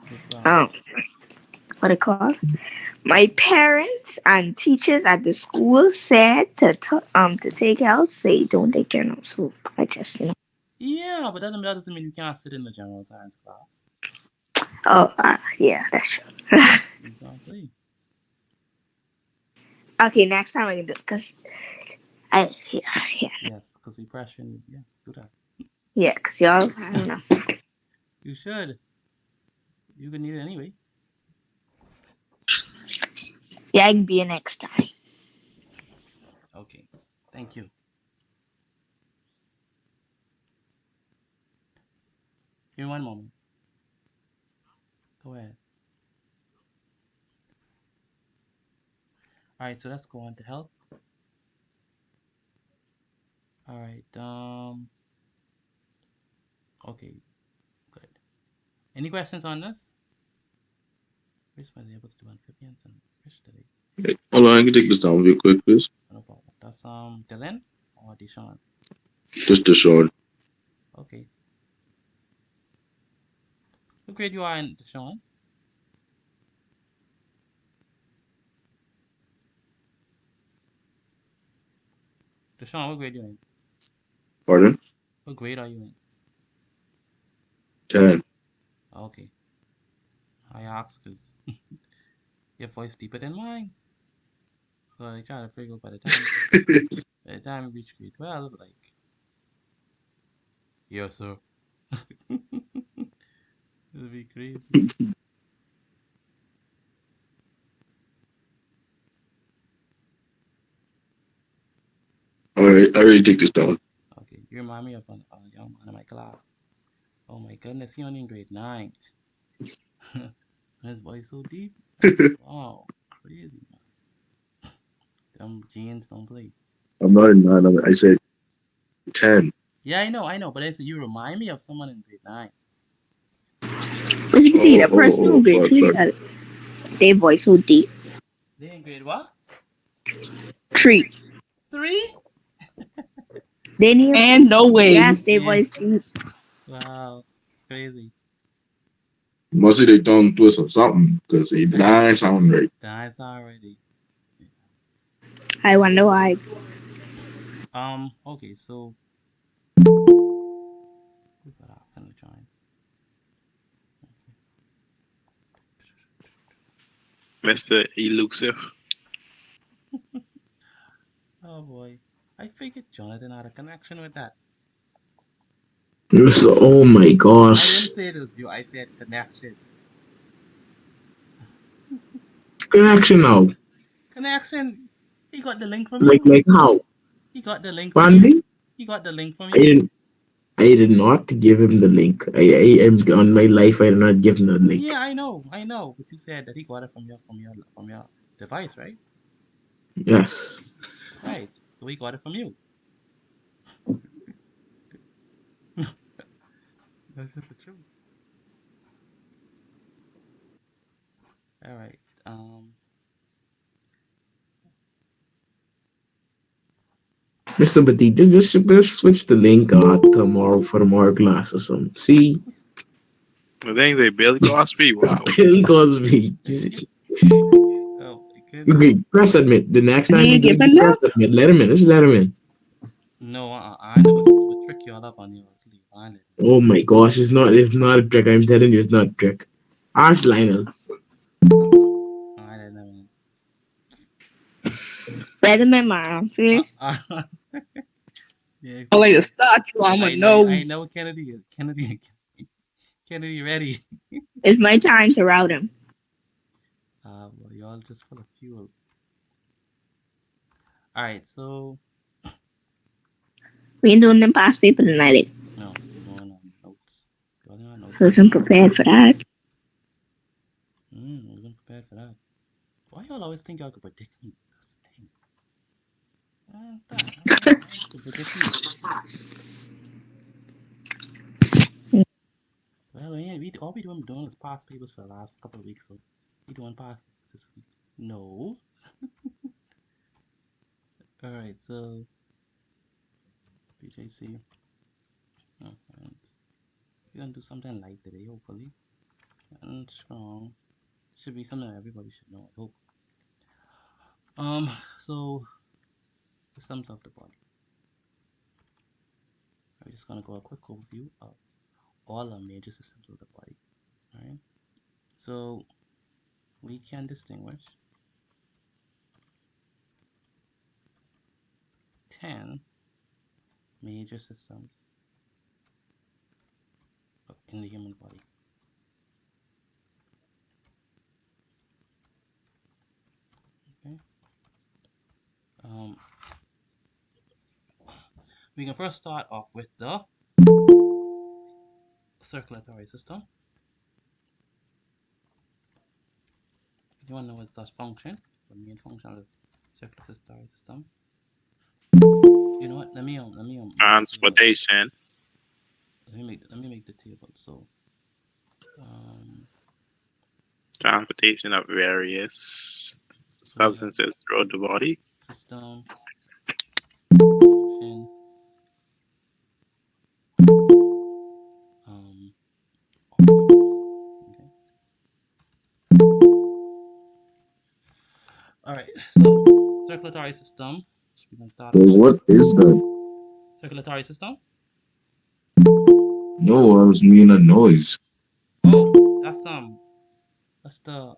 Yes, go ahead. what it called? My parents and teachers at the school said to take health, say don't take your notes. So I just Yeah, but that doesn't mean you can't sit in the general science class. Oh, yeah, that's true. Exactly. Okay, next time I can do it because yeah. Yes, because we pressure you. Yes, do that. Yeah, because y'all, I don't know. You should. You could need it anyway. Yeah, I can be here next time. Okay. Thank you. Give me one moment. Go ahead. All right, so let's go on to health. All right. Okay. Good. Any questions on this? Chris was able to do amphibians and fish today. Hold on, I can take this down real quick, please. No problem. That's Dylan or Deshaun? Just Deshaun. Okay. What grade you are in, Deshaun? Deshaun, what grade you in? Pardon? What grade are you in? 10. Okay. I asked because your voice deeper than mine. So I try to figure by the time you reach grade 12, like, yes, sir. It'll be crazy. Alright, I already take this down. Okay, you remind me of a young man in my class. Oh my goodness, he only in grade 9. His voice so deep. Wow, crazy, man. Them jeans don't play. I'm not in 9, I said 10. Yeah, I know, but I said you remind me of someone in grade 9. What's the that person who grade 3 got it? Their voice so deep. They in grade what? 3. 3? They need. And no way. Yes, their Yeah. voice deep. Wow. Crazy. Must see they tongue twist or something, because it don't sound right. That's already. I wonder why. Okay, so who's that accent join? Mr. Elusive. Oh boy. I figured Jonathan had a connection with that. Oh my I gosh. didn't say it was you, I said connection. Connection now. Connection. He got the link from you. Like how? He got the link from you. Randy? He got the link from I you. did not give him the link. I am on my life. I did not give him the link. Yeah, I know. But you said that he got it from your device, right? Yes. Right. So he got it from you. That's just the truth. All right. Mr. Bati, just switch the link tomorrow for more class or something. See? I think they Bill Cosby. Wow. Bill Cosby. Oh, Okay, press admit. The next time you do it, press admit. Let him in. Just let him in. No, I would trick you all up on your sleep. Oh my gosh, it's not a trick. I'm telling you, it's not a trick. Ask Lionel. I don't know. Better than mine, see? Yeah, I like to start you. I know Kennedy is. Kennedy ready. It's my time to route him. Well, y'all just full of fuel. Alright, so We ain't doing them past paper tonight. no, we're going on notes. Going on notes. Wasn't prepared for that. Wasn't prepared for that. Why y'all always think y'all could predict me? This thing. To predict me. Well, yeah, all we doing is past papers for the last couple of weeks, so we doing past papers this week. No. Alright, so Bgcse. Oh, and we're gonna do something light today, hopefully. And strong. Should be something that everybody should know, I hope. So systems of the body. We're just gonna go a quick overview of all our major systems of the body. Alright. So we can distinguish 10 major systems in the human body. Okay. We can first start off with the circulatory system. You want to know its function? The main function of the circulatory system. You know what? Let me Transportation. Let me make the table. So Transportation of various substances throughout the body. System. Function. Okay. Alright, so circulatory system. So we can start. What is that? Circulatory system? No, I was making a noise. Oh, that's the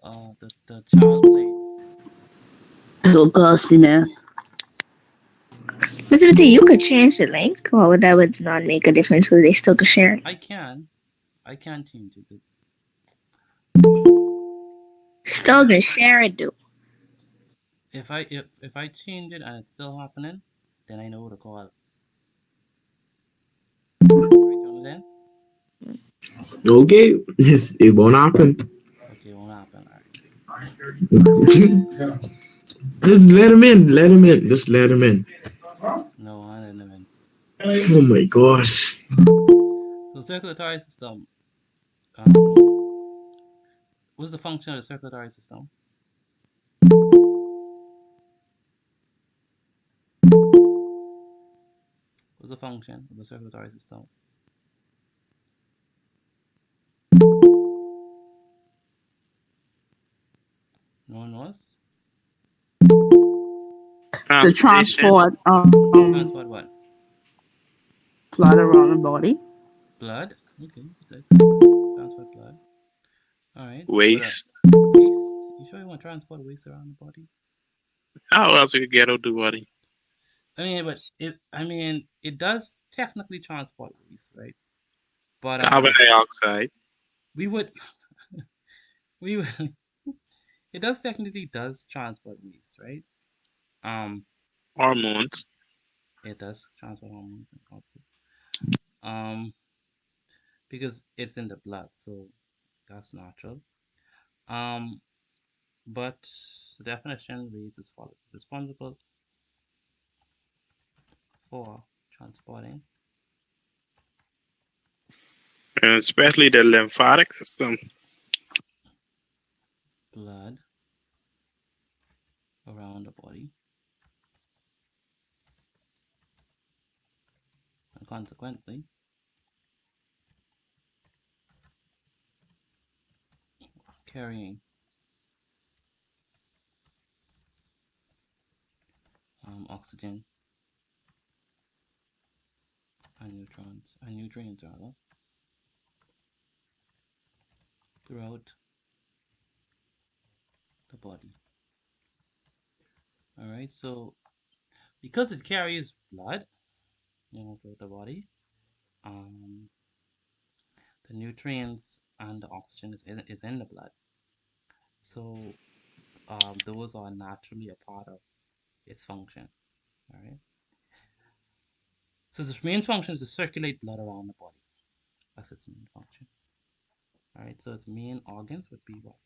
child plane. Bill Cosby, man. Mr. T, you could change the link, or that would not make a difference, so they still could share it. I can change it. Still can share it, dude. If I change it and it's still happening, then I know who to call. Right, Okay, it won't happen. Okay, it won't happen. Just let him in. Just let him in. No, I let him in. Oh my gosh. So circulatory system. What's the function of the circulatory system? What's the function of the circulatory system? No one knows? To transport Transport what? blood around the body. Blood? Okay, that's transport blood. Alright. Waste. Waste? You sure you want to transport waste around the body? How else you could get out the body? It does technically transport waste, right? But Carbon dioxide. we would we would it does technically does transport waste, right? Hormones. It does transport hormones and also because it's in the blood, so that's natural. Um, but the definition reads as follows: responsible for transporting And especially the lymphatic system. blood around the body, and consequently, carrying oxygen and nutrients rather, throughout the body. All right, so because it carries blood, throughout the body, um, the nutrients and the oxygen is in the blood. So those are naturally a part of its function. All right. So its main function is to circulate blood around the body. That's its main function. All right. So its main organs would be what?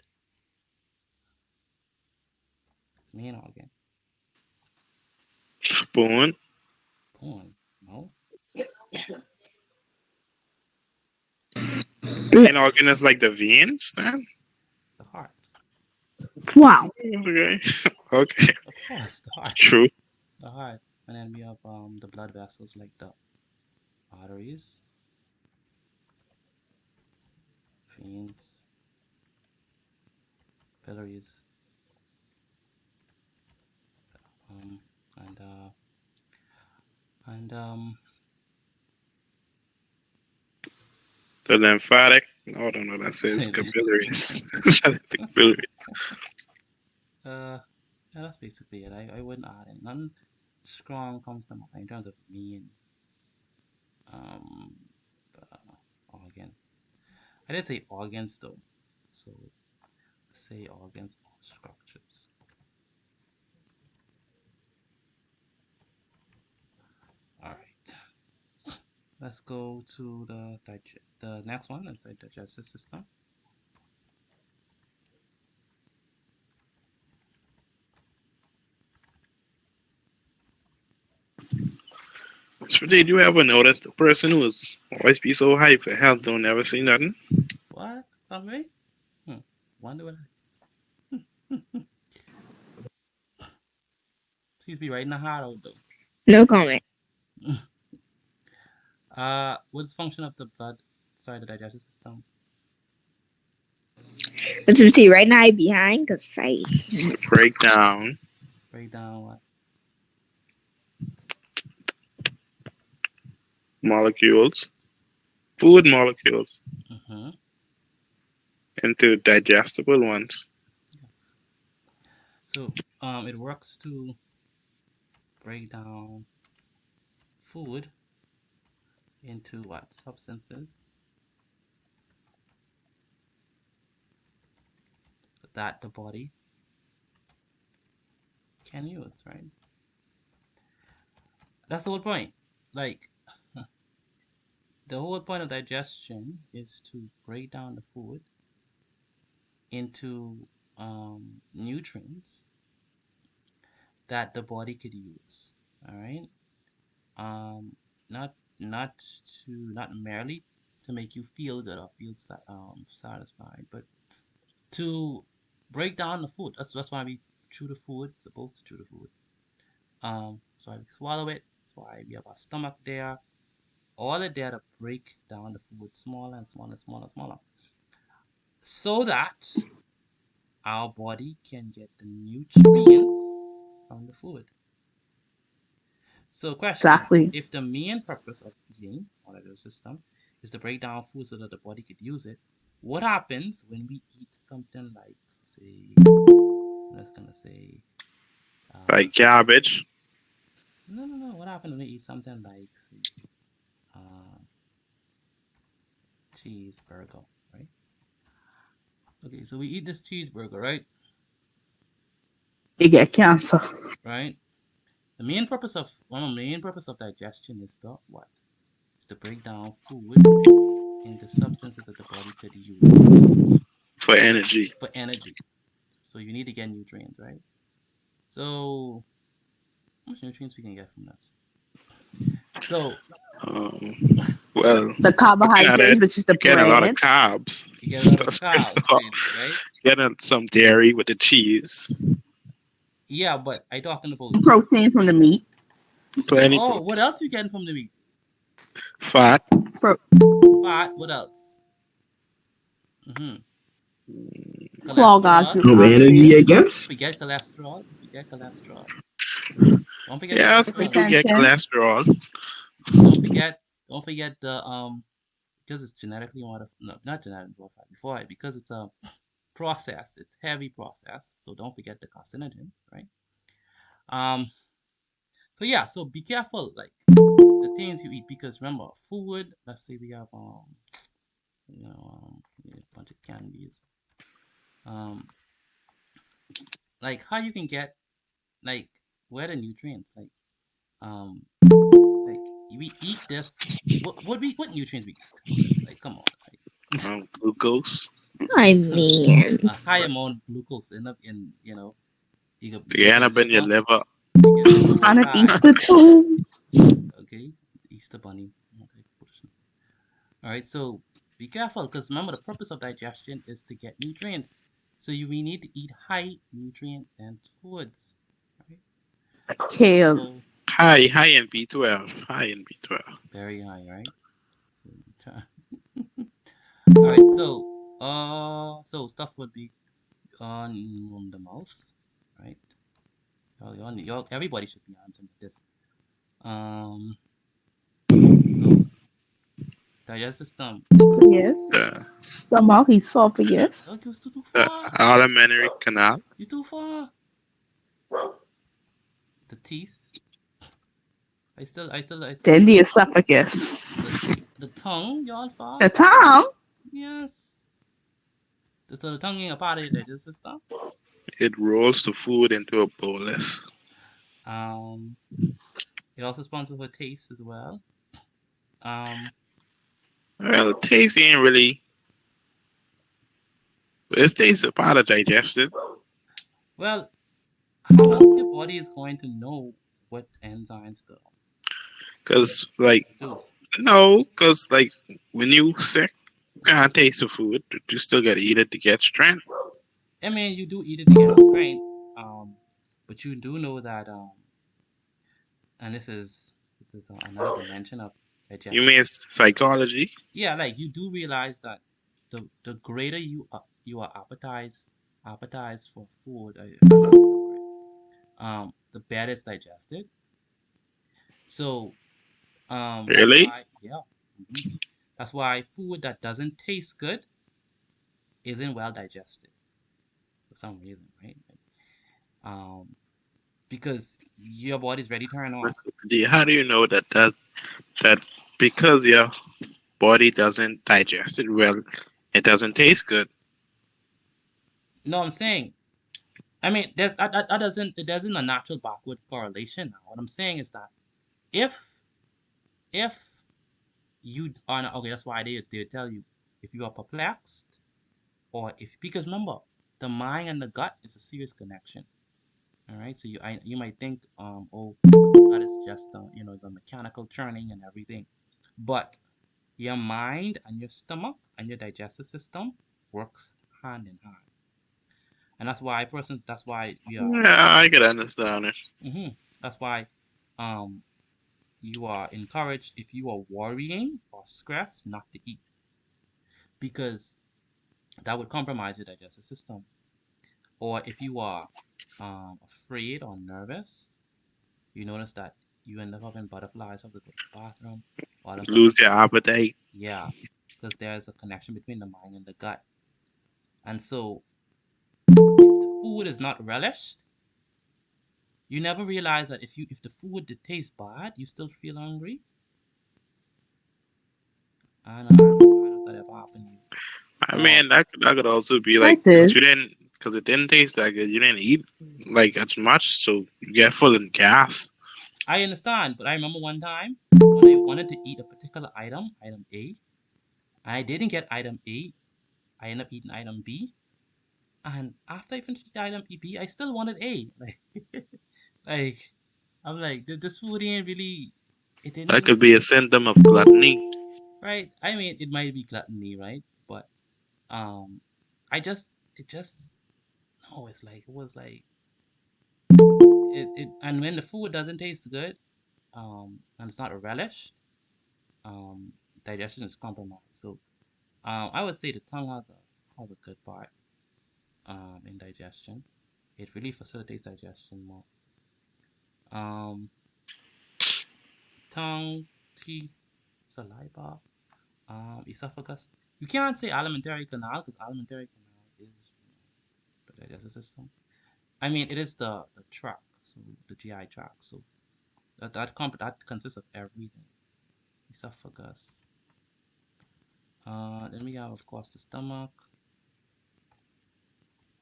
Its main organ. Bone. Bone. No. Main organ is like the veins, then? The heart. Wow. Okay. Okay. Of course, the heart. True. The heart. And then we have the blood vessels like the arteries, veins, capillaries, um, and and The lymphatic. No, I don't know. That says capillaries. Capillary. yeah, that's basically it. I wouldn't add it. Nothing strong comes to mind in terms of main um organ. I did say organs though, so say organs or structures. All right, let's go to the next one. Is the digestive system. So did you ever notice the person who was always be so hype for health don't ever say nothing? What? Somebody? Wonder what? Please be writing the heart out though. No comment. What's the function of the blood? Sorry, the digestive system. Let's see. Right now, I behind because I. To break down Break down what? molecules, food molecules, Mm-hmm. into digestible ones. Yes. So it works to break down food into what substances that the body can use, right? That's the whole point. Like the whole point of digestion is to break down the food into nutrients that the body could use. All right. Um, not merely to make you feel good or feel satisfied, but to break down the food. That's why we chew the food. Supposed to chew the food. So we swallow it. That's why we have our stomach there. All of there to break down the food smaller and smaller and smaller and smaller, so that our body can get the nutrients from the food. So, question: Exactly. if the main purpose of eating or the system is to break down food so that the body could use it, what happens when we eat something like, say, let's gonna say, Like garbage. no. What happens when we eat something like, say, uh, cheeseburger, right? Okay, so we eat this cheeseburger, right? You get cancer. Right. One of the main purpose of digestion is to what? Is to break down food into substances that the body could use For energy. for energy. So you need to get nutrients, right? So how much nutrients we can get from this? So Well, The looking at it, carbohydrates, which is the you're getting a lot of bread. carbs. you get a lot of That's first of carbs, all. right? Getting some dairy with the cheese. Yeah, but I talking about Protein from the meat. Plenty oh, protein. what else you getting from the meat? Fat. Fat. What else? Mm-hmm. Clog Cholesterol. Energy, I arteries. guess. Forget cholesterol. Forget cholesterol. Don't forget Yes, we cholesterol. do get Hypertension. cholesterol. Don't forget. Don't forget the because it's genetically modified. No, not genetically modified. Before it, because it's a process. It's heavy process. So don't forget the carcinogens, right? Um. So yeah. So be careful, like the things you eat, because remember, food. Let's say we have a bunch of candies. Um, like how you can get like where the nutrients like we eat this. What nutrients we eat? Like come on, like Glucose. I mean, a high amount of glucose end up in you You get end the up in your liver. liver. You get the liver On an fat. Easter too. Okay, the Easter bunny. Okay, foolishness. All right, so be careful because remember the purpose of digestion is to get nutrients. So we need to eat high nutrient dense foods. Right? Kale. So High in B12. High in B12. very high, right? So, all right, so stuff would be on the mouth, right? Everybody should be answering this. So digestive system. Yes. The, Stomach, esophagus. Oh, you was too the far. alimentary canal. You too far. The teeth. I still. Then the esophagus. The tongue. Y'all The far. tongue. Yes. So the tongue ain't a part of the digestive system. It rolls the food into a bolus. Um, it also responsible for taste as well. Um, Well, taste ain't really. Its taste is a part of digestion. well, how else your body is going to know what enzymes to Cause like produce? no, cause like when you sick, you can't taste the food. But you still gotta eat it to get strength. I mean, you do eat it to get strength. But you do know that and this is another dimension of You digestion. mean psychology? Yeah, like you do realize that the greater you are appetized for food, the better it's digested. So that's Really? why mhm. That's why food that doesn't taste good isn't well digested for some reason, right? Um, because your body's ready to turn off. How do you know that because your body doesn't digest it well, it doesn't taste good? No, I'm saying. I mean, that doesn't there isn't a natural backward correlation now. What I'm saying is that if if you are not okay, that's why they tell you if you are perplexed or if because remember the mind and the gut is a serious connection. All right, so you might think oh that is just the mechanical churning and everything, but your mind and your stomach and your digestive system works hand in hand. And that's why that's why we are. Yeah, I could understand it. That's why, um, you are encouraged if you are worrying or stressed not to eat because that would compromise your digestive system. Or if you are afraid or nervous, you notice that you end up having butterflies, have to go to the bathroom, all them type of Lose your stuff. appetite. Yeah, because there's a connection between the mind and the gut. And so, if the food is not relished, you never realize that if the food that tastes bad, you still feel hungry. I know that ever happened to you. I Or mean, that could also be I like did. because it didn't taste that good. You didn't eat like as much, so you get full in gas. I understand, but I remember one time when I wanted to eat a particular item A, and I didn't get item A, I ended up eating item B, and after I finished eating item B, I still wanted A. Like I'm like, this food ain't really, it didn't That really could be a taste symptom of gluttony. right. I mean, it might be gluttony, right? But um, it just, no, it's like, it was like, and when the food doesn't taste good, and it's not a relish, um, digestion is compromised. So, I would say the tongue has a good part, in digestion. It really facilitates digestion more. Um, tongue, teeth, saliva, esophagus. You can't say alimentary canal because alimentary canal is the digestive system. I mean, it is the tract, so the GI tract. So that consists of everything. Esophagus. Then we have, of course, the stomach.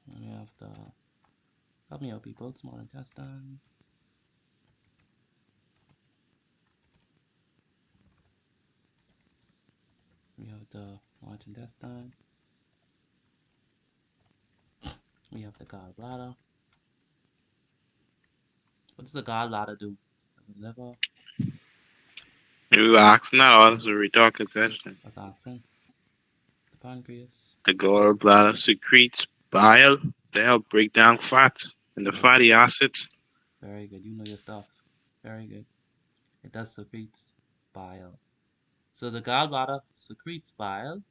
Then we have the, help me out, people, small intestine. We have the large intestine. We have the gallbladder. What does the gallbladder do? The liver. You asking that, or is we talking attention? That's oxen. The pancreas. The gallbladder secretes bile to help break down fats and the Very fatty good. acids. Very good. You know your stuff. Very good. It does secretes bile. So the gallbladder secretes bile,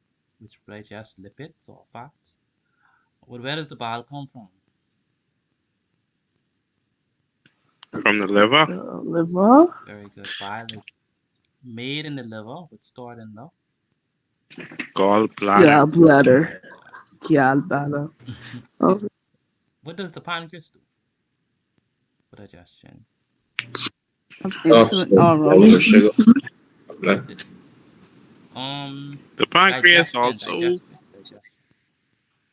which digests lipids or fats. But where does the bile come from? From the liver, The liver. Very good. Bile is made in the liver, but stored in the gallbladder. Gallbladder. gallbladder. Gallbladder. Oh, What does the pancreas do for digestion? So, insulin. Oh, blood wrong. sugar. What Like, does it do? The pancreas Digestion, also digestion, digestion.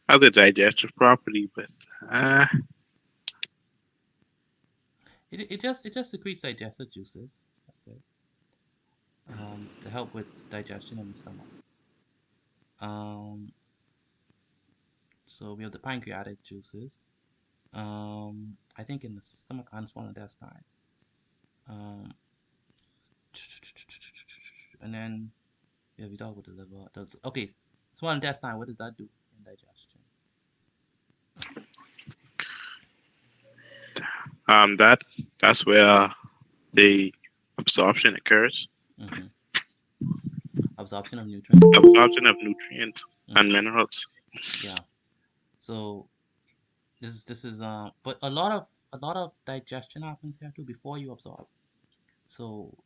has a digestive property, but uh, It just secretes digestive juices. That's it. To help with digestion in the stomach. Um, so we have the pancreatic juices. I think in the stomach and small intestine. Um, and then yeah, we talk about the liver. Okay, small intestine. What does that do in digestion? that's where the absorption occurs. hmm Absorption of nutrients. Absorption of nutrients and hmm minerals. Yeah. So this is but a lot of digestion happens here too before you absorb. So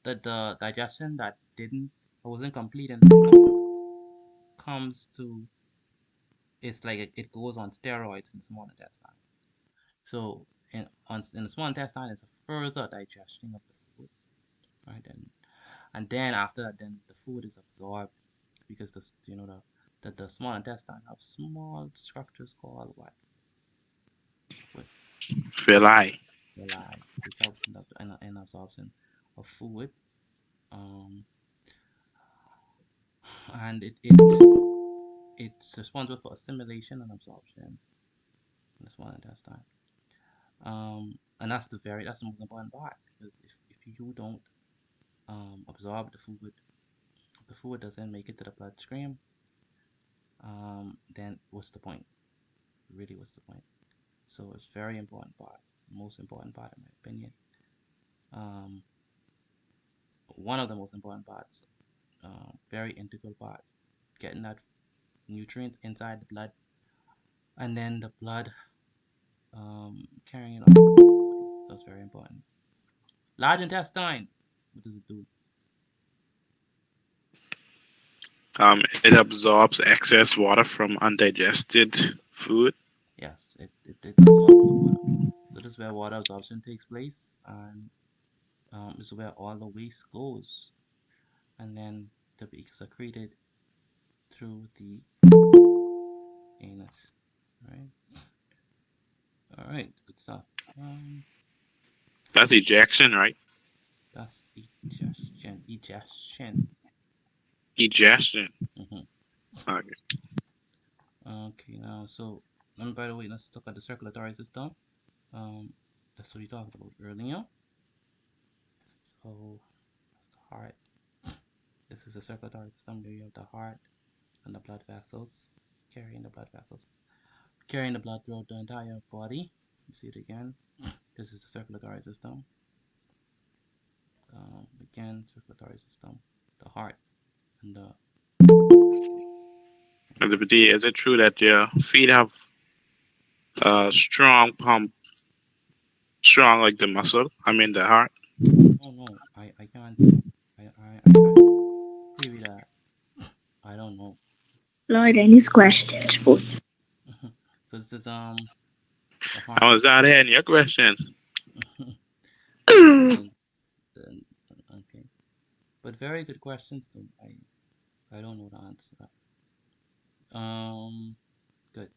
the digestion that didn't or wasn't complete in the stomach comes to, it's like it goes on steroids in the small intestine. So in the small intestine is a further digestion of the food, right? And then after that, then the food is absorbed because the small intestine have small structures called what Villi. villi, which helps in absorption of food. Um, and it's responsible for assimilation and absorption in the small intestine. And that's the most important part because if you don't absorb the food, if the food doesn't make it to the bloodstream, then what's the point? really, what's the point? So it's very important part, most important part in my opinion. Um, one of the most important parts, very integral part, getting that nutrients inside the blood, and then the blood carrying it on. So it's very important. Large intestine, what does it do? It absorbs excess water from undigested food. Yes, it absorbs the water. So this is where water absorption takes place, and this is where all the waste goes, and then to be secreted through the anus. All right, good stuff. That's ejection, right? That's egestion. Egestion. Egestion. Hmm. Okay. Okay, now so and by the way, let's look at the circulatory system. That's what we talked about earlier. So the heart. This is the circulatory system where you have the heart and the blood vessels carrying the blood vessels, carrying the blood throughout the entire body. You see it again. This is the circulatory system. Again, circulatory system, the heart and the Is it true that your feet have strong pump, strong like the muscle? I mean the heart. Oh no, I can't say. I can't give you that. I don't know. Lord, and his questions, both. So this is the I heart. was out there in your question. And, okay, but very good questions though. I don't know the answer. Good.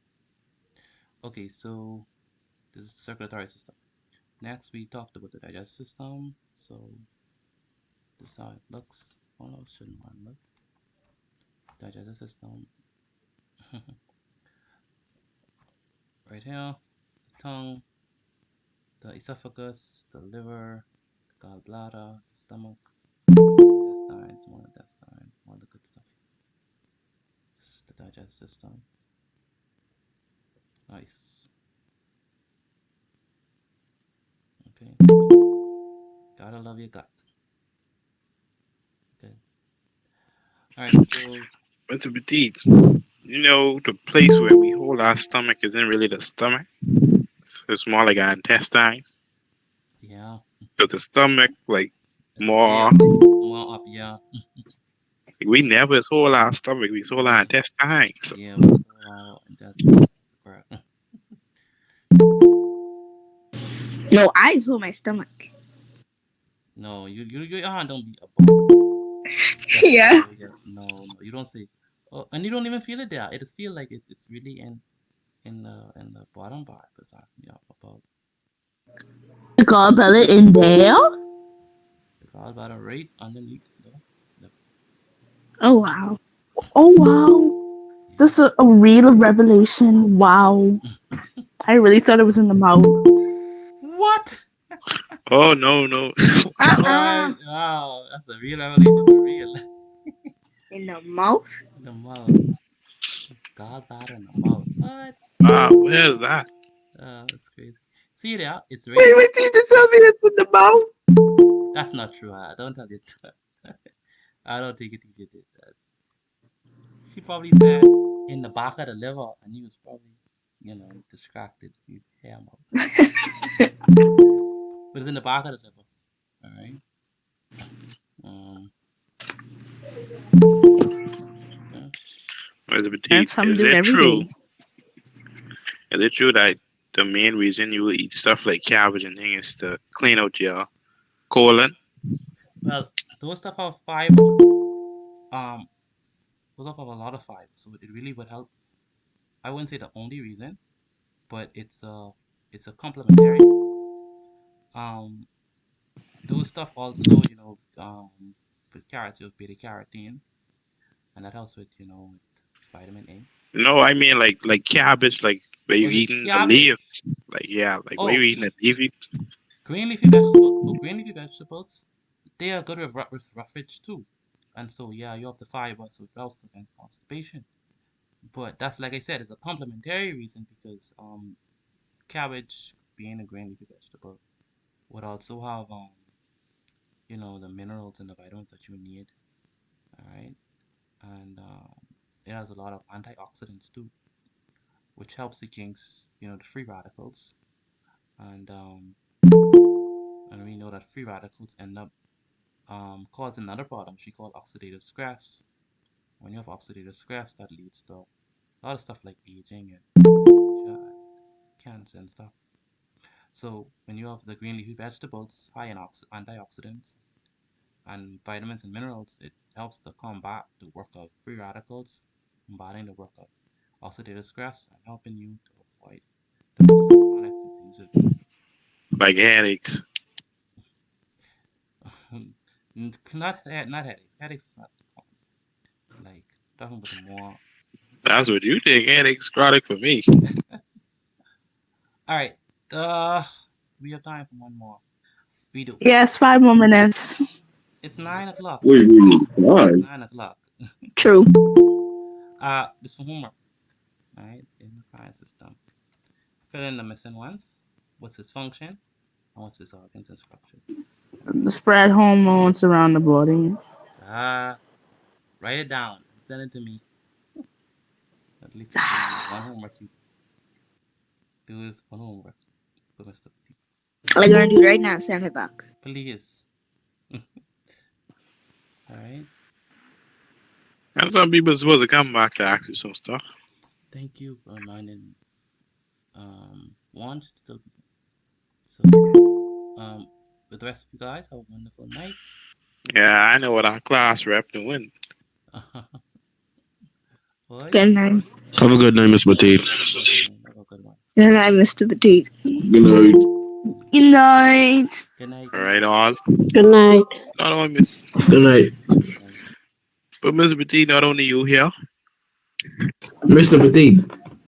Okay, so this is the circulatory system. Next, we talked about the digestive system. So this is how it looks. Oh no, shouldn't one look? Digestive system. Right here, the tongue, the esophagus, the liver, the gallbladder, the stomach, intestine, small intestine, all the good stuff. This is the digestive system. Nice. Okay. Gotta love your gut. Good. Alright, so But to be deep, you know, the place where we hold our stomach isn't really the stomach. It's more like our intestine. yeah, Because the stomach, like, it's way more. more up, yeah. We never hold our stomach. We hold our Yeah. intestine. So Yeah, we saw our intestine. That's correct. No, I hold my stomach. No, your hand don't be above. Just Yeah. below your no, you don't say. Oh, and you don't even feel it there. It just feel like it's really in the bottom part, but yeah, above The gallbladder in there? the gallbladder right underneath the Oh wow. Oh wow. yeah. This is a real revelation. Wow. I really thought it was in the mouth. What? oh no, no. Uh-uh. Wow, that's a real revelation for real. In the mouth? In the mouth, gallbladder in the mouth. What? Wow, where's that? That's crazy. See there, it's right. Wait, you just tell me it's in the mouth? That's not true. Don't tell you that. I don't think a teacher did that. She probably said in the back of the liver, and he was probably, distracted. You hear him out. But it's in the back of the liver. All right. Um. Yeah. Where's the deep? That's something Is to do it every true? day. Is it true that the main reason you will eat stuff like cabbage and things is to clean out your colon? Well, those stuff have fiber. Um. Those stuff have a lot of fiber, so it really would help. I wouldn't say the only reason, but it's a complementary. Um. Those stuff also, with carrots, you have beta carotene, and that helps with vitamin A. No, I mean like cabbage, like where Oh, you the eating the leaves. cabbage. Like yeah, like where you Oh, eating the leafy. green leafy vegetables. Oh, green leafy vegetables. They are good with roughage too. And so yeah, you have the fiber, so it helps prevent constipation. But that's like I said, it's a complementary reason because cabbage being a grain leafy vegetable would also have the minerals and the vitamins that you need. All right, and it has a lot of antioxidants too, which helps against the free radicals, and we know that free radicals end up causing another problem which we call oxidative stress. When you have oxidative stress, that leads to a lot of stuff like aging and dementia and cancer and stuff. So when you have the green leafy vegetables high in antioxidants and vitamins and minerals, it helps to combat the work of free radicals, combating the work of oxidative stress, and helping you to avoid the most chronic diseases. Like headaches. Not headaches. Headaches is not common. Like talking about the more. That's what you think. Headaches chronic for me. All right. We have time for one more. We do. Yes, 5 more minutes. It's 9 o'clock. Wait, why? It's 9 o'clock. True. This for homework. All right, in the science system. Fill in the missing ones. What's its function? And what's its organs and structures? The spread hormones around the body. Write it down and send it to me. At least it's one homework you do this one homework for Mr. P. I'm gonna do it right now. Send it back. Please. All right. And some people are supposed to come back to ask you some stuff. Thank you for reminding me. One should still be. So, with the rest of you guys, have a wonderful night. Yeah, I know what our class rep doing. Good night. Have a good night, Miss Matee. Have a good one. Good night, Mr. Petite. Good night. Good night. Good night. All right, all. Good night. Not only Miss, Good night. but Miss Petit, not only you here. Mr. Petit.